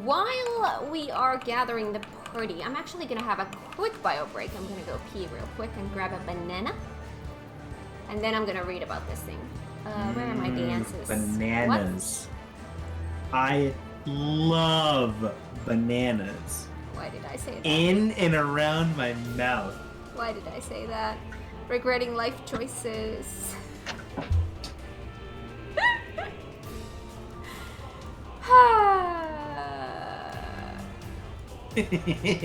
While we are gathering the party, I'm actually gonna have a quick bio break. I'm gonna go pee real quick and grab a banana. And then I'm gonna read about this thing. Where are my dances? Bananas. What? I love bananas. Why did I say that? In and around my mouth. Why did I say that? Regretting life choices.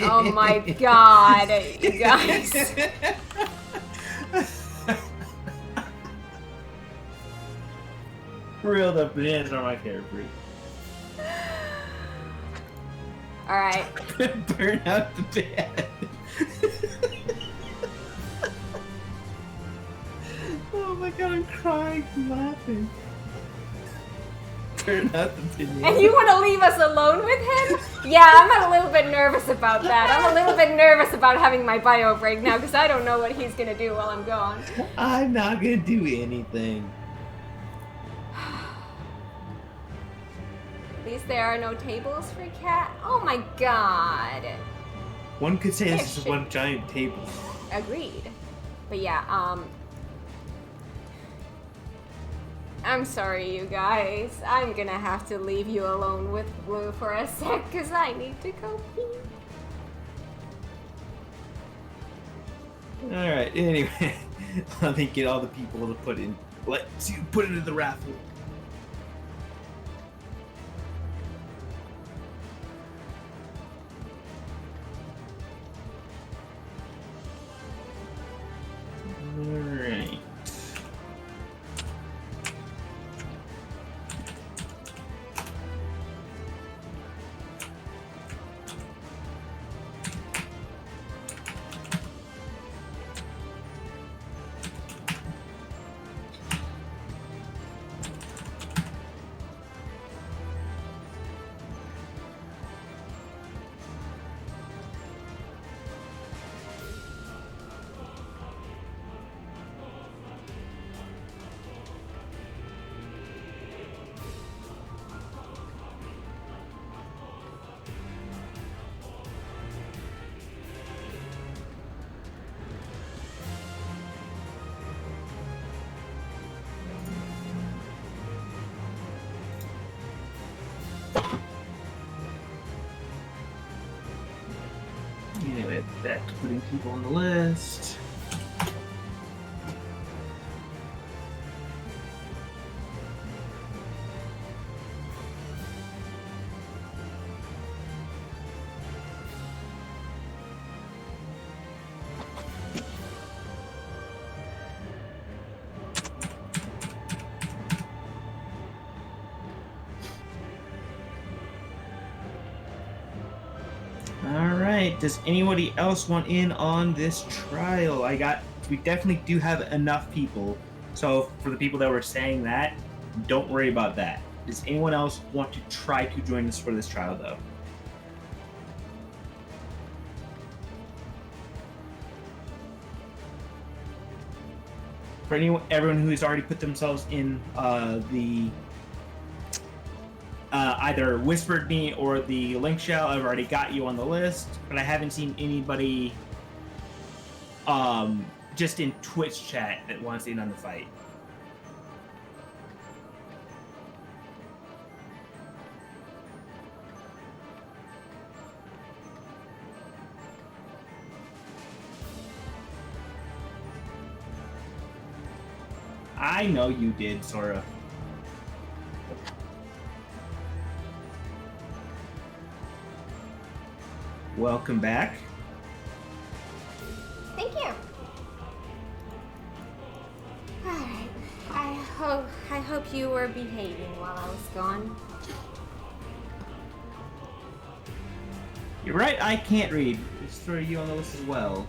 Oh my god, you guys. For real, the bananas are my favorite fruit. Alright. Burn out the bed. Oh my god, I'm crying from laughing. Turn out the banana. And you want to leave us alone with him? Yeah, I'm a little bit nervous about that. I'm a little bit nervous about having my bio break now because I don't know what he's going to do while I'm gone. I'm not going to do anything. At least there are no tables for Cat. Oh my god. One could say this is one giant table. Agreed. But yeah, I'm sorry, you guys. I'm gonna have to leave you alone with Blue for a sec, because I need to go pee. Alright, anyway. Let me get all the people to put in. Let's put it in the raffle. Alright. Anyway, back to putting people on the list. Alright, does anybody else want in on this trial? We definitely do have enough people. So for the people that were saying that, don't worry about that. Does anyone else want to try to join us for this trial though? For everyone who has already put themselves in the either whispered me or the link shell, I've already got you on the list, but I haven't seen anybody just in Twitch chat that wants in on the fight. I know you did, Sora. welcome back. Thank you. Alright. I hope you were behaving while I was gone. You're right, I can't read. Just throw you on the list as well.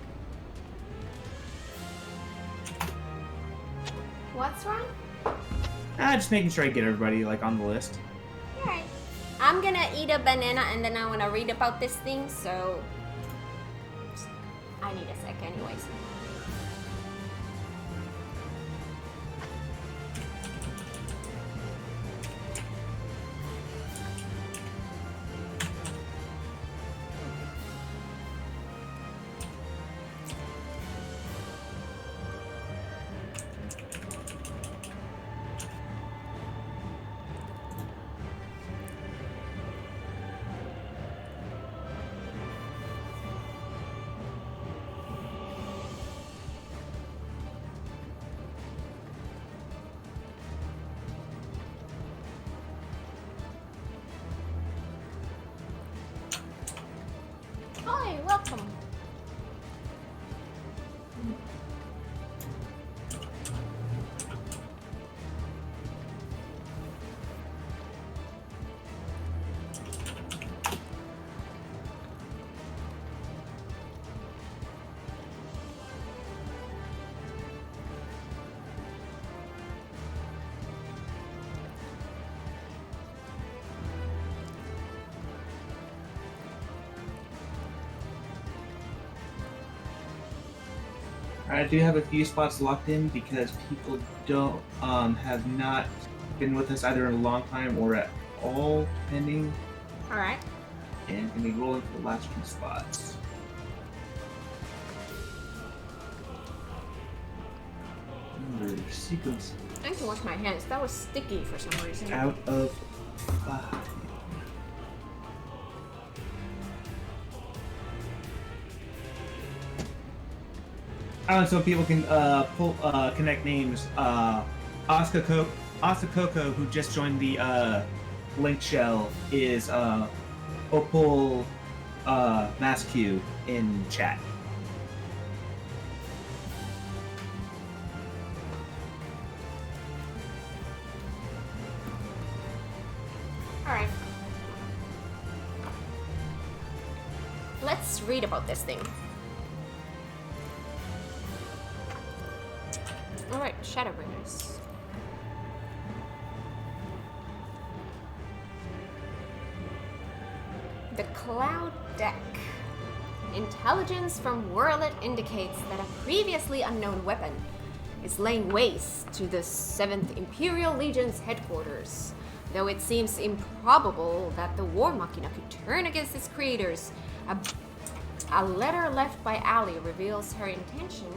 What's wrong? Just making sure I get everybody like on the list. Alright. I'm gonna eat a banana and then I wanna read about this thing, so I need a sec anyways. Hi, welcome. I do have a few spots locked in because people don't have not been with us either in a long time or at all, depending. Alright. And gonna be rolling for the last few spots. Number sequence. I need to wash my hands. That was sticky for some reason. Out of 5. So people can connect names. Osakoko, who just joined the link shell, is Opal Mascu in chat. Alright. Let's read about this thing. Alright, Shadowbringers. The Cloud Deck. Intelligence from Werlyt indicates that a previously unknown weapon is laying waste to the 7th Imperial Legion's headquarters. Though it seems improbable that the War Machina could turn against its creators, a letter left by Ali reveals her intention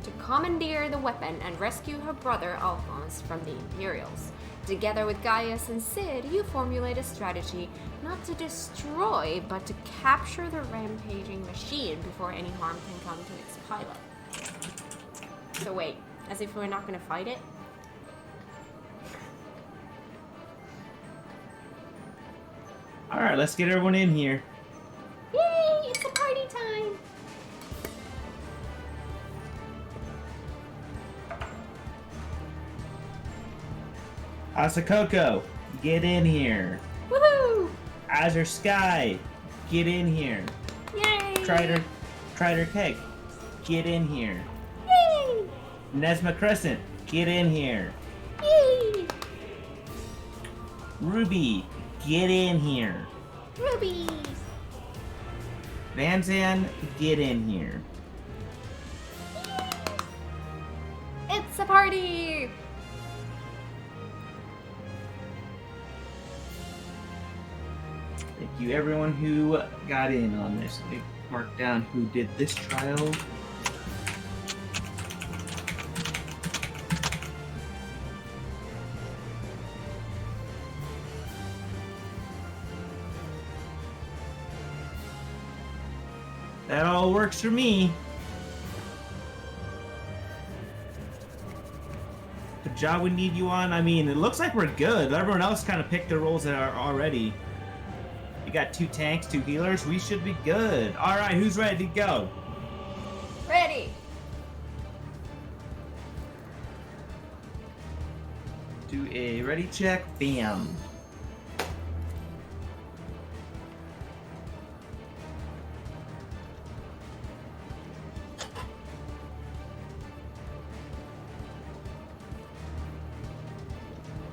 to commandeer the weapon and rescue her brother Alphonse from the Imperials. Together with Gaius and Sid, you formulate a strategy not to destroy, but to capture the rampaging machine before any harm can come to its pilot. So wait, as if we're not gonna fight it? Alright, let's get everyone in here. Yay, it's a party time! Asakoko, get in here. Woohoo! Azure Sky, get in here. Yay! Trider Keg, get in here. Yay! Nesma Crescent, get in here. Yay! Ruby, get in here. Rubies! Vanzan, get in here. It's a party! Thank you everyone who got in on this. Let me mark down who did this trial. That all works for me. The job we need you on, I mean, it looks like we're good. Everyone else kind of picked their roles that are already. You got 2 tanks, 2 healers. We should be good. All right, who's ready to go? Ready. Do a ready check. Bam.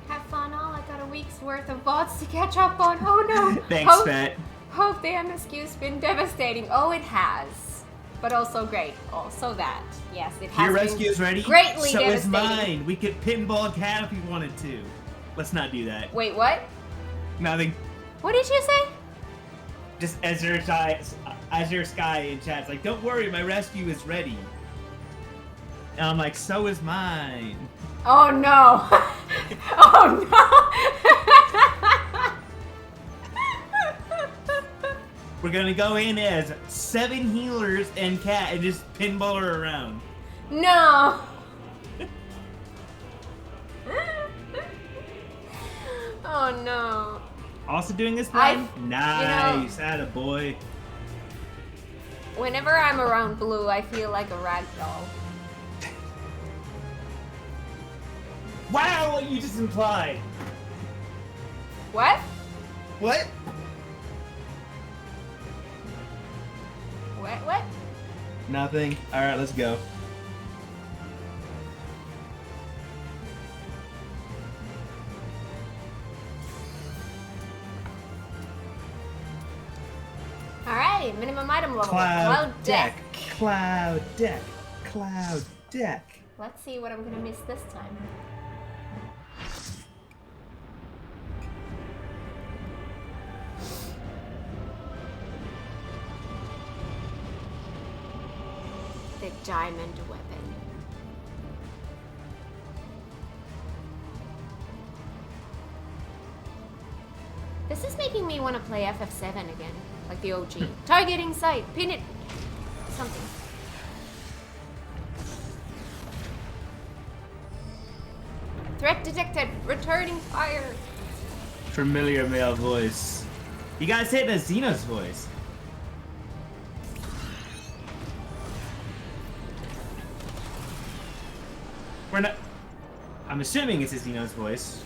Have fun all. I got a week's worth of bots to catch up on. Oh no. Thanks, Pat. Hope the MSQ's been devastating. Oh, it has. But also great. Also that. Yes, it has Your been rescue is ready? greatly so devastating. is mine. We could pinball Cat if we wanted to. Let's not do that. Wait, what? Nothing. What did you say? Just Azure Sky in chat's like, don't worry, my rescue is ready. And I'm like, so is mine. Oh no. Oh no. We're gonna go in as 7 healers and Cat and just pinball her around. No. Oh no. Also doing this plan? Nice, attaboy. Whenever I'm around Blue, I feel like a rag doll. Wow, what you just implied. What? What? What? Nothing. Alright, let's go. Alright, minimum item level. Cloud deck. Cloud deck. Cloud deck. Let's see what I'm gonna miss this time. The diamond weapon. This is making me want to play FF7 again, like the OG. Targeting sight, pin it, something. Threat detected, returning fire. Familiar male voice. You guys hit the Xenos voice. We're not. I'm assuming it's a Xenos voice.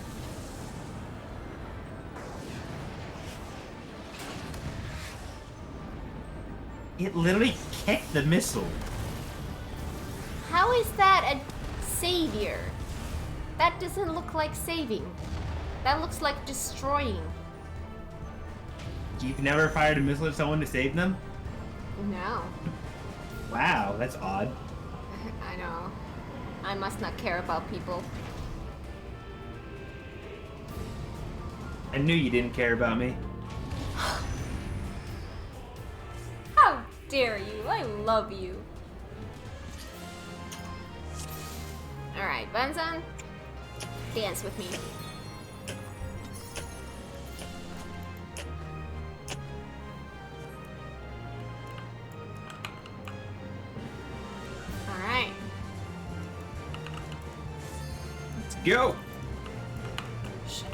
It literally kicked the missile. How is that a savior? That doesn't look like saving. That looks like destroying. You've never fired a missile at someone to save them? No. Wow, that's odd. I know. I must not care about people. I knew you didn't care about me. How dare you? I love you. Alright, Bunsen. Dance with me. Alright. Let's go! Shoo.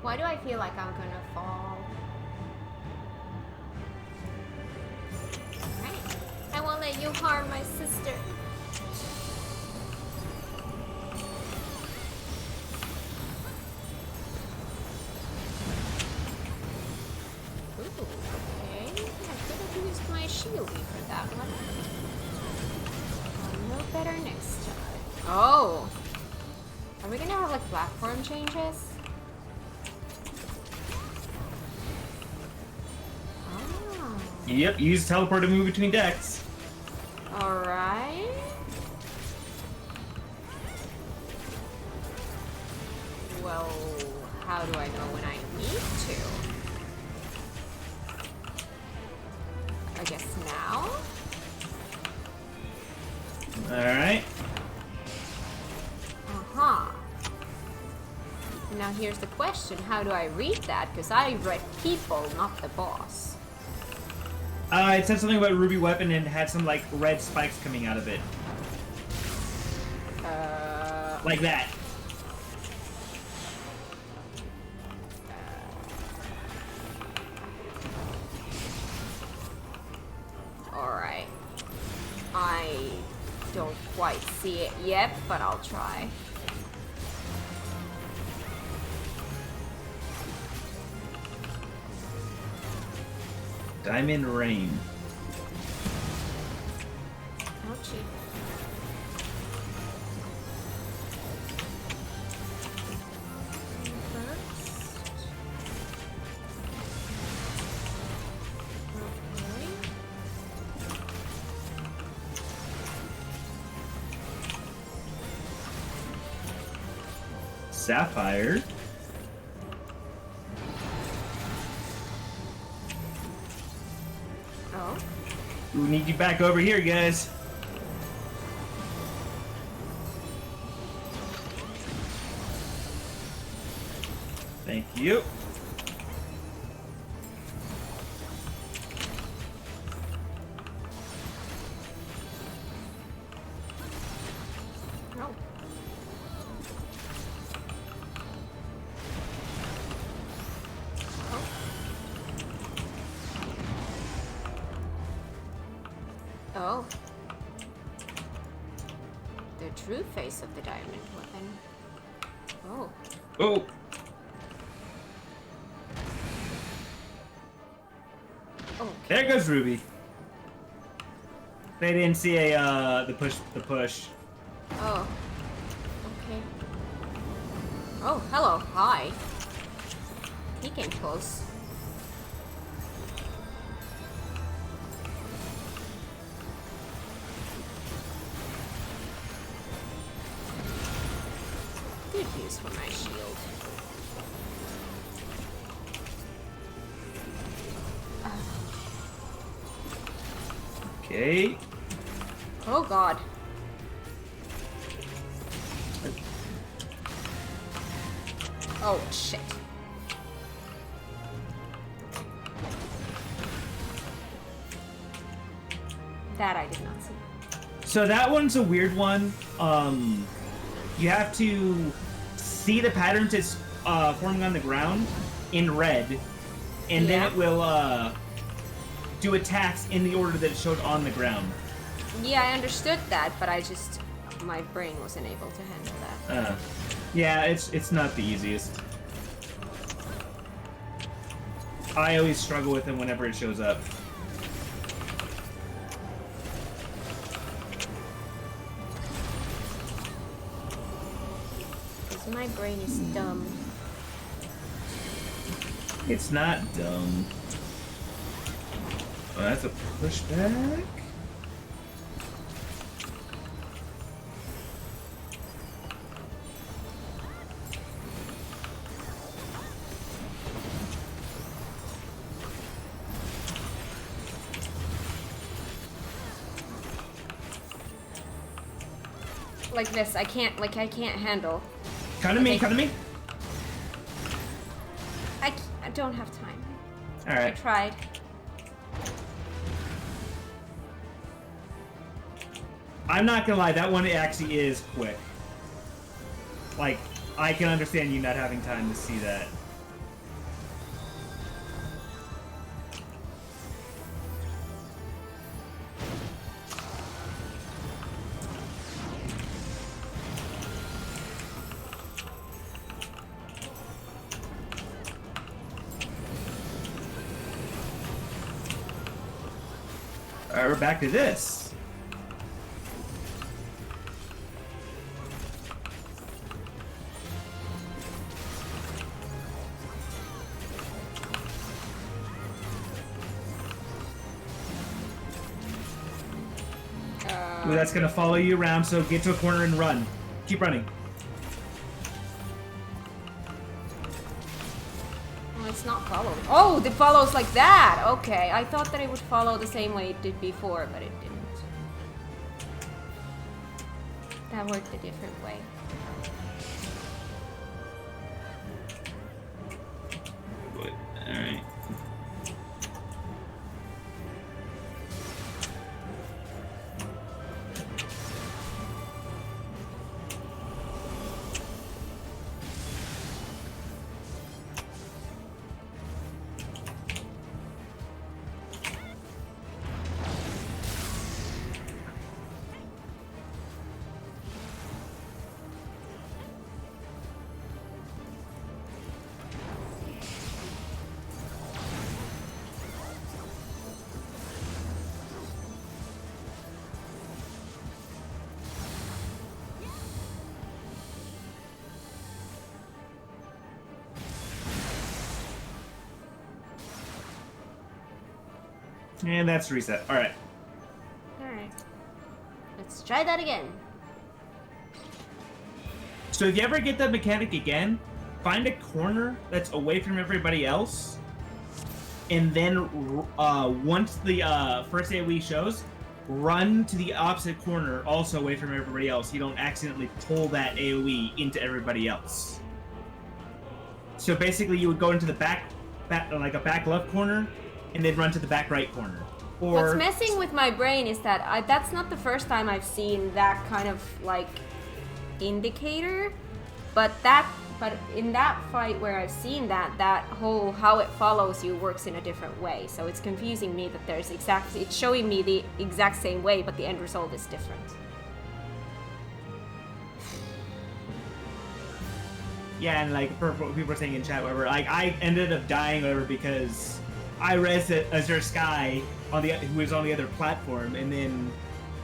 Why do I feel like I'm gonna fall? Alright. I won't let you harm my sister. Ooh, okay. I could have used my shield for that one. I'll know better next time. Oh! Are we gonna have like platform changes? Yep, use teleport to move between decks. Alright. Well, how do I know when I need to? I guess now? Alright. Uh-huh. Now here's the question, how do I read that? Because I read people, not the boss. It said something about ruby weapon and had some like red spikes coming out of it. Like that. Alright. I don't quite see it yet, but I'll try. Diamond Rain. Ouchie. Sapphire. Oh. We need you back over here, guys. Thank you. Oh. Oh. The true face of the diamond weapon. Oh. Oh. Oh. There goes Ruby. They didn't see the push. Oh. Okay. Oh, hello. Hi. He came close. Good use for my shield. Okay. Oh god. Oh shit. That I did not see. So that one's a weird one. You have to see the patterns it's forming on the ground in red, and then it will do attacks in the order that it showed on the ground. Yeah, I understood that, but my brain wasn't able to handle that. Yeah, it's not the easiest. I always struggle with them whenever it shows up. 'Cause my brain is dumb. It's not dumb. Oh, that's a pushback? Like this, I can't handle. Come to me, come to me. I don't have time. Alright. I tried. I'm not gonna lie, that one actually is quick. Like, I can understand you not having time to see that. Alright, we're back to this. Ooh, that's gonna follow you around, so get to a corner and run. Keep running. Oh, it's not following. Oh, it follows like that! Okay, I thought that it would follow the same way it did before, but it didn't. That worked a different way. Alright. And that's reset. Alright. Alright. Let's try that again. So if you ever get that mechanic again, find a corner that's away from everybody else, and then once the first AoE shows, run to the opposite corner, also away from everybody else. You don't accidentally pull that AoE into everybody else. So basically, you would go into the back like a back left corner, and then run to the back right corner. Or what's messing with my brain is that that's not the first time I've seen that kind of like indicator, but in that fight where I've seen that whole how it follows you works in a different way. So it's confusing me that it's showing me the exact same way, but the end result is different. Yeah, and like for what people were saying in chat, whatever, like I ended up dying, whatever, because I rezzed Azure Sky who was on the other platform, and then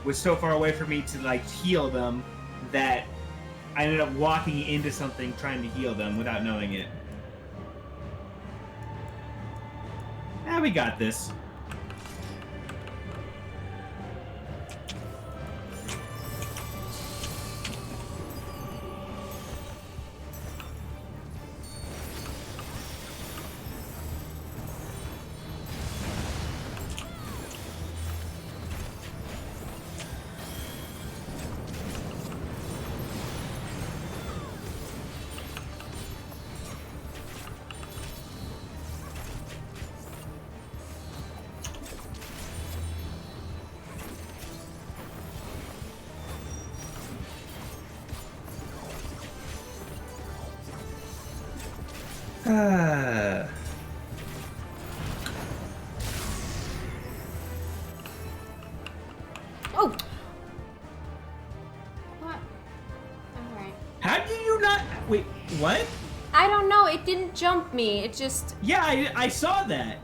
was so far away from me to like heal them that I ended up walking into something trying to heal them without knowing it. Ah, we got this. Oh! What? Alright. How did you not... Wait, what? I don't know, it didn't jump me, it just... Yeah, I saw that.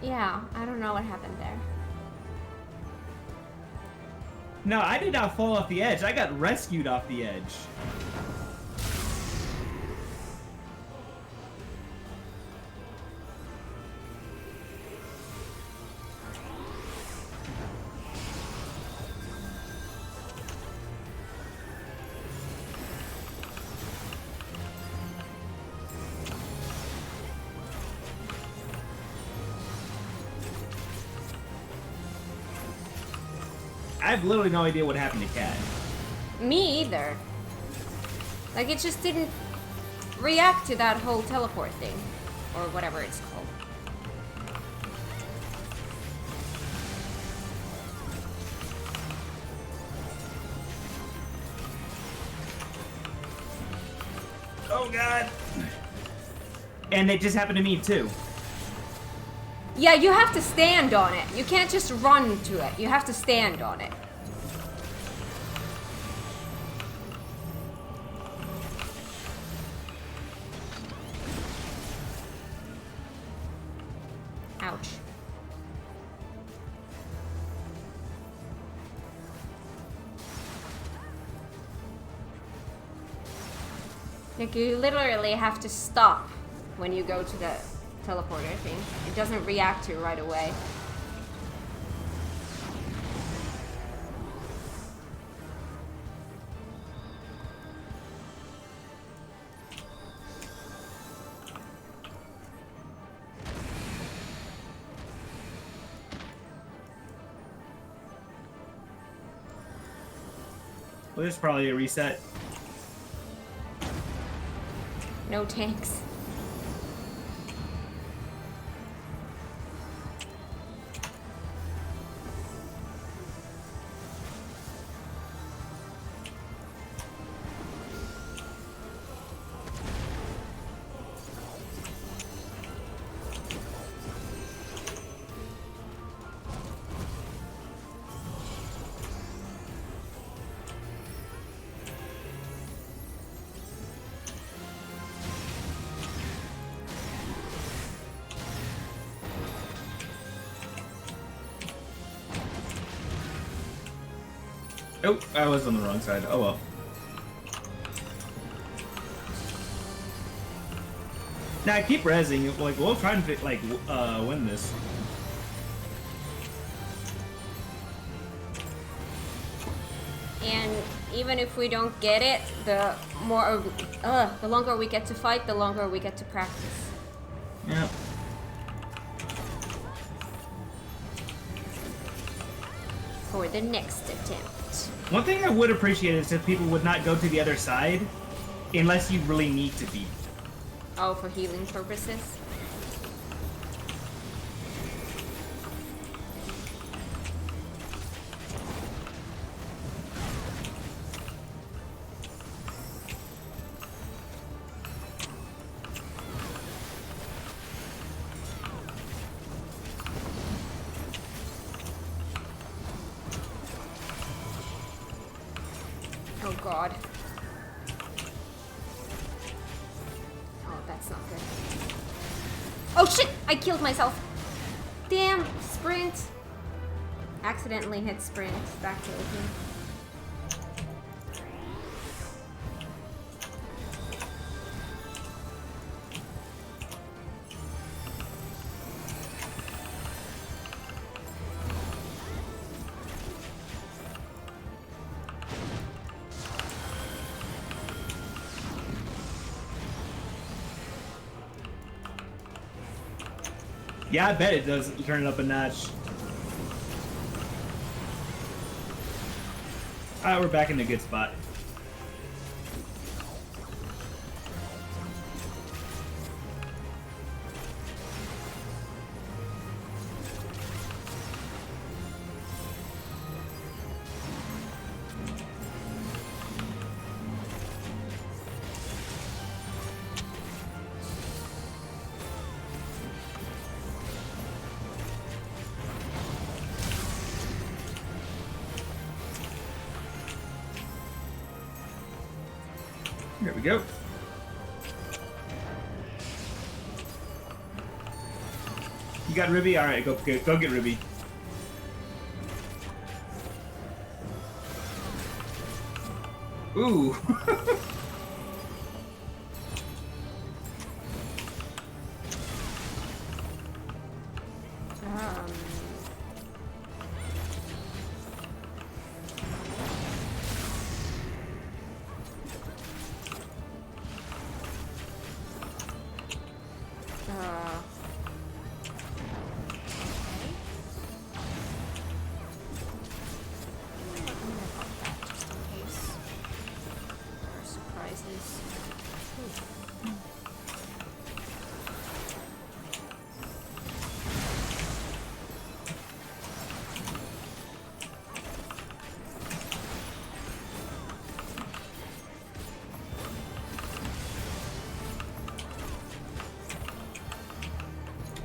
Yeah, I don't know what happened there. No, I did not fall off the edge. I got rescued off the edge. I have literally no idea what happened to Kat. Me either. Like, it just didn't react to that whole teleport thing. Or whatever it's called. Oh god! And it just happened to me too. Yeah, you have to stand on it. You can't just run to it. You have to stand on it. Ouch. Like, you literally have to stop when you go to the teleporter thing. It doesn't react to right away. Well, there's probably a reset. No tanks. Oh, I was on the wrong side. Oh well. Now I keep rezzing. Like, we'll try and win this. even if we don't get it, the longer we get to fight, the longer we get to practice. Yep. For the next attempt. One thing I would appreciate is if people would not go to the other side unless you really need to be. Oh, for healing purposes? Oh god. Oh, that's not good. Oh shit! I killed myself! Damn! Sprint! Accidentally hit sprint. That killed me. Yeah, I bet it does turn it up a notch. Alright, we're back in a good spot. There we go. You got Ruby? Alright, go get Ruby. Ooh.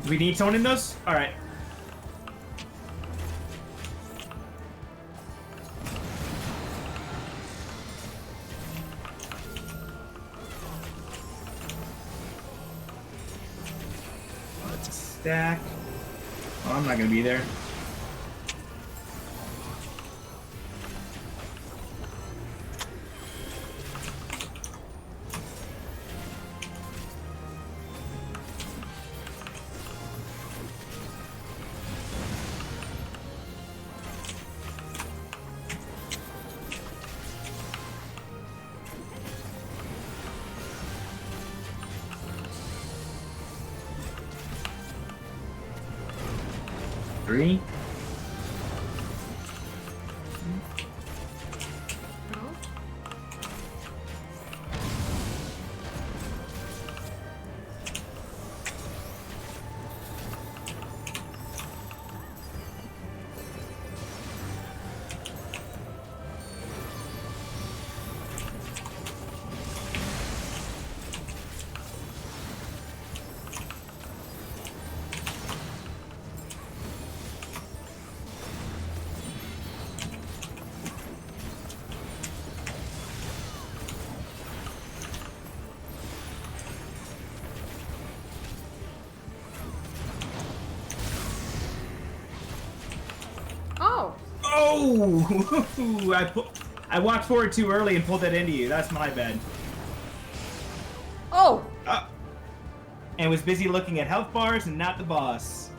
We need someone in those? Alright. Let's stack. Oh, I'm not gonna be there. Three. Oh! I walked forward too early and pulled that into you. That's my bad. Oh! And was busy looking at health bars and not the boss.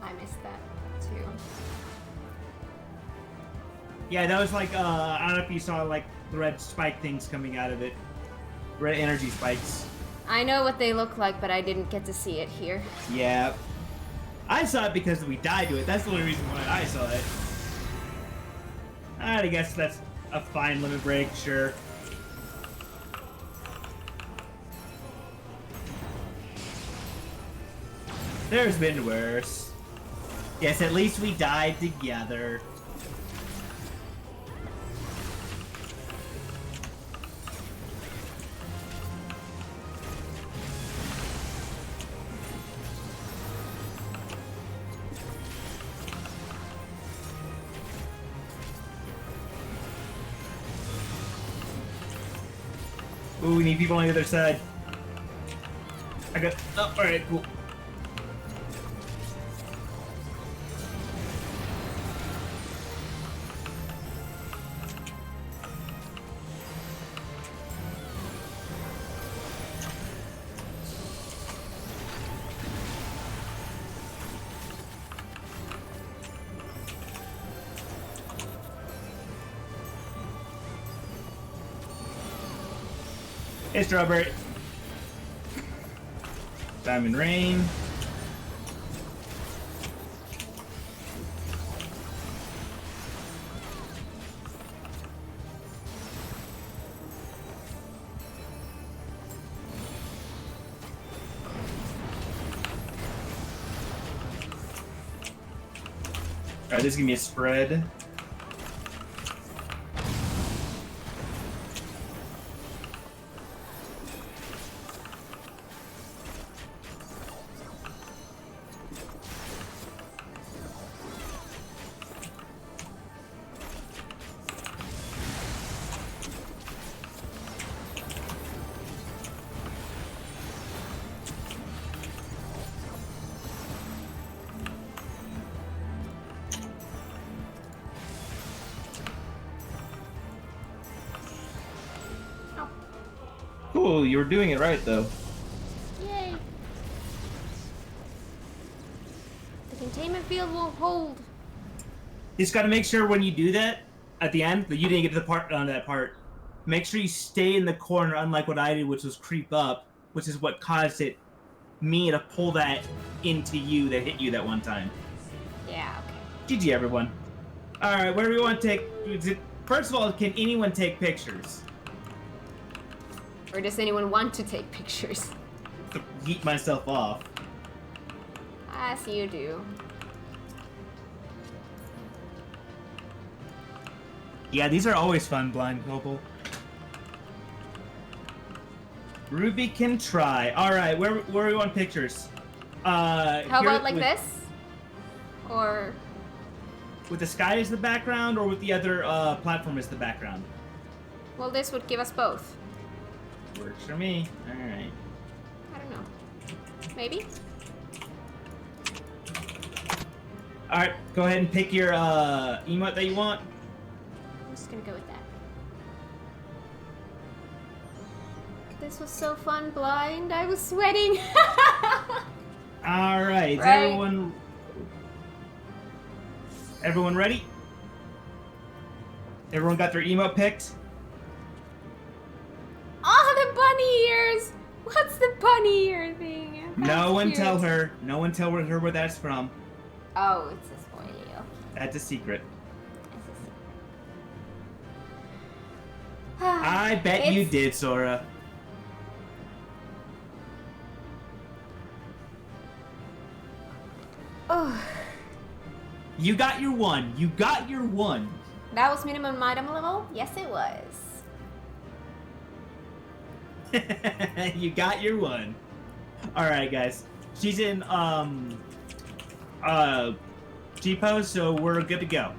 I missed that too. Yeah, that was like, I don't know if you saw, like, the red spike things coming out of it. Red energy spikes. I know what they look like, but I didn't get to see it here. Yeah. I saw it because we died to it. That's the only reason why I saw it. I guess that's a fine limit break, sure. There's been worse. Yes, at least we died together. Ooh, we need people on the other side. I got... Oh, alright, cool. Hey, Strawberry. Diamond Rain. Alright, this is gonna be a spread. Cool, you were doing it right, though. Yay! The containment field won't hold. You just gotta make sure when you do that, at the end, that you didn't get to the part on that part. Make sure you stay in the corner, unlike what I did, which was creep up, which is what caused me to pull that into you that hit you that one time. Yeah, okay. GG, everyone. Alright, where do we want to take... First of all, can anyone take pictures? Or does anyone want to take pictures? To heat myself off. As you do. Yeah, these are always fun, Blind Global. Ruby can try. Alright, where do we want pictures? How about like this? Or... With the sky as the background, or with the other platform as the background? Well, this would give us both. Works for me. Alright. I don't know. Maybe? Alright, go ahead and pick your emote that you want. I'm just gonna go with that. This was so fun, Blind. I was sweating. Alright, is right. Everyone ready? Everyone got their emote picked? Oh, the bunny ears! What's the bunny ear thing? No one tell her. No one tell her where that's from. Oh, it's a spoiler. That's a secret. It's a secret. I bet you did, Sora. Oh. You got your one. You got your one. That was minimum item level? Yes, it was. You got your one. Alright, guys. She's in, G-pose, so we're good to go.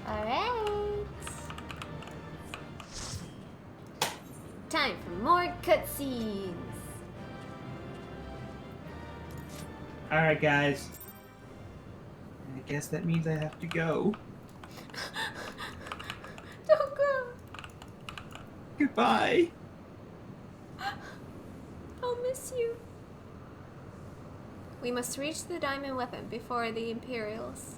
Alright. Time for more cutscenes. Alright, guys. I guess that means I have to go. Don't go. Goodbye. I'll miss you. We must reach the diamond weapon before the Imperials.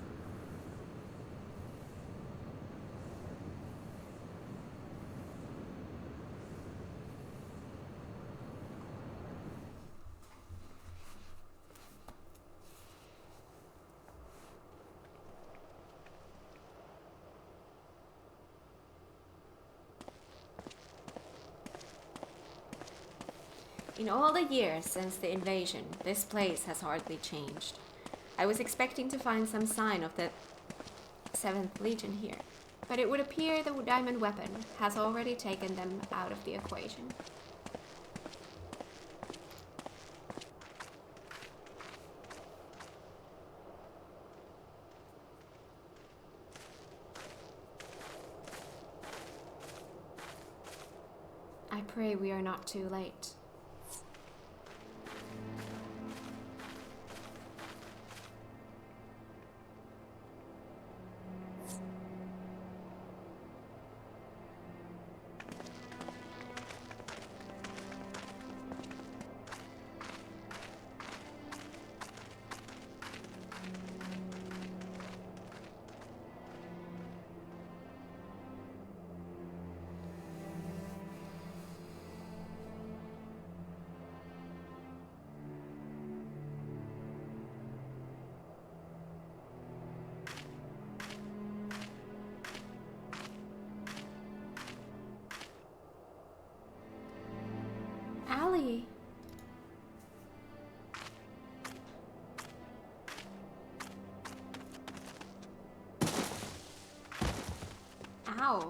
In all the years since the invasion, this place has hardly changed. I was expecting to find some sign of the 7th Legion here, but it would appear the diamond weapon has already taken them out of the equation. I pray we are not too late. Allie. Ow.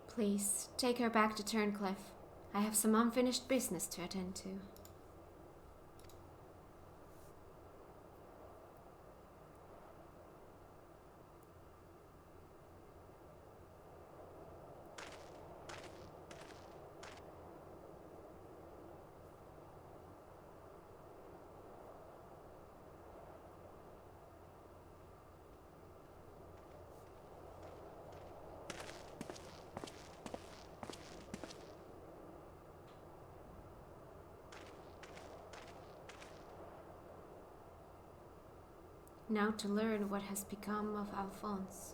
Please, take her back to Turncliffe. I have some unfinished business to attend to. Now to learn what has become of Alphonse.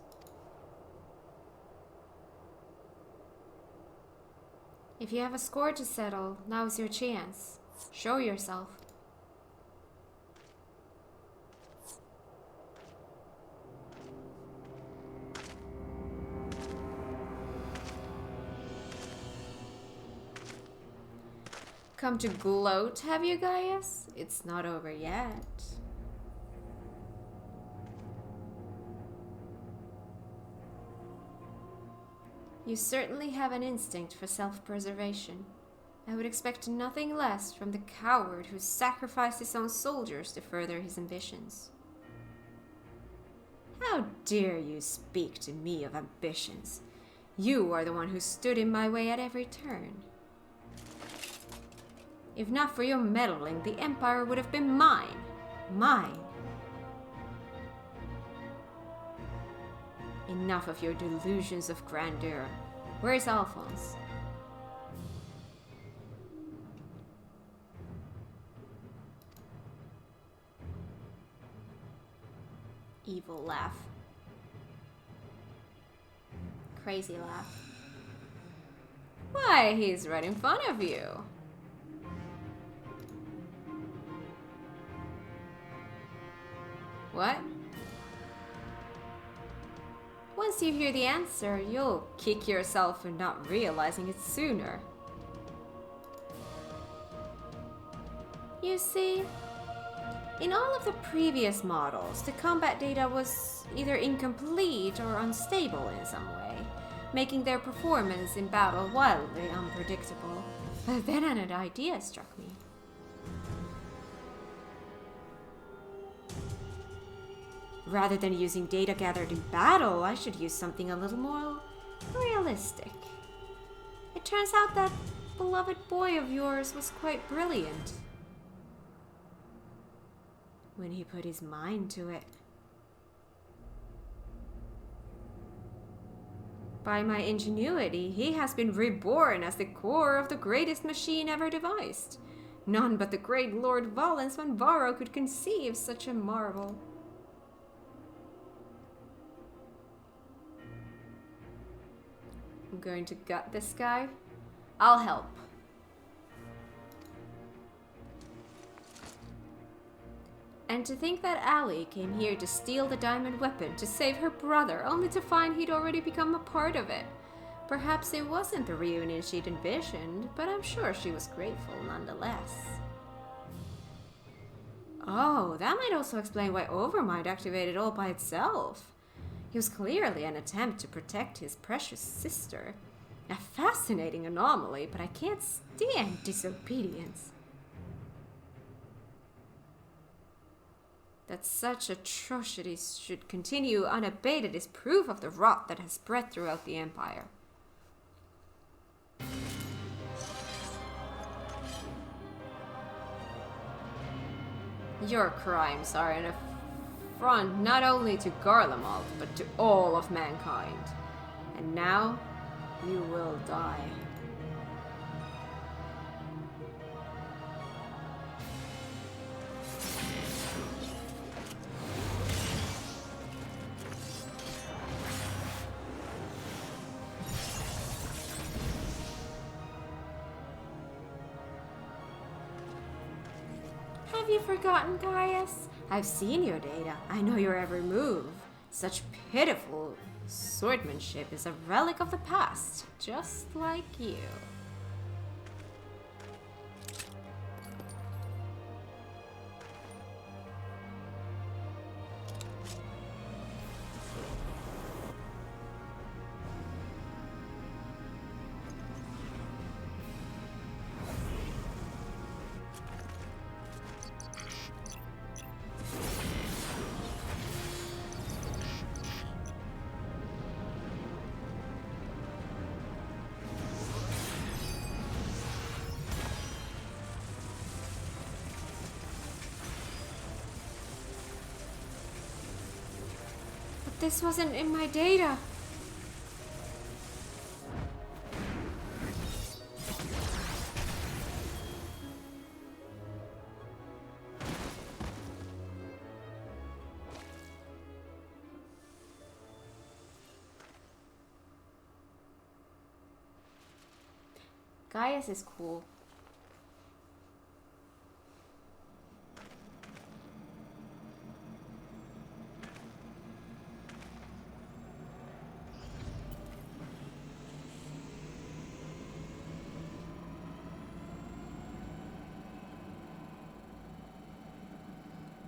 If you have a score to settle, now's your chance. Show yourself. Come to gloat, have you, Gaius? It's not over yet. You certainly have an instinct for self-preservation. I would expect nothing less from the coward who sacrificed his own soldiers to further his ambitions. How dare you speak to me of ambitions? You are the one who stood in my way at every turn. If not for your meddling, the Empire would have been mine. Mine. Enough of your delusions of grandeur. Where's Alphonse? Evil laugh. Crazy laugh. Why, he's right in front of you. What? Once you hear the answer, you'll kick yourself for not realizing it sooner. You see, in all of the previous models, the combat data was either incomplete or unstable in some way, making their performance in battle wildly unpredictable. But then an idea struck me. Rather than using data gathered in battle, I should use something a little more realistic. It turns out that beloved boy of yours was quite brilliant when he put his mind to it. By my ingenuity, he has been reborn as the core of the greatest machine ever devised. None but the great Lord Valens von Varro could conceive such a marvel. I'm going to gut this guy. I'll help. And to think that Allie came here to steal the diamond weapon to save her brother, only to find he'd already become a part of it. Perhaps it wasn't the reunion she'd envisioned, but I'm sure she was grateful nonetheless. Oh, that might also explain why Overmind activated all by itself. It was clearly an attempt to protect his precious sister. A fascinating anomaly, but I can't stand disobedience. That such atrocities should continue unabated is proof of the rot that has spread throughout the Empire. Your crimes are an affront not only to Garlemald, but to all of mankind. And now, you will die. Have you forgotten, Gaius? I've seen your data. I know your every move. Such pitiful swordsmanship is a relic of the past, just like you. This wasn't in my data. Gaius is cool.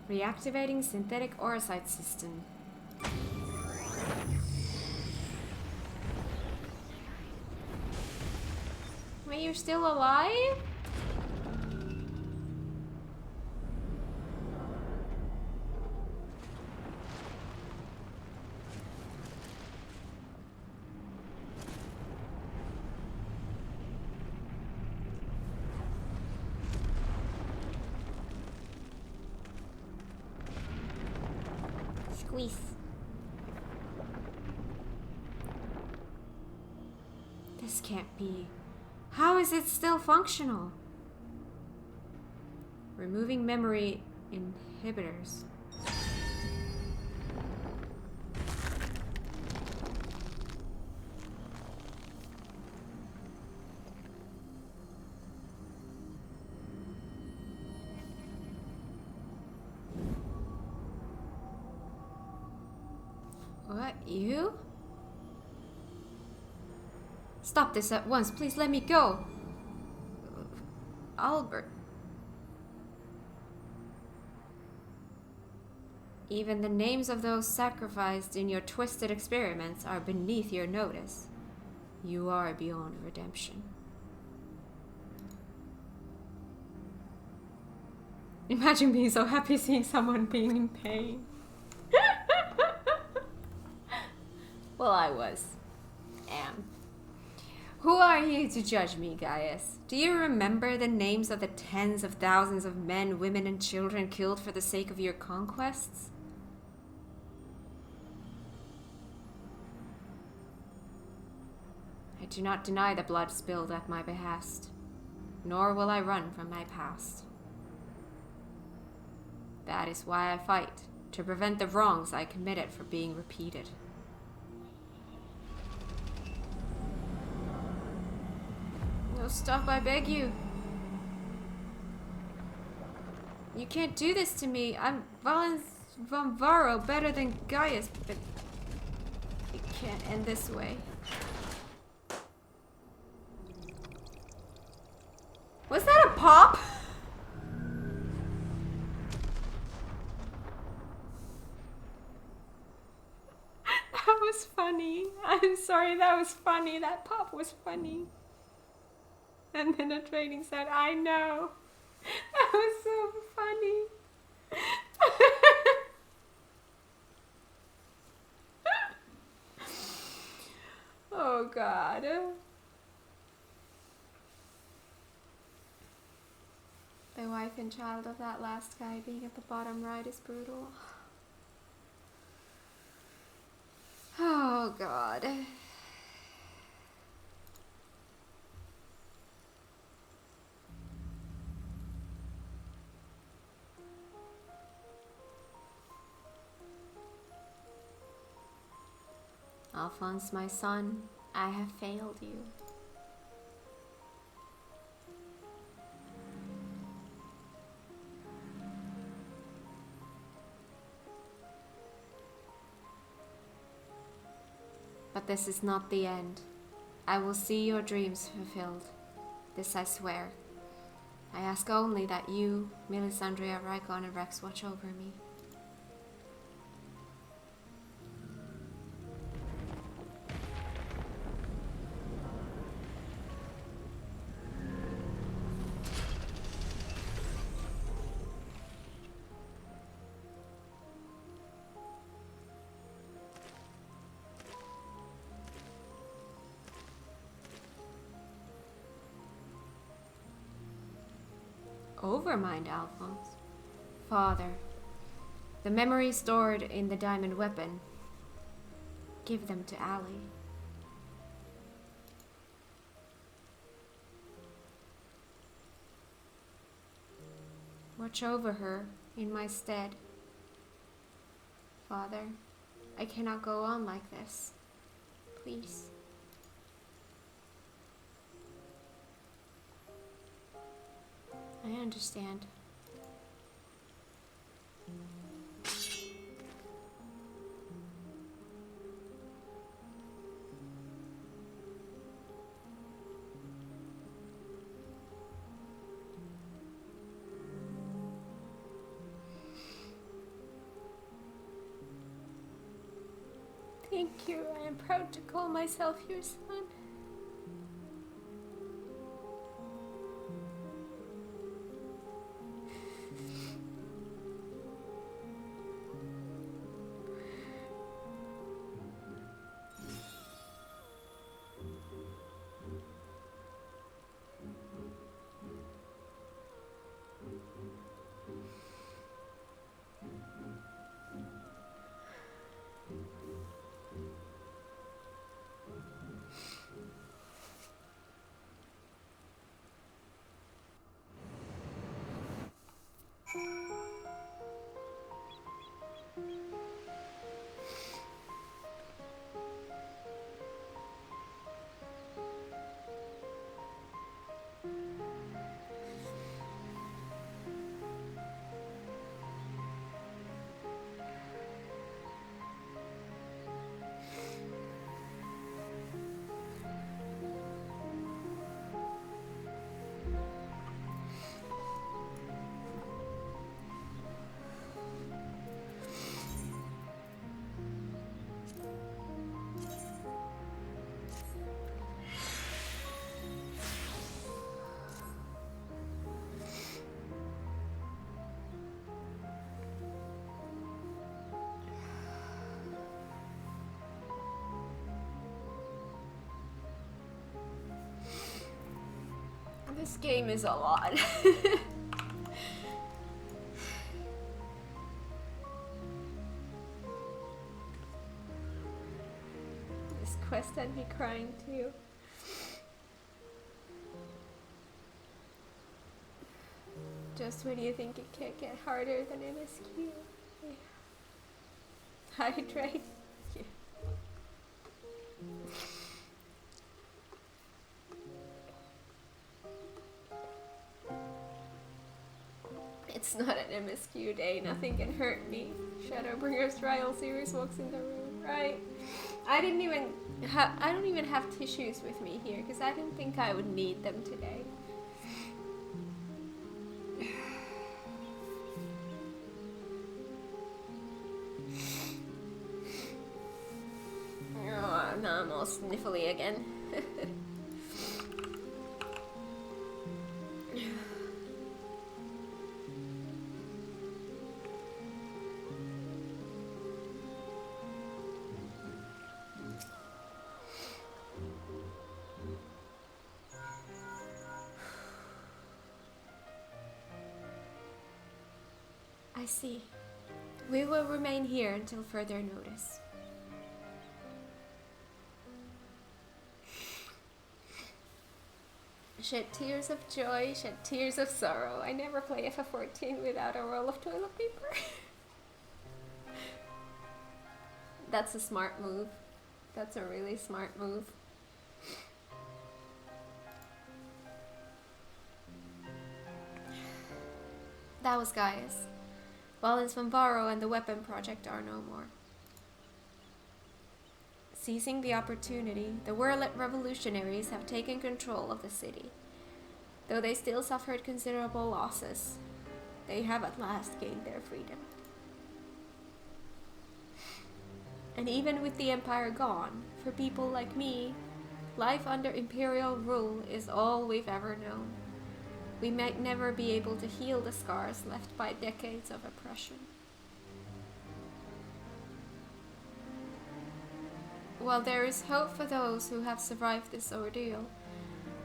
Reactivating synthetic orocyte system. Wait, you're still alive? Squeeze. This can't be. How is it still functional? Removing memory inhibitors. What, you? Stop this at once, please let me go. Albert. Even the names of those sacrificed in your twisted experiments are beneath your notice. You are beyond redemption. Imagine being so happy seeing someone being in pain. Well, I was. Am. Who are you to judge me, Gaius? Do you remember the names of the tens of thousands of men, women, and children killed for the sake of your conquests? I do not deny the blood spilled at my behest, nor will I run from my past. That is why I fight, to prevent the wrongs I committed from being repeated. No, stop, I beg you. You can't do this to me. I'm Valens von Varro, better than Gaius, but it can't end this way. Was that a pop? That was funny. I'm sorry, that was funny. That pop was funny. And then a training said, I know. That was so funny. Oh God. The wife and child of that last guy being at the bottom right is brutal. Oh God. Alphonse, my son, I have failed you. But this is not the end. I will see your dreams fulfilled. This I swear. I ask only that you, Melisandre, Rykon, and Rex watch over me. Overmind, Alphonse. Father, the memories stored in the diamond weapon, give them to Allie. Watch over her in my stead. Father, I cannot go on like this. Please. I understand. Thank you. I am proud to call myself your son. This game is a lot. This quest had me crying too. Just when you think it can't get harder than MSQ. Hydrate. Yeah. It's not an MSQ day. Nothing can hurt me. Shadowbringer's trial series walks in the room. Right. I don't even have tissues with me here because I didn't think I would need them today. Oh, now I'm all sniffly again. I see. We will remain here until further notice. Shed tears of joy, shed tears of sorrow. I never play FF14 without a roll of toilet paper. That's a smart move. That's a really smart move. That was Gaius. Valens von Varro and the weapon project are no more. Seizing the opportunity, the Werlyt revolutionaries have taken control of the city. Though they still suffered considerable losses, they have at last gained their freedom. And even with the Empire gone, for people like me, life under Imperial rule is all we've ever known. We might never be able to heal the scars left by decades of oppression. While there is hope for those who have survived this ordeal,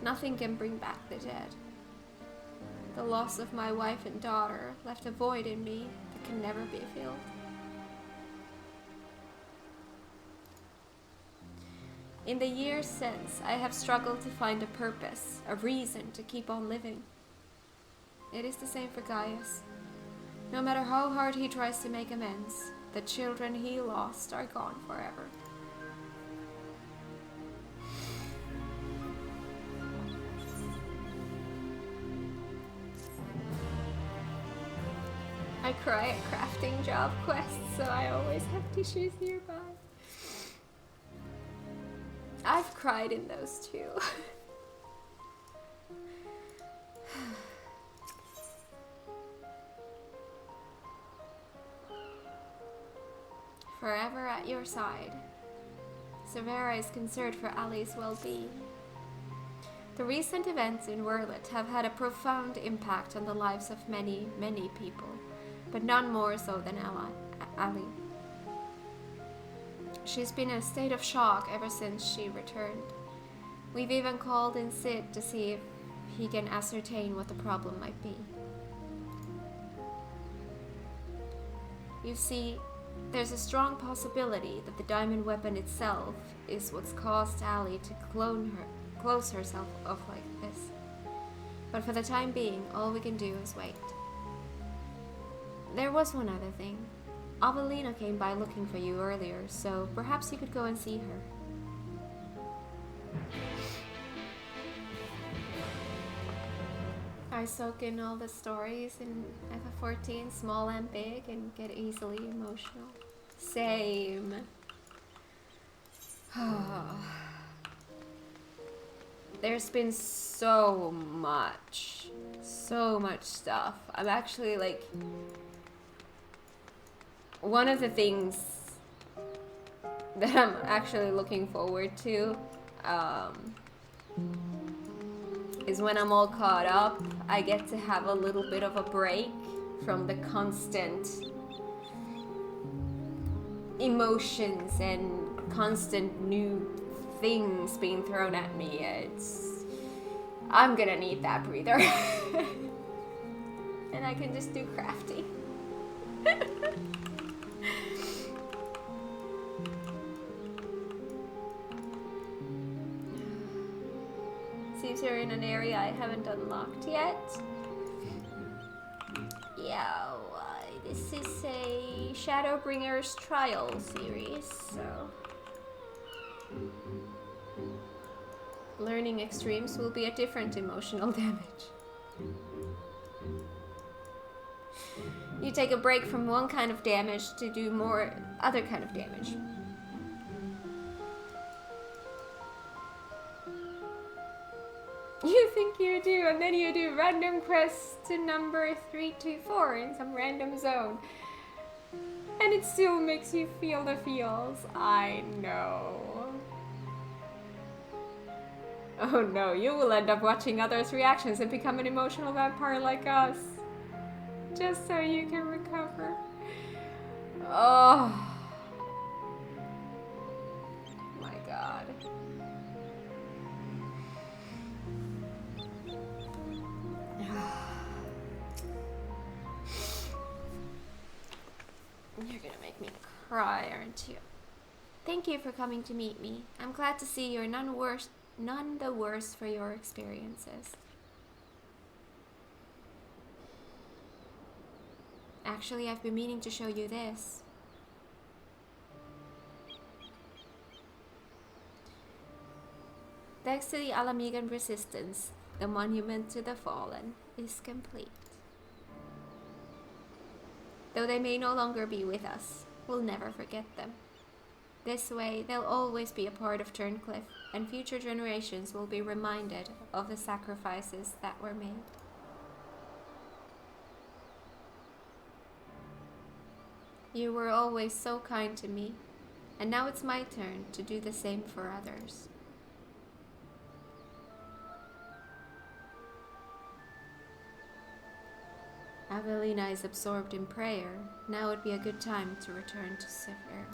nothing can bring back the dead. The loss of my wife and daughter left a void in me that can never be filled. In the years since, I have struggled to find a purpose, a reason to keep on living. It is the same for Gaius. No matter how hard he tries to make amends, the children he lost are gone forever. I cry at crafting job quests, so I always have tissues nearby. I've cried in those too. Forever at your side. Severa is concerned for Ali's well-being. The recent events in Werlyt have had a profound impact on the lives of many, many people, but none more so than Ali. She's been in a state of shock ever since she returned. We've even called in Sid to see if he can ascertain what the problem might be. You see, there's a strong possibility that the diamond weapon itself is what's caused Ali to close herself off like this. But for the time being, all we can do is wait. There was one other thing. Avelina came by looking for you earlier, so perhaps you could go and see her. I soak in all the stories in FF14, small and big, and get easily emotional. Same. There's been so much stuff. I'm actually like, one of the things that I'm actually looking forward to is when I'm all caught up, I get to have a little bit of a break from the constant emotions and constant new things being thrown at me. I'm gonna need that breather. And I can just do crafting. Seems you're in an area I haven't unlocked yet. Yeah, this is a Shadowbringer's Trial series, so learning extremes will be a different emotional damage. You take a break from one kind of damage to do more other kind of damage. You think you do, and then you do random quest to number 324 in some random zone. And it still makes you feel the feels. I know. Oh no, you will end up watching others' reactions and become an emotional vampire like us. Just so you can recover. Oh. My god. You're gonna make me cry, aren't you? Thank you for coming to meet me. I'm glad to see you're none the worse for your experiences. Actually, I've been meaning to show you this. Thanks to the Alamegan resistance, the monument to the fallen is complete. Though they may no longer be with us, we'll never forget them. This way, they'll always be a part of Turncliffe, and future generations will be reminded of the sacrifices that were made. You were always so kind to me, and now it's my turn to do the same for others. Avelina is absorbed in prayer. Now would be a good time to return to Sephir.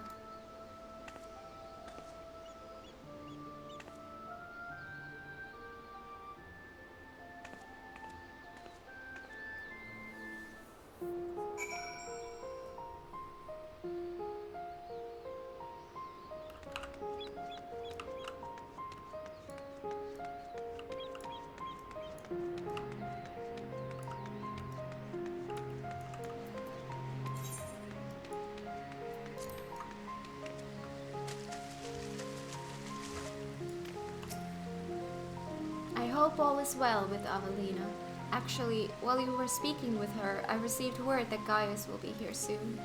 I hope all is well with Avelina. Actually, while you were speaking with her, I received word that Gaius will be here soon.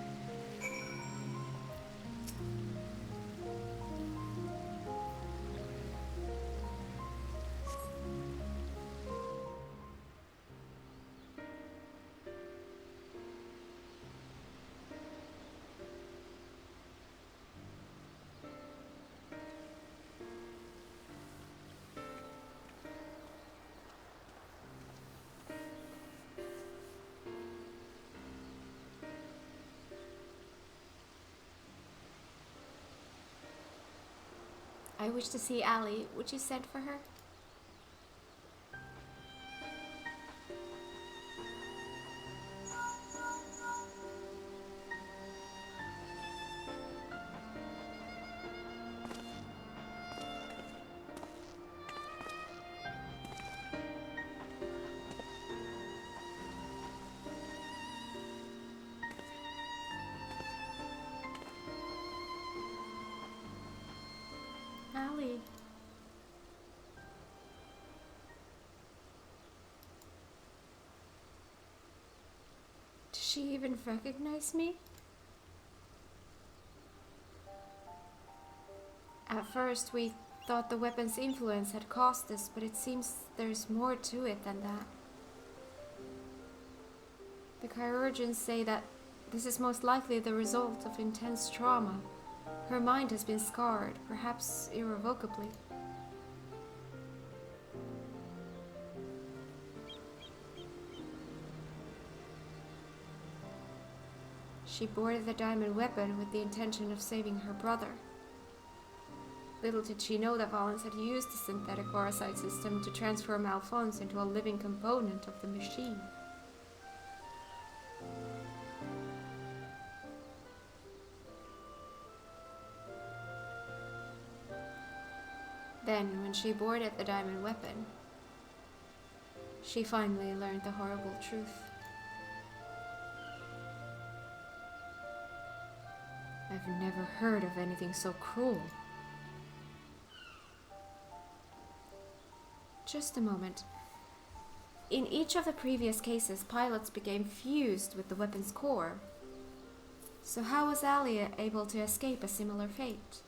I wish to see Allie. Would you send for her? Allie. Does she even recognize me? At first, we thought the weapon's influence had caused this, but it seems there's more to it than that. The chirurgeons say that this is most likely the result of intense trauma. Her mind has been scarred, perhaps irrevocably. She boarded the diamond weapon with the intention of saving her brother. Little did she know that Valens had used the synthetic parasite system to transform Alphonse into a living component of the machine. Then, when she boarded the diamond weapon, she finally learned the horrible truth. I've never heard of anything so cruel. Just a moment. In each of the previous cases, pilots became fused with the weapon's core. So how was Alia able to escape a similar fate?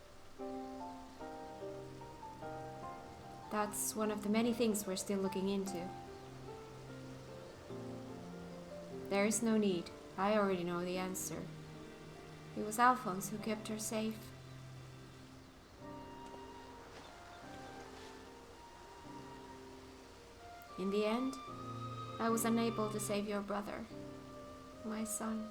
That's one of the many things we're still looking into. There is no need. I already know the answer. It was Alphonse who kept her safe. In the end, I was unable to save your brother, my son.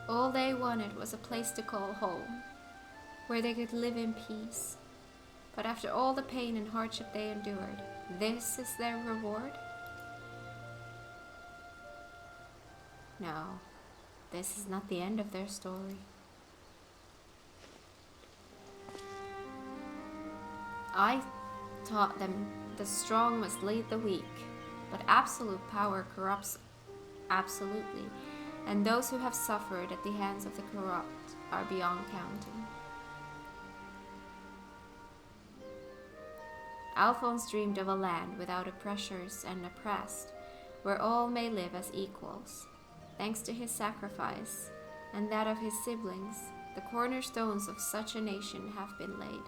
All they wanted was a place to call home, where they could live in peace. But after all the pain and hardship they endured, this is their reward? No, this is not the end of their story. I taught them the strong must lead the weak, but absolute power corrupts absolutely, and those who have suffered at the hands of the corrupt are beyond counting. Alphonse dreamed of a land without oppressors and oppressed, where all may live as equals. Thanks to his sacrifice, and that of his siblings, the cornerstones of such a nation have been laid.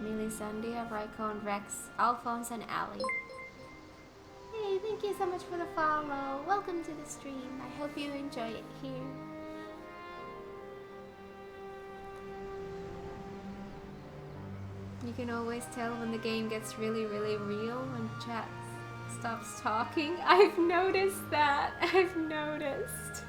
Melisandre, Raikon, Rex, Alphonse, and Ali. Hey, thank you so much for the follow. Welcome to the stream. I hope you enjoy it here. You can always tell when the game gets really, really real when chat stops talking. I've noticed that. I've noticed.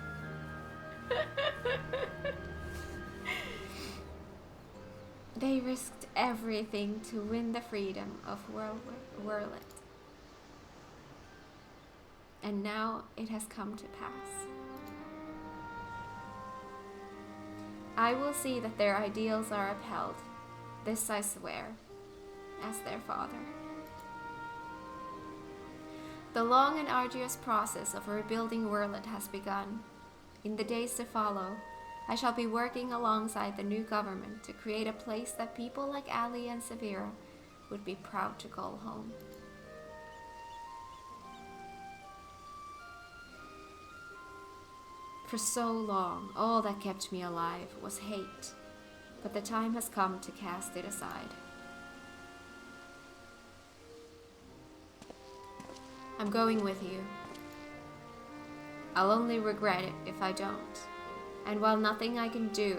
They risked everything to win the freedom of Werlyt. And now it has come to pass. I will see that their ideals are upheld. This I swear, as their father. The long and arduous process of rebuilding Werlyt has begun. In the days to follow, I shall be working alongside the new government to create a place that people like Ali and Severa would be proud to call home. For so long, all that kept me alive was hate. But the time has come to cast it aside. I'm going with you. I'll only regret it if I don't. And while nothing I do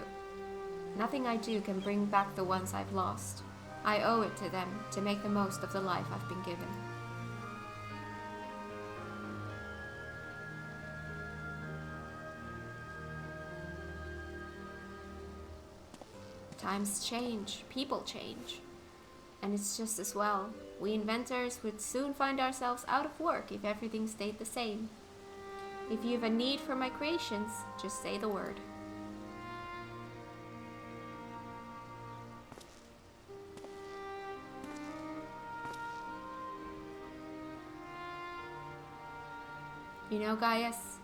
can bring back the ones I've lost, I owe it to them to make the most of the life I've been given. Times change, people change, and it's just as well. We inventors would soon find ourselves out of work if everything stayed the same. If you have a need for my creations, just say the word. You know, Gaius,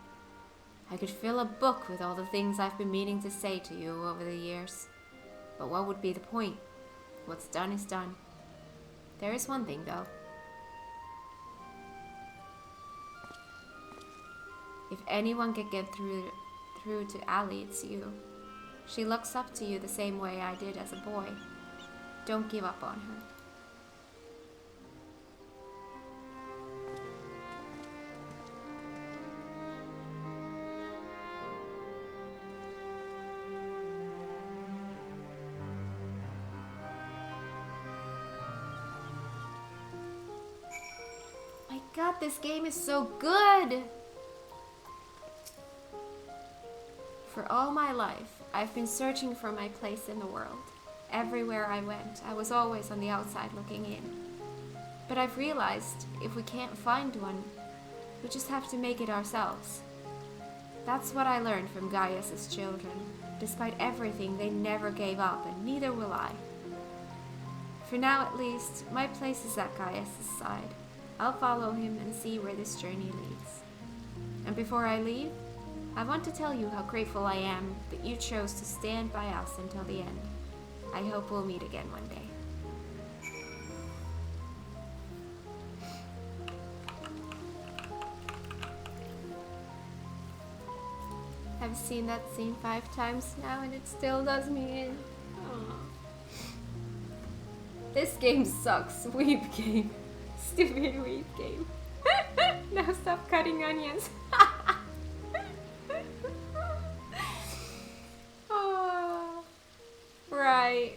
I could fill a book with all the things I've been meaning to say to you over the years. But what would be the point? What's done is done. There is one thing, though. If anyone could get through to Ali, it's you. She looks up to you the same way I did as a boy. Don't give up on her. God, this game is so good! For all my life, I've been searching for my place in the world. Everywhere I went, I was always on the outside looking in. But I've realized if we can't find one, we just have to make it ourselves. That's what I learned from Gaius' children. Despite everything, they never gave up, and neither will I. For now at least, my place is at Gaius' side. I'll follow him and see where this journey leads. And before I leave, I want to tell you how grateful I am that you chose to stand by us until the end. I hope we'll meet again one day. I've seen that scene 5 times now and it still does me in. Aww. This game sucks. Weep game. Stupid weep game. Now stop cutting onions. Oh, right.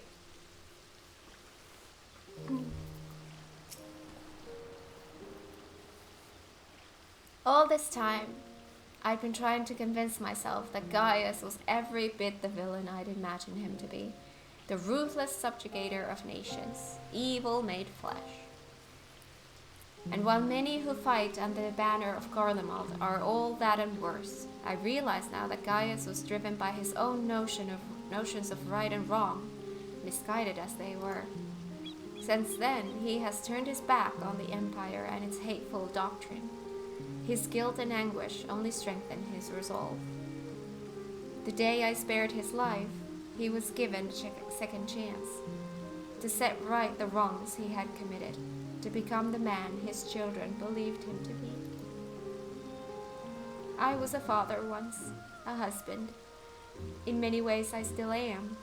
All this time, I'd been trying to convince myself that Gaius was every bit the villain I'd imagined him to be. The ruthless subjugator of nations, evil made flesh. And while many who fight under the banner of Garlemald are all that and worse, I realize now that Gaius was driven by his own notions of right and wrong, misguided as they were. Since then, he has turned his back on the Empire and its hateful doctrine. His guilt and anguish only strengthened his resolve. The day I spared his life, he was given a second chance to set right the wrongs he had committed, to become the man his children believed him to be. I was a father once, a husband. In many ways I still am,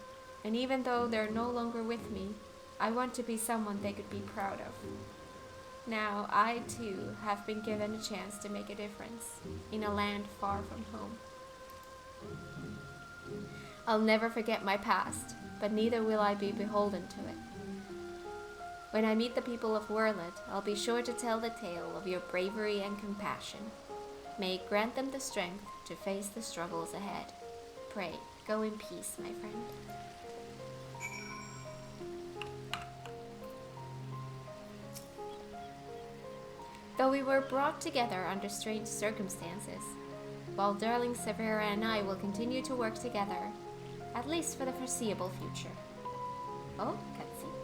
and even though they're no longer with me, I want to be someone they could be proud of. Now I too have been given a chance to make a difference in a land far from home. I'll never forget my past, but neither will I be beholden to it. When I meet the people of Werlyt, I'll be sure to tell the tale of your bravery and compassion. May it grant them the strength to face the struggles ahead. Pray, go in peace, my friend. Though we were brought together under strange circumstances, while darling Severa and I will continue to work together, at least for the foreseeable future. Oh, cutscene.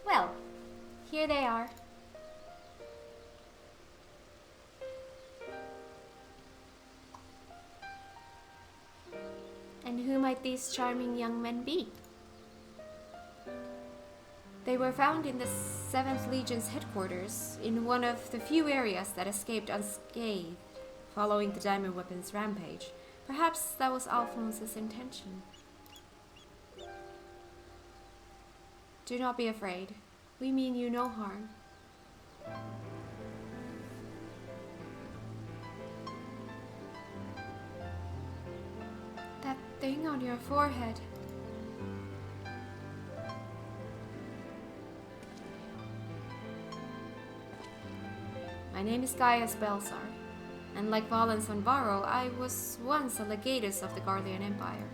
Well, here they are. And who might these charming young men be? They were found in the 7th Legion's headquarters, in one of the few areas that escaped unscathed following the Diamond Weapon's rampage. Perhaps that was Alphonse's intention. Do not be afraid. We mean you no harm. That thing on your forehead. My name is Gaius Belsar, and like Valens and Varro, I was once a legatus of the Garlean Empire.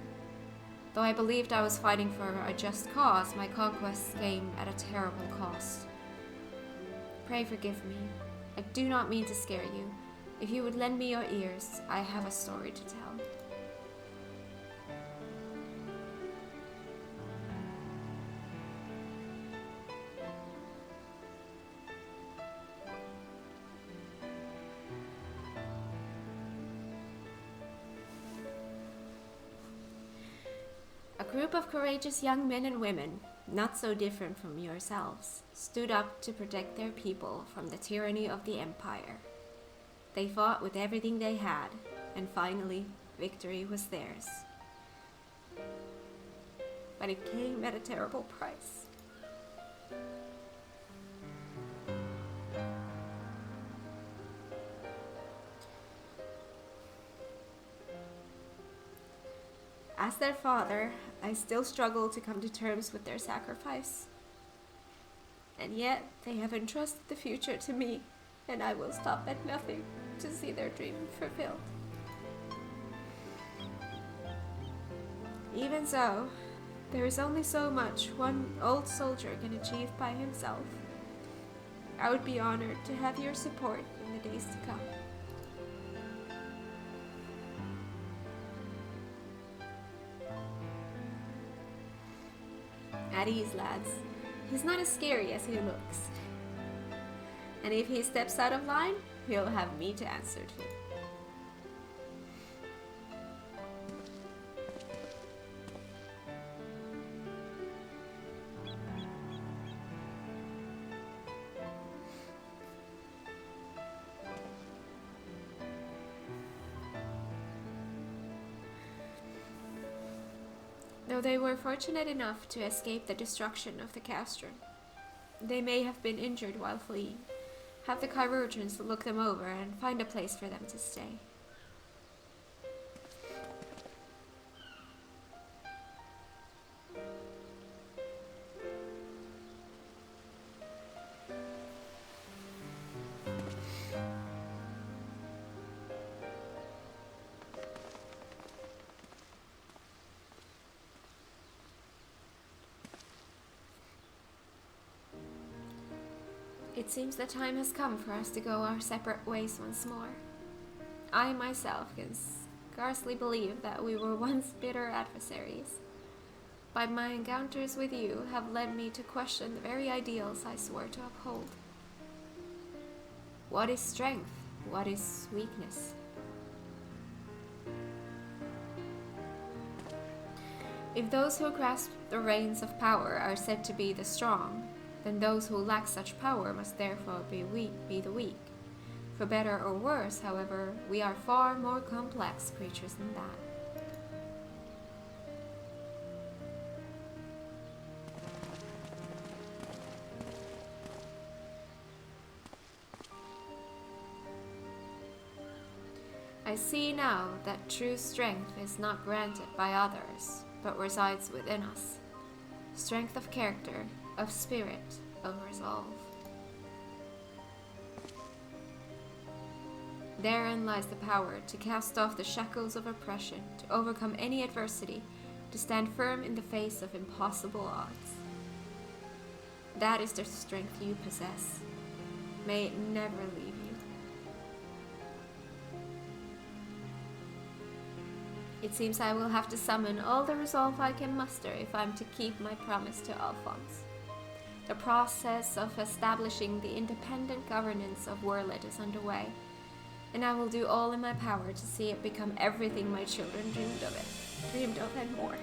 Though I believed I was fighting for a just cause, my conquests came at a terrible cost. Pray forgive me. I do not mean to scare you. If you would lend me your ears, I have a story to tell. A group of courageous young men and women, not so different from yourselves, stood up to protect their people from the tyranny of the Empire. They fought with everything they had, and finally, victory was theirs. But it came at a terrible price. As their father, I still struggle to come to terms with their sacrifice. And yet, they have entrusted the future to me, and I will stop at nothing to see their dream fulfilled. Even so, there is only so much one old soldier can achieve by himself. I would be honored to have your support in the days to come. At ease, lads. He's not as scary as he looks. And if he steps out of line, he'll have me to answer to. Though they were fortunate enough to escape the destruction of the castron, they may have been injured while fleeing. Have the Chirurgeons look them over and find a place for them to stay. It seems the time has come for us to go our separate ways once more. I myself can scarcely believe that we were once bitter adversaries, but my encounters with you have led me to question the very ideals I swore to uphold. What is strength? What is weakness? If those who grasp the reins of power are said to be the strong, then those who lack such power must therefore be the weak. For better or worse, however, we are far more complex creatures than that. I see now that true strength is not granted by others, but resides within us. Strength of character, of spirit, of resolve. Therein lies the power to cast off the shackles of oppression, to overcome any adversity, to stand firm in the face of impossible odds. That is the strength you possess. May it never leave you. It seems I will have to summon all the resolve I can muster if I'm to keep my promise to Alphonse. The process of establishing the independent governance of Werlyt is underway, and I will do all in my power to see it become everything my children dreamed of and more.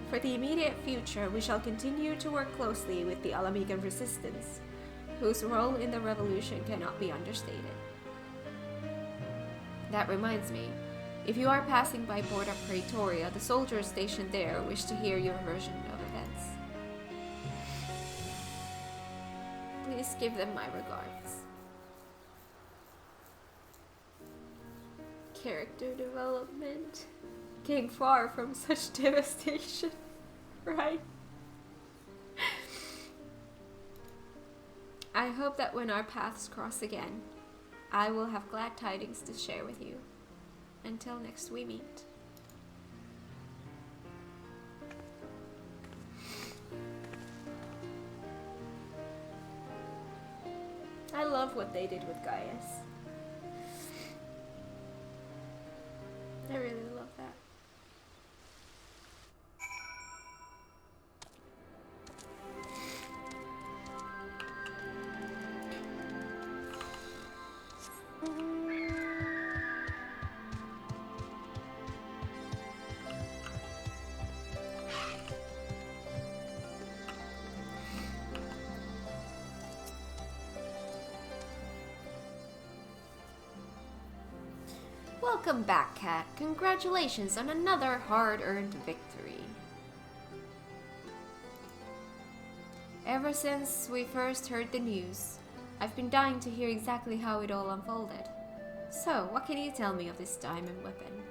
For the immediate future, we shall continue to work closely with the Alamigan resistance, whose role in the revolution cannot be understated. That reminds me, if you are passing by Borda Praetoria, the soldiers stationed there wish to hear your version of events. Please give them my regards. Character development came far from such devastation, right? I hope that when our paths cross again, I will have glad tidings to share with you. Until next we meet. I love what they did with Gaius. I really love that. Welcome back, Kat. Congratulations on another hard-earned victory. Ever since we first heard the news, I've been dying to hear exactly how it all unfolded. So, what can you tell me of this diamond weapon?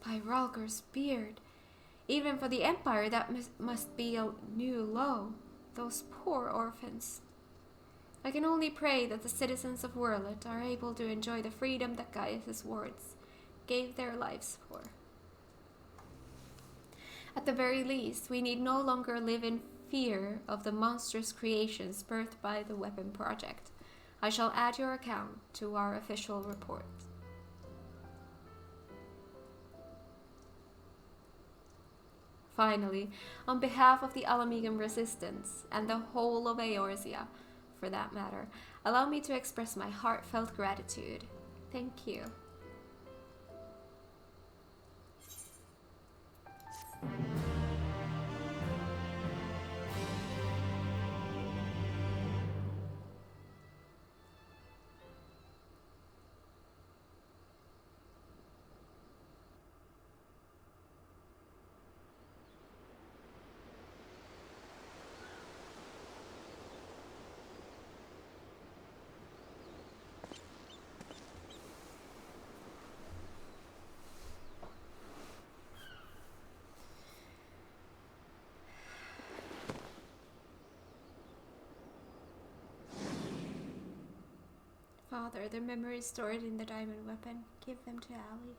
By Ralger's beard. Even for the Empire, that must be a new low. Those poor orphans. I can only pray that the citizens of Werlyt are able to enjoy the freedom that Gaius' words gave their lives for. At the very least, we need no longer live in fear of the monstrous creations birthed by the weapon project. I shall add your account to our official report. Finally, on behalf of the Alamegan resistance, and the whole of Eorzea, for that matter, allow me to express my heartfelt gratitude. Thank you. Father, the memories stored in the diamond weapon, give them to Ali.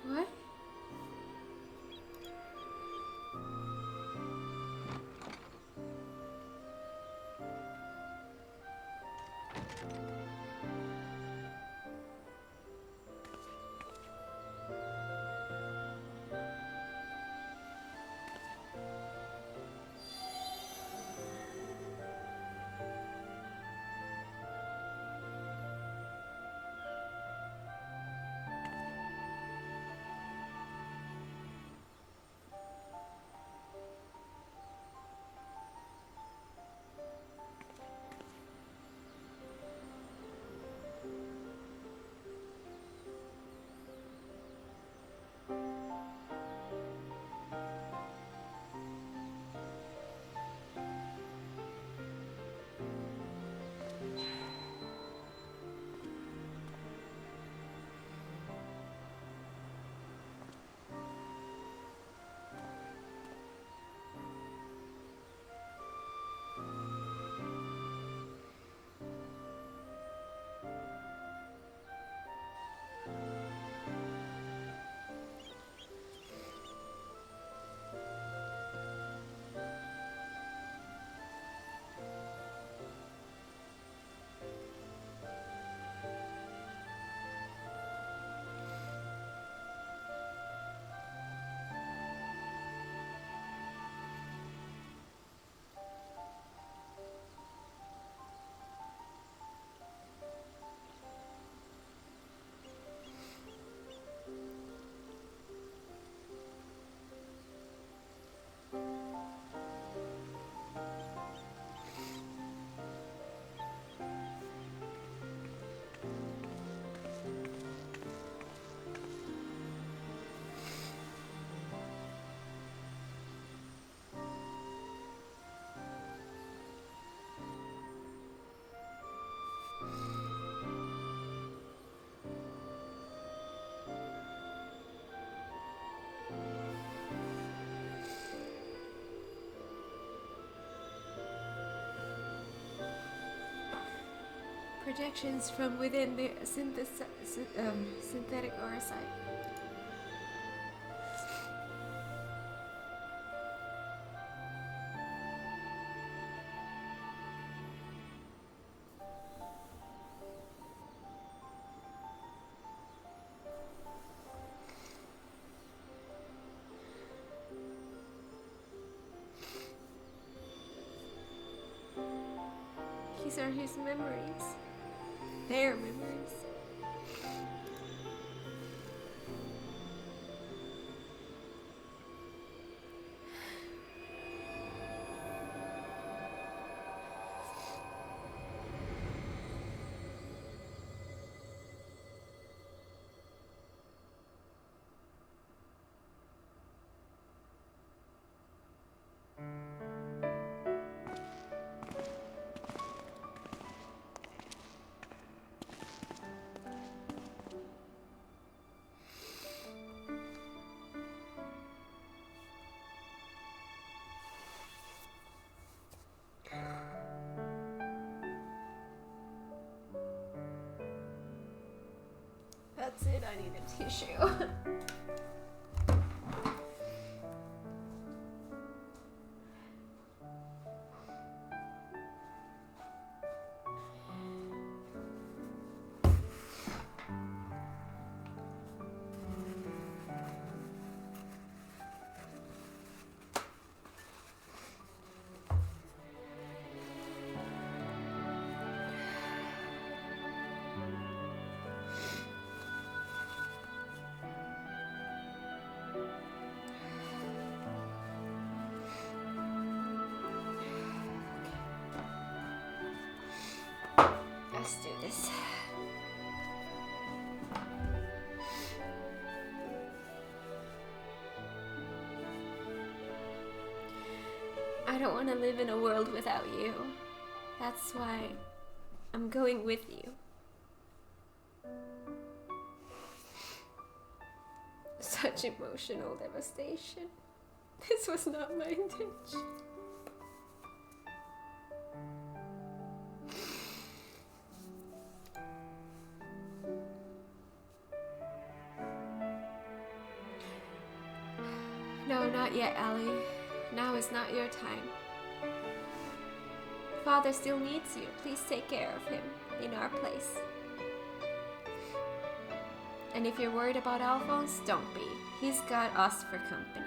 What? Projections from within the synthetic orsite. These are his memories. Their memories. That's it, I need a tissue. Let's do this. I don't want to live in a world without you. That's why I'm going with you. Such emotional devastation. This was not my intention. No, not yet, Ellie. Now is not your time. Father still needs you. Please take care of him in our place. And if you're worried about Alphonse, don't be. He's got us for company.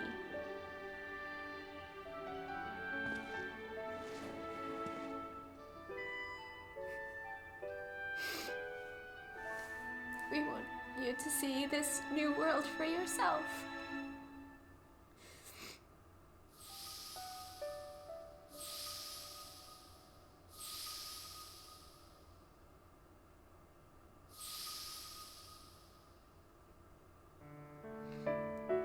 We want you to see this new world for yourself.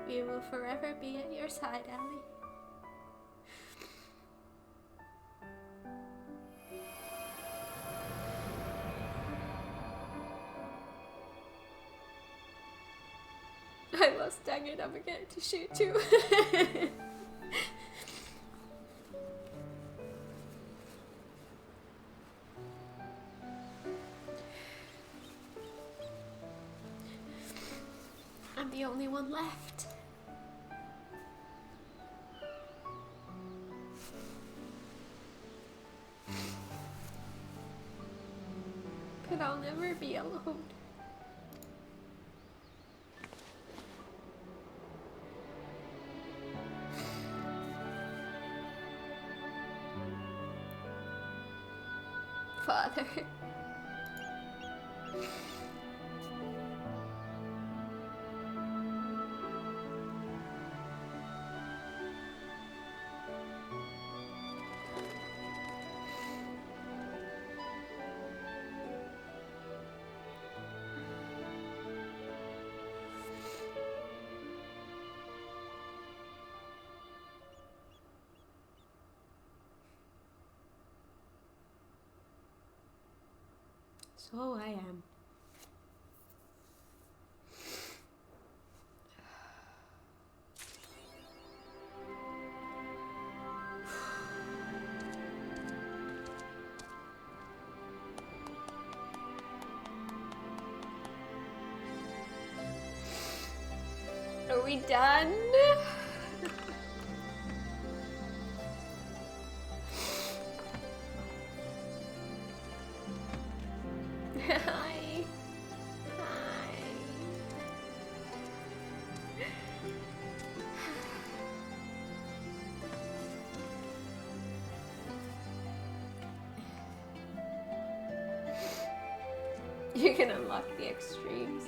We will forever be at your side, Ellie. I lost dang it, I'm gonna get to shoot too. I'm the only one left. But I'll never be alone. Father. So I am. Are we done? Hi. Hi. You can unlock the extremes.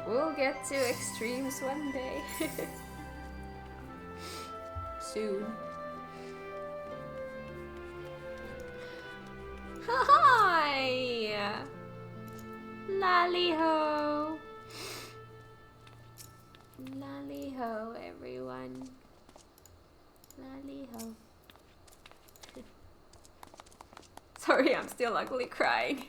We'll get to extremes one day. Soon. Hi! Lally-ho! Lally-ho, everyone. Lally-ho. Sorry, I'm still ugly crying.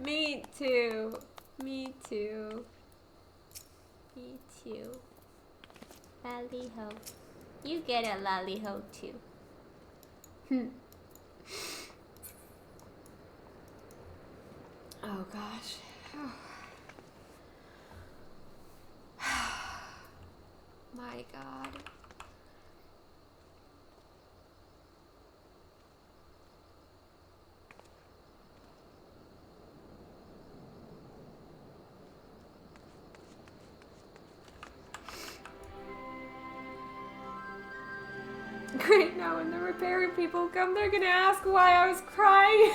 Me too. Me too. Me too. Lally-ho. You get a lally-ho too. Oh gosh. My God. Great, now when the repairing people come, they're gonna ask why I was crying.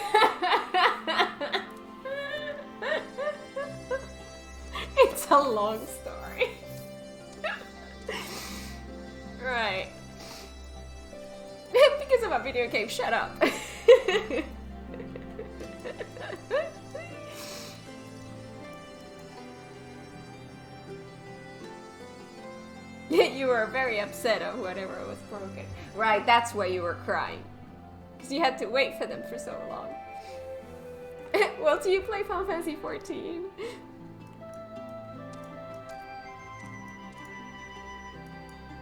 It's a long story. Right. Because of a video game, shut up. You were very upset of whatever was broken. Right, that's why you were crying. Because you had to wait for them for so long. Well, do you play Final Fantasy XIV?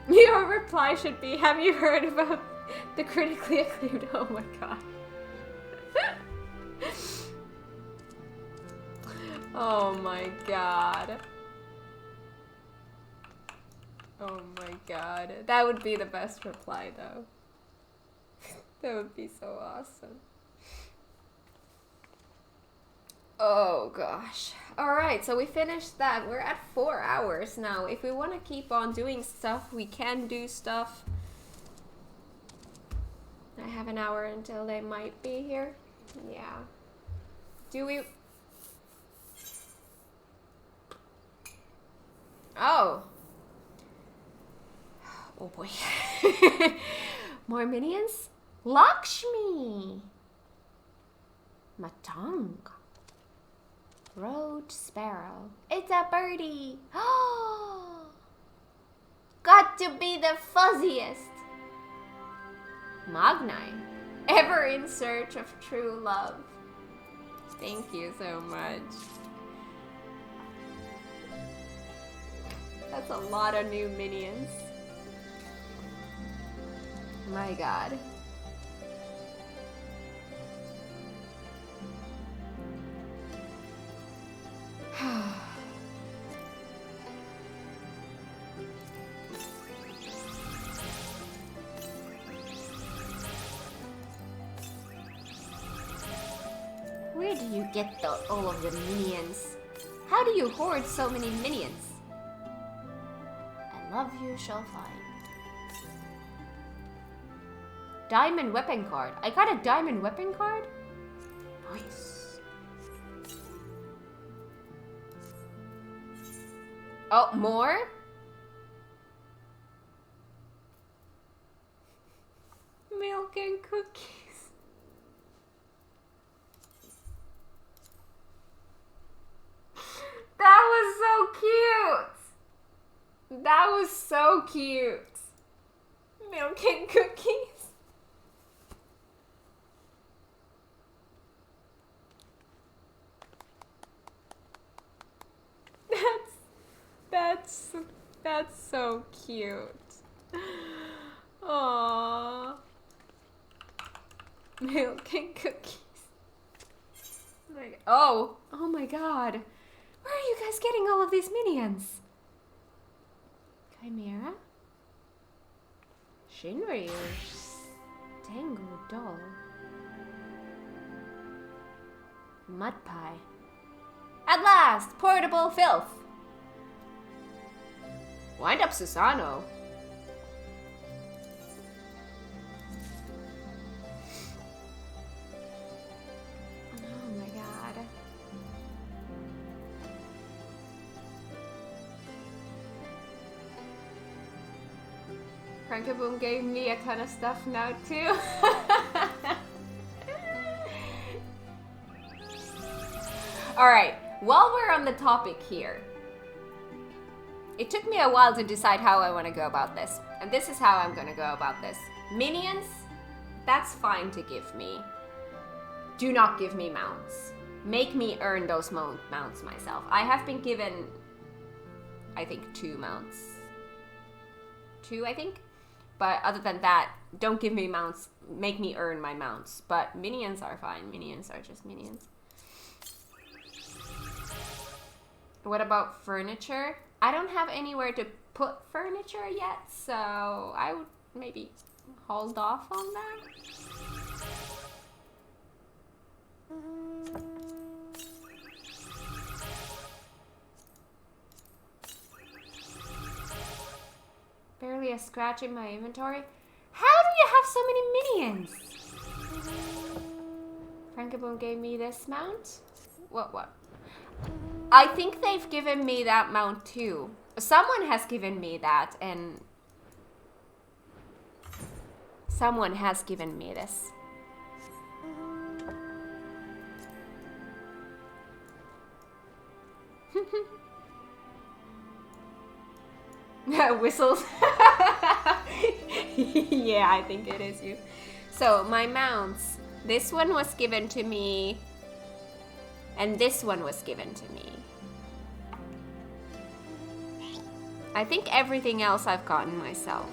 Your reply should be, have you heard about the critically acclaimed? Oh my god. Oh my god. Oh my god. That would be the best reply though. That would be so awesome. Oh gosh. Alright, so we finished that. We're at 4 hours now. If we want to keep on doing stuff, we can do stuff. I have an hour until they might be here. Yeah. Do we... Oh. Oh boy. More minions? Lakshmi! Matang. Road sparrow. It's a birdie. Oh! Got to be the fuzziest. Magnine. Ever in search of true love. Thank you so much. That's a lot of new minions. My god. Where do you get all of the minions? How do you hoard so many minions? I love you shall find. Diamond weapon card. I got a diamond weapon card? Nice. Oh, more? Milk and cookies. That was so cute. That was so cute. Milk and cookies. That's so cute. Aww. Milk and cookies. Oh my god. Where are you guys getting all of these minions? Chimera? Shinryu? Tengu doll? Mud pie. At last! Portable filth! Wind up Susano. Frankaboom gave me a ton of stuff now too. Alright, while we're on the topic here, it took me a while to decide how I want to go about this. And this is how I'm going to go about this. Minions, that's fine to give me. Do not give me mounts. Make me earn those mounts myself. I have been given, I think, 2 mounts. 2, I think? But other than that, don't give me mounts. Make me earn my mounts. But minions are fine. Minions are just minions. What about furniture? I don't have anywhere to put furniture yet, so I would maybe hold off on that. Barely a scratch in my inventory. How do you have so many minions? Frankaboom gave me this mount. What? I think they've given me that mount too. Someone has given me that, and someone has given me this. Whistles. Yeah, I think it is you. So my mounts, this one was given to me, and this one was given to me. I think everything else I've gotten myself.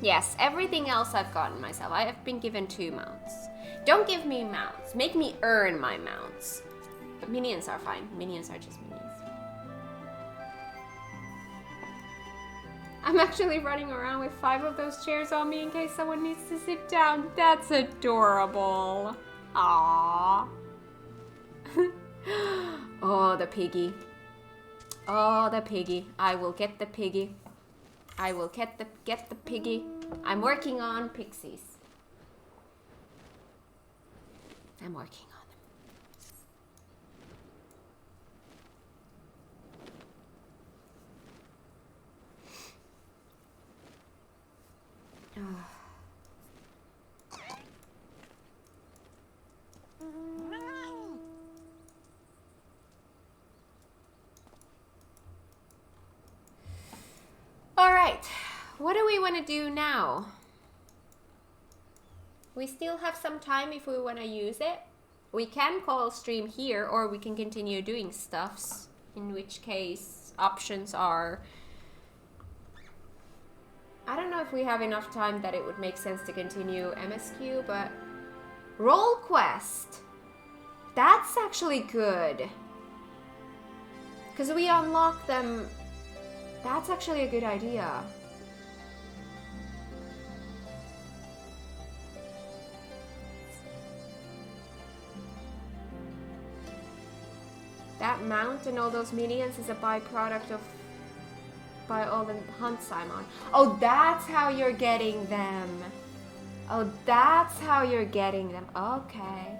Yes, everything else I've gotten myself. I have been given 2 mounts. Don't give me mounts. Make me earn my mounts. But minions are fine. Minions are just minions. I'm actually running around with 5 of those chairs on me in case someone needs to sit down. That's adorable. Aww. Oh, the piggy. Oh, the piggy. I will get the piggy. I will get the piggy. I'm working on pixies. I'm working on them. Oh. All right, what do we want to do now? We still have some time if we want to use it. We can call stream here, or we can continue doing stuffs, in which case options are... I don't know if we have enough time that it would make sense to continue MSQ, but... Roll quest! That's actually good. Because we unlock them... That's actually a good idea. That mount and all those minions is a byproduct of by all the hunts I'm on. Oh, that's how you're getting them. Oh, that's how you're getting them. Okay.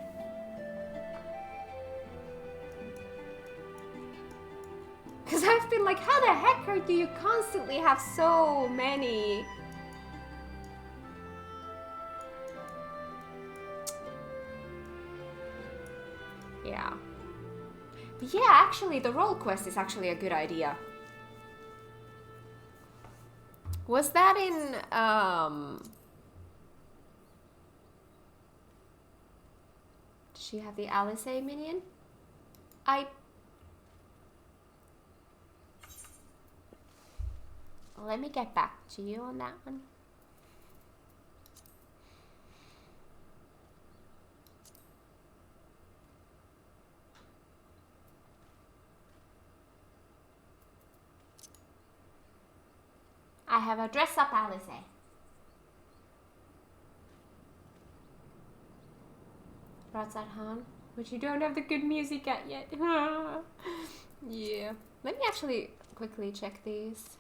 Because I've been like, how the heck do you constantly have so many? Yeah. But yeah, actually, the roll quest is actually a good idea. Was that in, Does she have the Alice minion? Let me get back to you on that one. I have a dress up Alice. What's that, hon? But you don't have the good music at yet. Yeah. Let me actually quickly check these.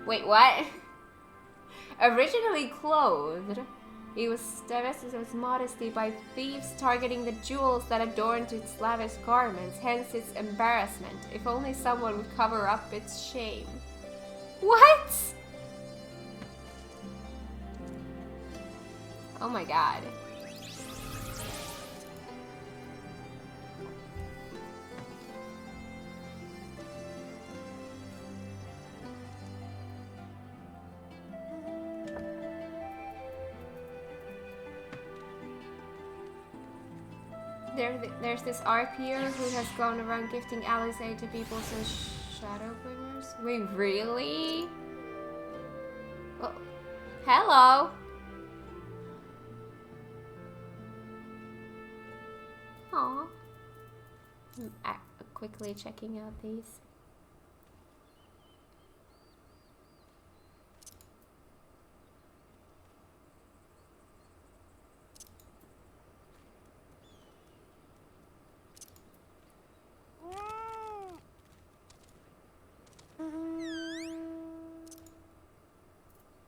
Wait, what? Originally clothed. He was divested of his modesty by thieves targeting the jewels that adorned its lavish garments, hence its embarrassment. If only someone would cover up its shame. What? Oh my god. There's this RPer who has gone around gifting Alizé to people as Shadowbringers. Wait, really? Oh, hello. Aw. I'm quickly checking out these.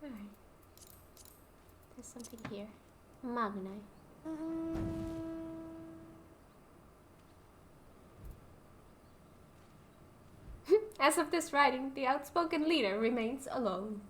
Alright. There's something here. Magnite. As of this writing, the outspoken leader remains alone.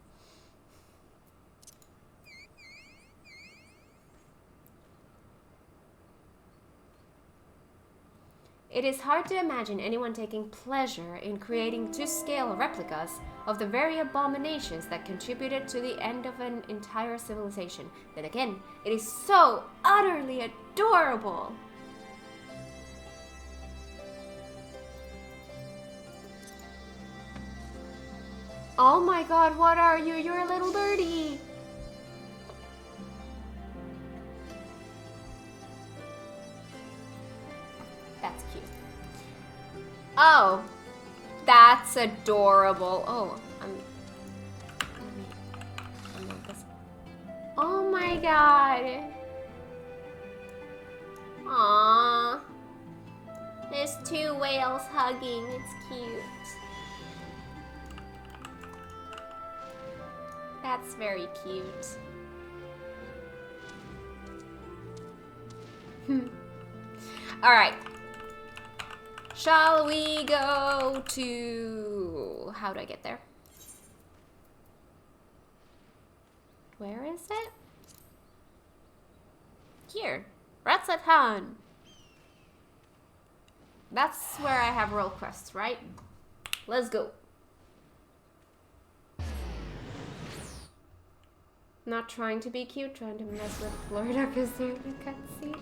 It is hard to imagine anyone taking pleasure in creating to-scale replicas of the very abominations that contributed to the end of an entire civilization. Then again, it is so utterly adorable! Oh my god, what are you? You're a little birdie! That's cute. Oh, that's adorable. Oh, I'm not this. Oh my god. Aww. There's two whales hugging. It's cute. That's very cute. Alright. Shall we go to... How do I get there? Where is it? Here. Ratsatan. That's where I have role quests, right? Let's go. Not trying to be cute, trying to mess with Florida because there's a cutscene.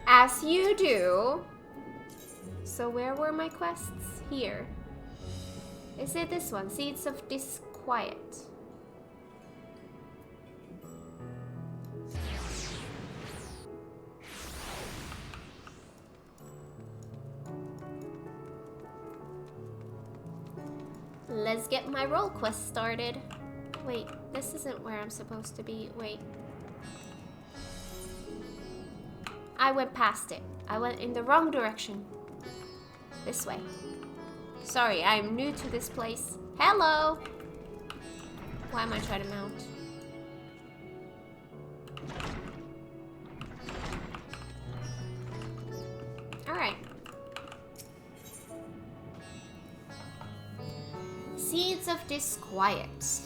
As you do. So where were my quests? Here. Is it this one? Seeds of Disquiet. Let's get my role quest started. Wait, this isn't where I'm supposed to be. Wait. I went past it. I went in the wrong direction. This way. Sorry, I'm new to this place. Hello! Why am I trying to mount? Alright. Seeds of Disquiet.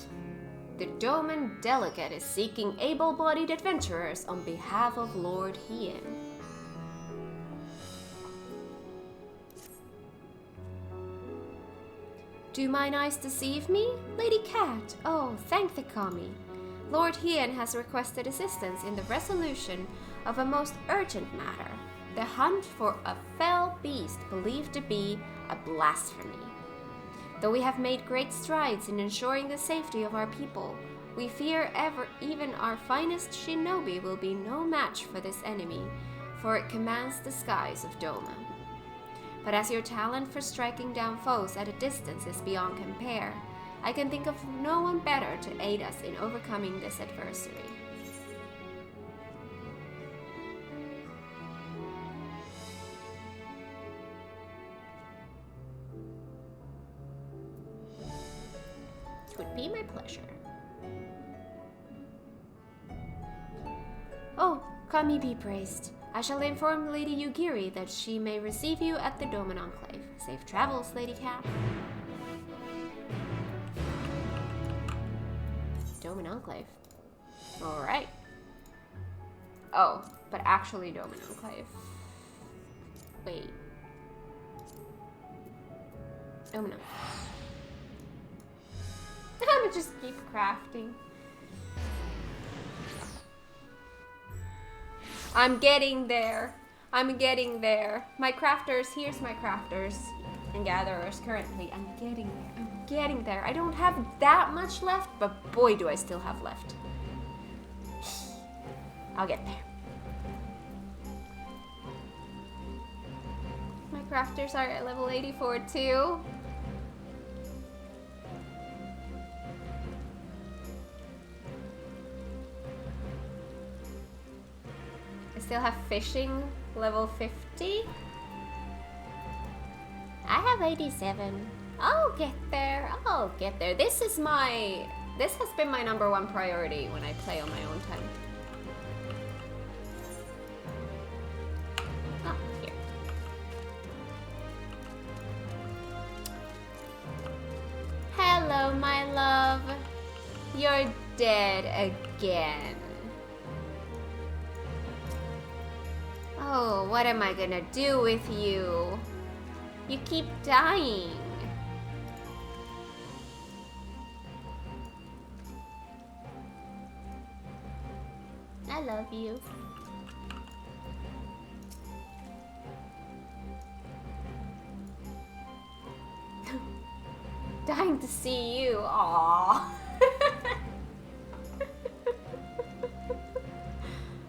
The Doman Delegate is seeking able-bodied adventurers on behalf of Lord Hien. Do mine eyes deceive me? Lady Cat, oh, thank the Kami. Lord Hien has requested assistance in the resolution of a most urgent matter, the hunt for a fell beast believed to be a blasphemy. Though we have made great strides in ensuring the safety of our people, we fear even our finest shinobi will be no match for this enemy, for it commands the skies of Doma. But as your talent for striking down foes at a distance is beyond compare, I can think of no one better to aid us in overcoming this adversary. It would be my pleasure. Kami be praised. I shall inform Lady Yugiri that she may receive you at the Doman Enclave. Safe travels, Lady Cat. Doman Enclave. Alright. Oh, but actually Doman Enclave. Wait. Doman Enclave. I'm gonna just keep crafting. I'm getting there. I'm getting there. My crafters, here's my crafters and gatherers currently. I'm getting there. I'm getting there. I don't have that much left, but boy do I still have left. I'll get there. My crafters are at level 84 too. Still have fishing level 50. I have 87. I'll get there. I'll get there. This has been my #1 priority when I play on my own time. Oh, here. Hello, my love. You're dead again. Oh, what am I gonna do with you? You keep dying. I love you. Dying to see you. Aww.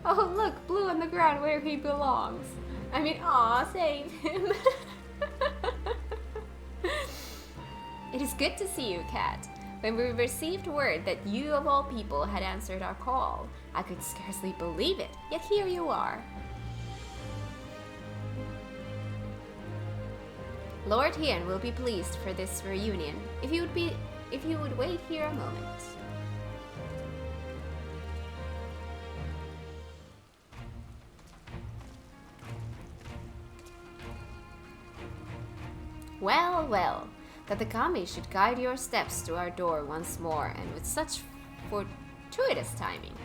Oh, look, Blue on the ground where he belongs. I mean, aw, save him. It is good to see you, Cat. When we received word that you of all people had answered our call, I could scarcely believe it, yet here you are. Lord Hien will be pleased for this reunion, if you would wait here a moment. Well, well, that the Kami should guide your steps to our door once more, and with such fortuitous timing.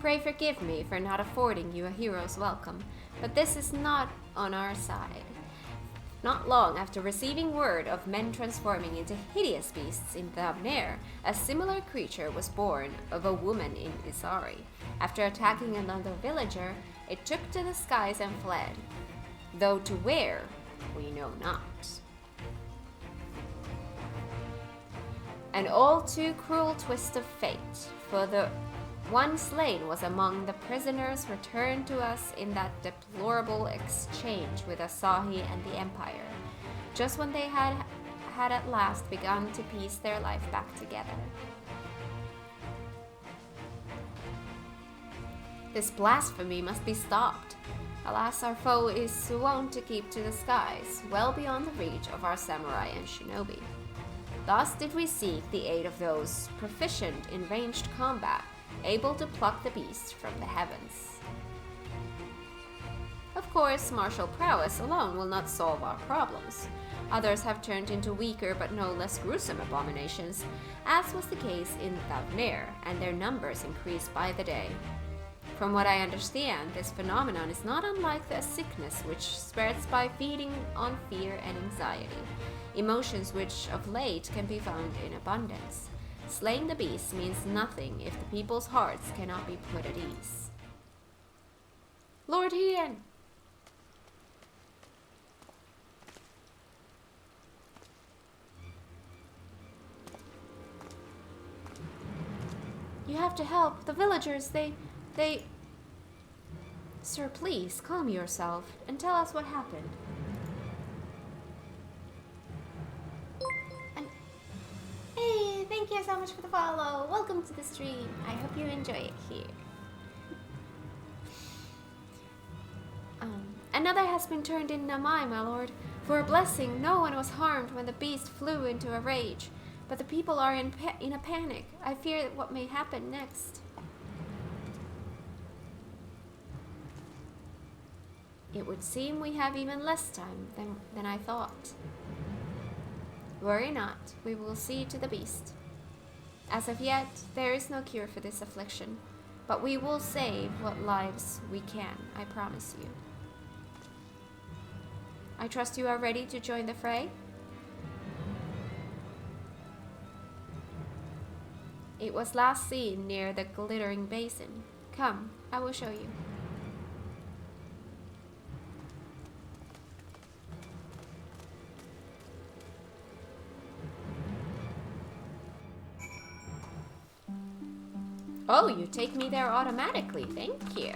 Pray forgive me for not affording you a hero's welcome, but this is not on our side. Not long after receiving word of men transforming into hideous beasts in Thavnair, a similar creature was born of a woman in Isari. After attacking another villager, it took to the skies and fled. Though to where, we know not. An all too cruel twist of fate, for the one slain was among the prisoners returned to us in that deplorable exchange with Asahi and the Empire, just when they had at last begun to piece their life back together. This blasphemy must be stopped. Alas, our foe is wont to keep to the skies, well beyond the reach of our samurai and shinobi. Thus did we seek the aid of those proficient in ranged combat, able to pluck the beast from the heavens. Of course, martial prowess alone will not solve our problems. Others have turned into weaker but no less gruesome abominations, as was the case in Thavnair, and their numbers increased by the day. From what I understand, this phenomenon is not unlike the sickness which spreads by feeding on fear and anxiety, emotions which of late can be found in abundance. Slaying the beast means nothing if the people's hearts cannot be put at ease. Lord Hien! You have to help. The villagers, they... Sir, please, calm yourself and tell us what happened. And hey, thank you so much for the follow. Welcome to the stream. I hope you enjoy it here. Another has been turned in Namai, my lord. For a blessing, no one was harmed when the beast flew into a rage. But the people are in a panic. I fear what may happen next. It would seem we have even less time than I thought. Worry not, we will see to the beast. As of yet, there is no cure for this affliction, but we will save what lives we can, I promise you. I trust you are ready to join the fray? It was last seen near the glittering basin. Come, I will show you. Oh, you take me there automatically. Thank you.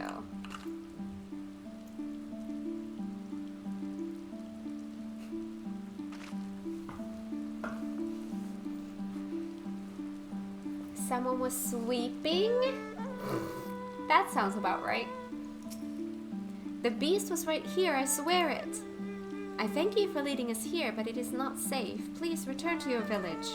Someone was sweeping? That sounds about right. The beast was right here, I swear it. I thank you for leading us here, but it is not safe. Please return to your village.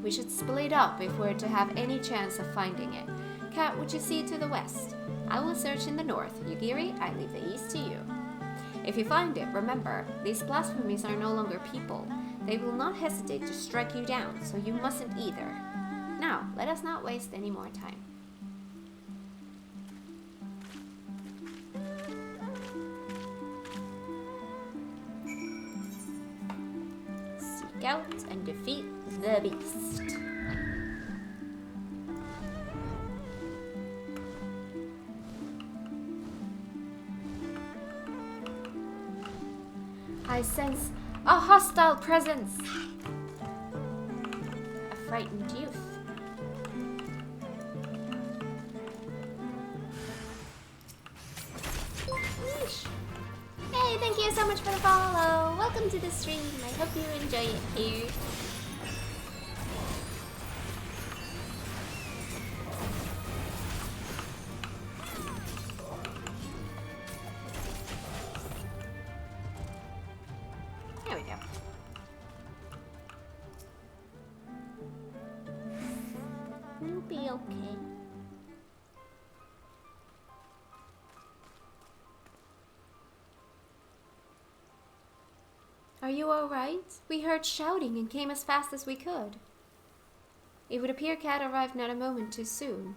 We should split up if we're to have any chance of finding it. Kat, would you see to the west? I will search in the north. Yugiri, I leave the east to you. If you find it, remember, these blasphemies are no longer people. They will not hesitate to strike you down, so you mustn't either. Now, let us not waste any more time. Seek out and defeat the beast. I sense a hostile presence. A frightened youth. Yeesh. Hey, thank you so much for the follow. Welcome to the stream. I hope you enjoy it here. There we go. You'll be okay. Are you alright? We heard shouting and came as fast as we could. It would appear Kat arrived not a moment too soon.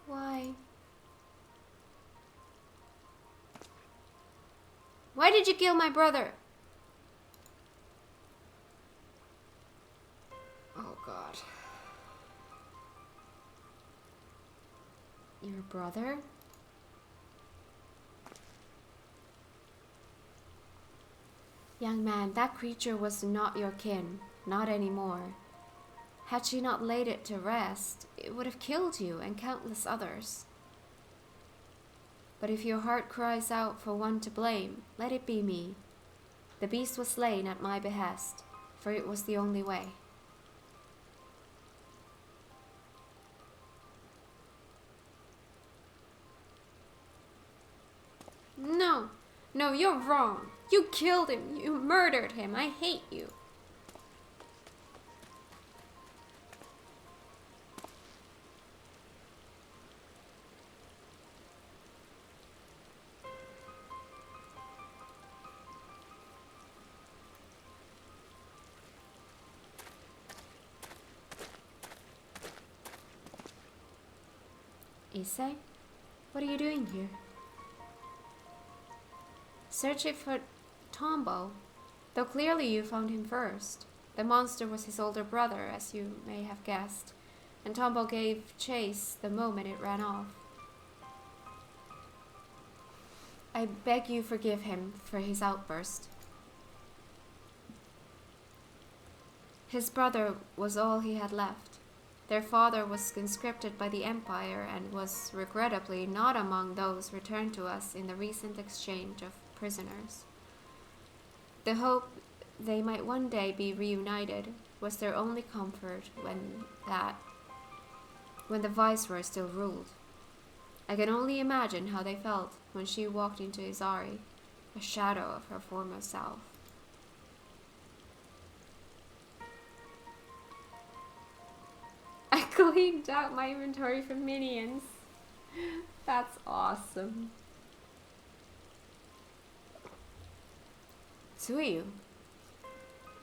Why? Why did you kill my brother? Oh God. Your brother? Young man, that creature was not your kin, not anymore. Had she not laid it to rest, it would have killed you and countless others. But if your heart cries out for one to blame, let it be me. The beast was slain at my behest, for it was the only way. No, no, you're wrong. You killed him. You murdered him. I hate you. Issei? What are you doing here? Searching for Tombo, though clearly you found him first. The monster was his older brother, as you may have guessed, and Tombo gave chase the moment it ran off. I beg you forgive him for his outburst. His brother was all he had left. Their father was conscripted by the Empire and was regrettably not among those returned to us in the recent exchange of prisoners. The hope they might one day be reunited was their only comfort when the Viceroy still ruled. I can only imagine how they felt when she walked into Izari, a shadow of her former self. I cleaned out my inventory for minions. That's awesome. Tsuyu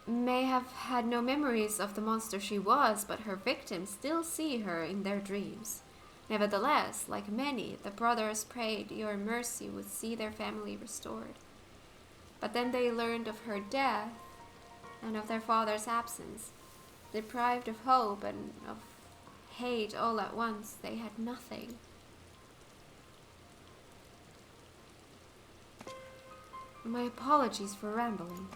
may have had no memories of the monster she was, but her victims still see her in their dreams. Nevertheless, like many, the brothers prayed your mercy would see their family restored. But then they learned of her death and of their father's absence. Deprived of hope and of hate all at once, they had nothing. My apologies for rambling.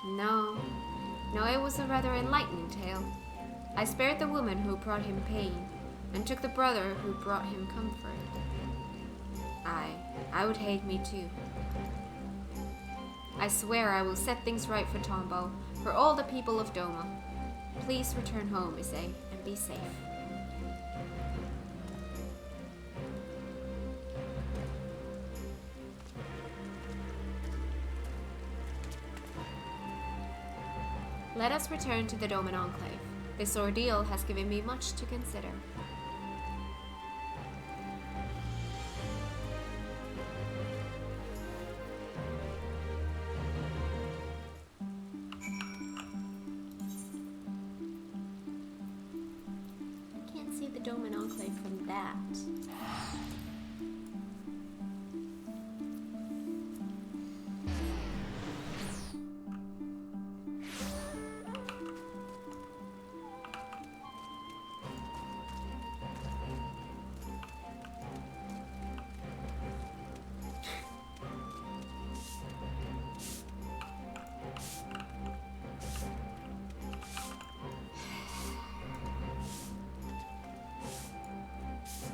No, it was a rather enlightening tale. I spared the woman who brought him pain, and took the brother who brought him comfort. I would hate me too. I swear I will set things right for Tombo, for all the people of Doma. Please return home, Ise, and be safe. Let us return to the Doman Enclave. This ordeal has given me much to consider. I can't see the Doman Enclave from that.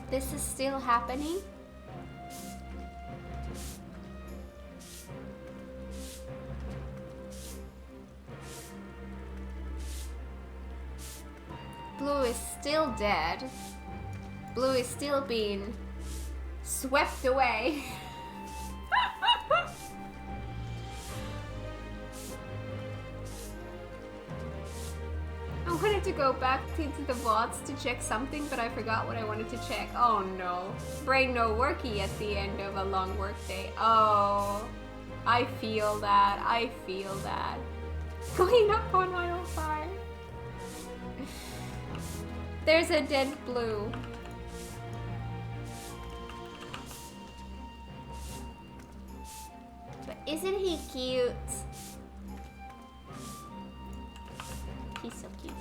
This is still happening? Blue is still dead. Blue is still being swept away. I wanted to go back into the vaults to check something, but I forgot what I wanted to check. Oh no. Brain no worky at the end of a long work day. Oh, I feel that. I feel that. Clean up on 105. There's a dead Blue. But isn't he cute? He's so cute.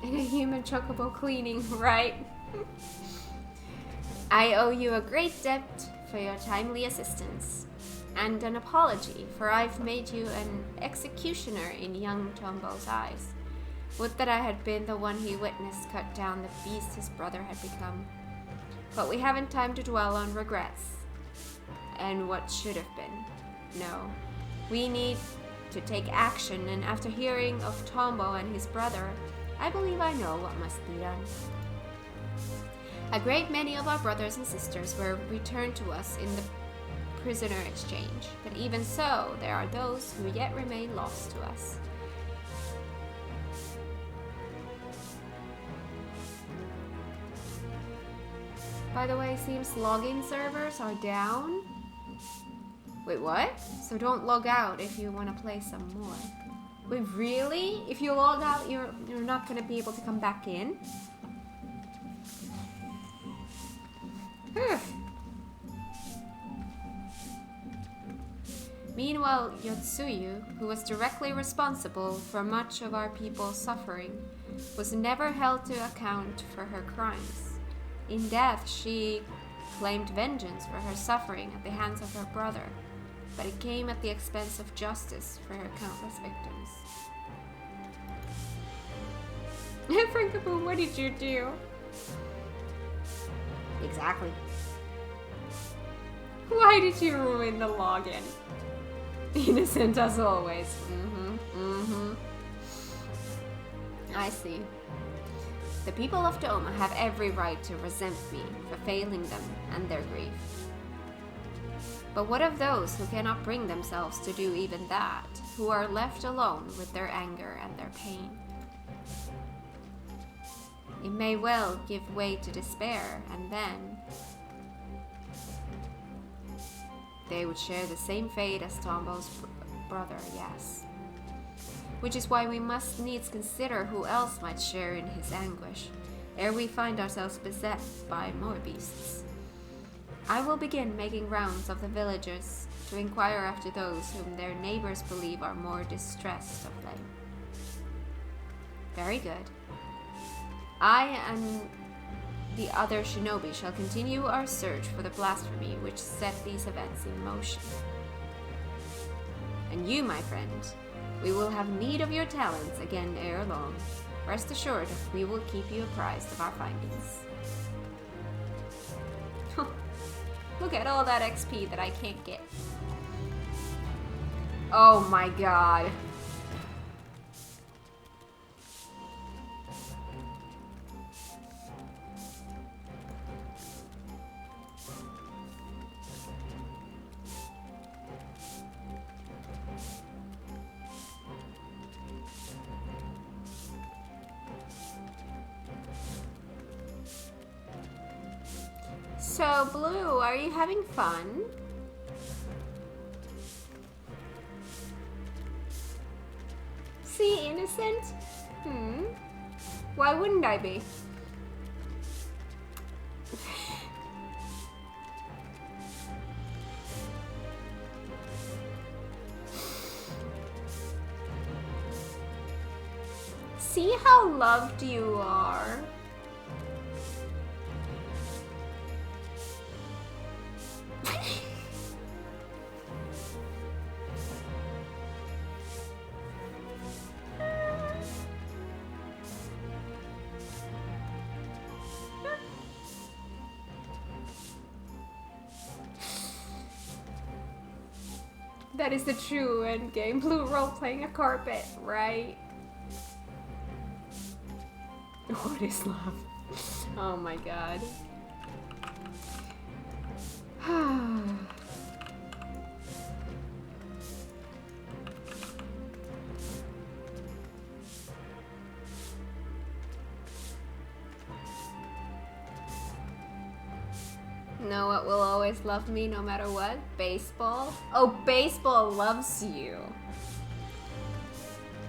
And a human chocobo cleaning, right? I owe you a great debt for your timely assistance, and an apology, for I've made you an executioner in young Tombo's eyes. Would that I had been the one he witnessed cut down the beast his brother had become. But we haven't time to dwell on regrets and what should have been. No. We need to take action, and after hearing of Tombo and his brother, I believe I know what must be done. A great many of our brothers and sisters were returned to us in the prisoner exchange, but even so, there are those who yet remain lost to us. By the way, seems login servers are down. Wait, what? So don't log out if you want to play some more. Wait, really? If you log out, you're not going to be able to come back in? Meanwhile, Yotsuyu, who was directly responsible for much of our people's suffering, was never held to account for her crimes. In death, she claimed vengeance for her suffering at the hands of her brother, but it came at the expense of justice for her countless victims. Frankaboo, what did you do? Exactly. Why did you ruin the login? Innocent as always. I see. The people of Doma have every right to resent me for failing them and their grief. But what of those who cannot bring themselves to do even that, who are left alone with their anger and their pain? It may well give way to despair, and then they would share the same fate as Tombo's brother, yes. Which is why we must needs consider who else might share in his anguish, ere we find ourselves beset by more beasts. I will begin making rounds of the villages to inquire after those whom their neighbors believe are more distressed of late. Very good. I and the other shinobi shall continue our search for the blasphemy which set these events in motion. And you, my friend, we will have need of your talents again ere long. Rest assured, we will keep you apprised of our findings. Look at all that XP that I can't get. Oh my god. So, Blue, are you having fun? See, innocent? Why wouldn't I be? See how loved you are? That is the true endgame. Blue role-playing a carpet, right? What is love? Oh my god. Know what will always love me no matter what? Baseball? Oh, baseball loves you.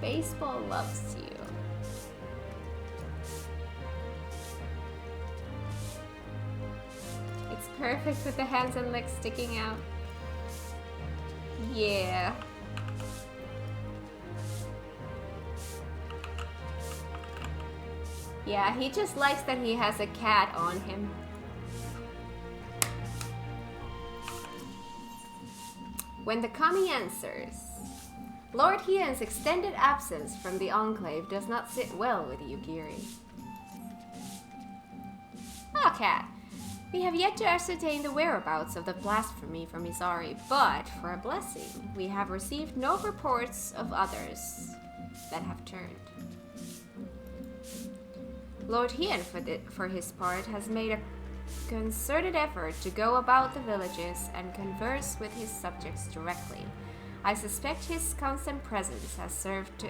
Baseball loves you. It's perfect with the hands and legs sticking out. Yeah. Yeah, he just likes that he has a cat on him. When the kami answers, Lord Hien's extended absence from the Enclave does not sit well with Yugiri. Ah, cat. We have yet to ascertain the whereabouts of the blasphemy from Izari, but for a blessing, we have received no reports of others that have turned. Lord Hien, for his part, has made a concerted effort to go about the villages and converse with his subjects directly. I suspect his constant presence has served to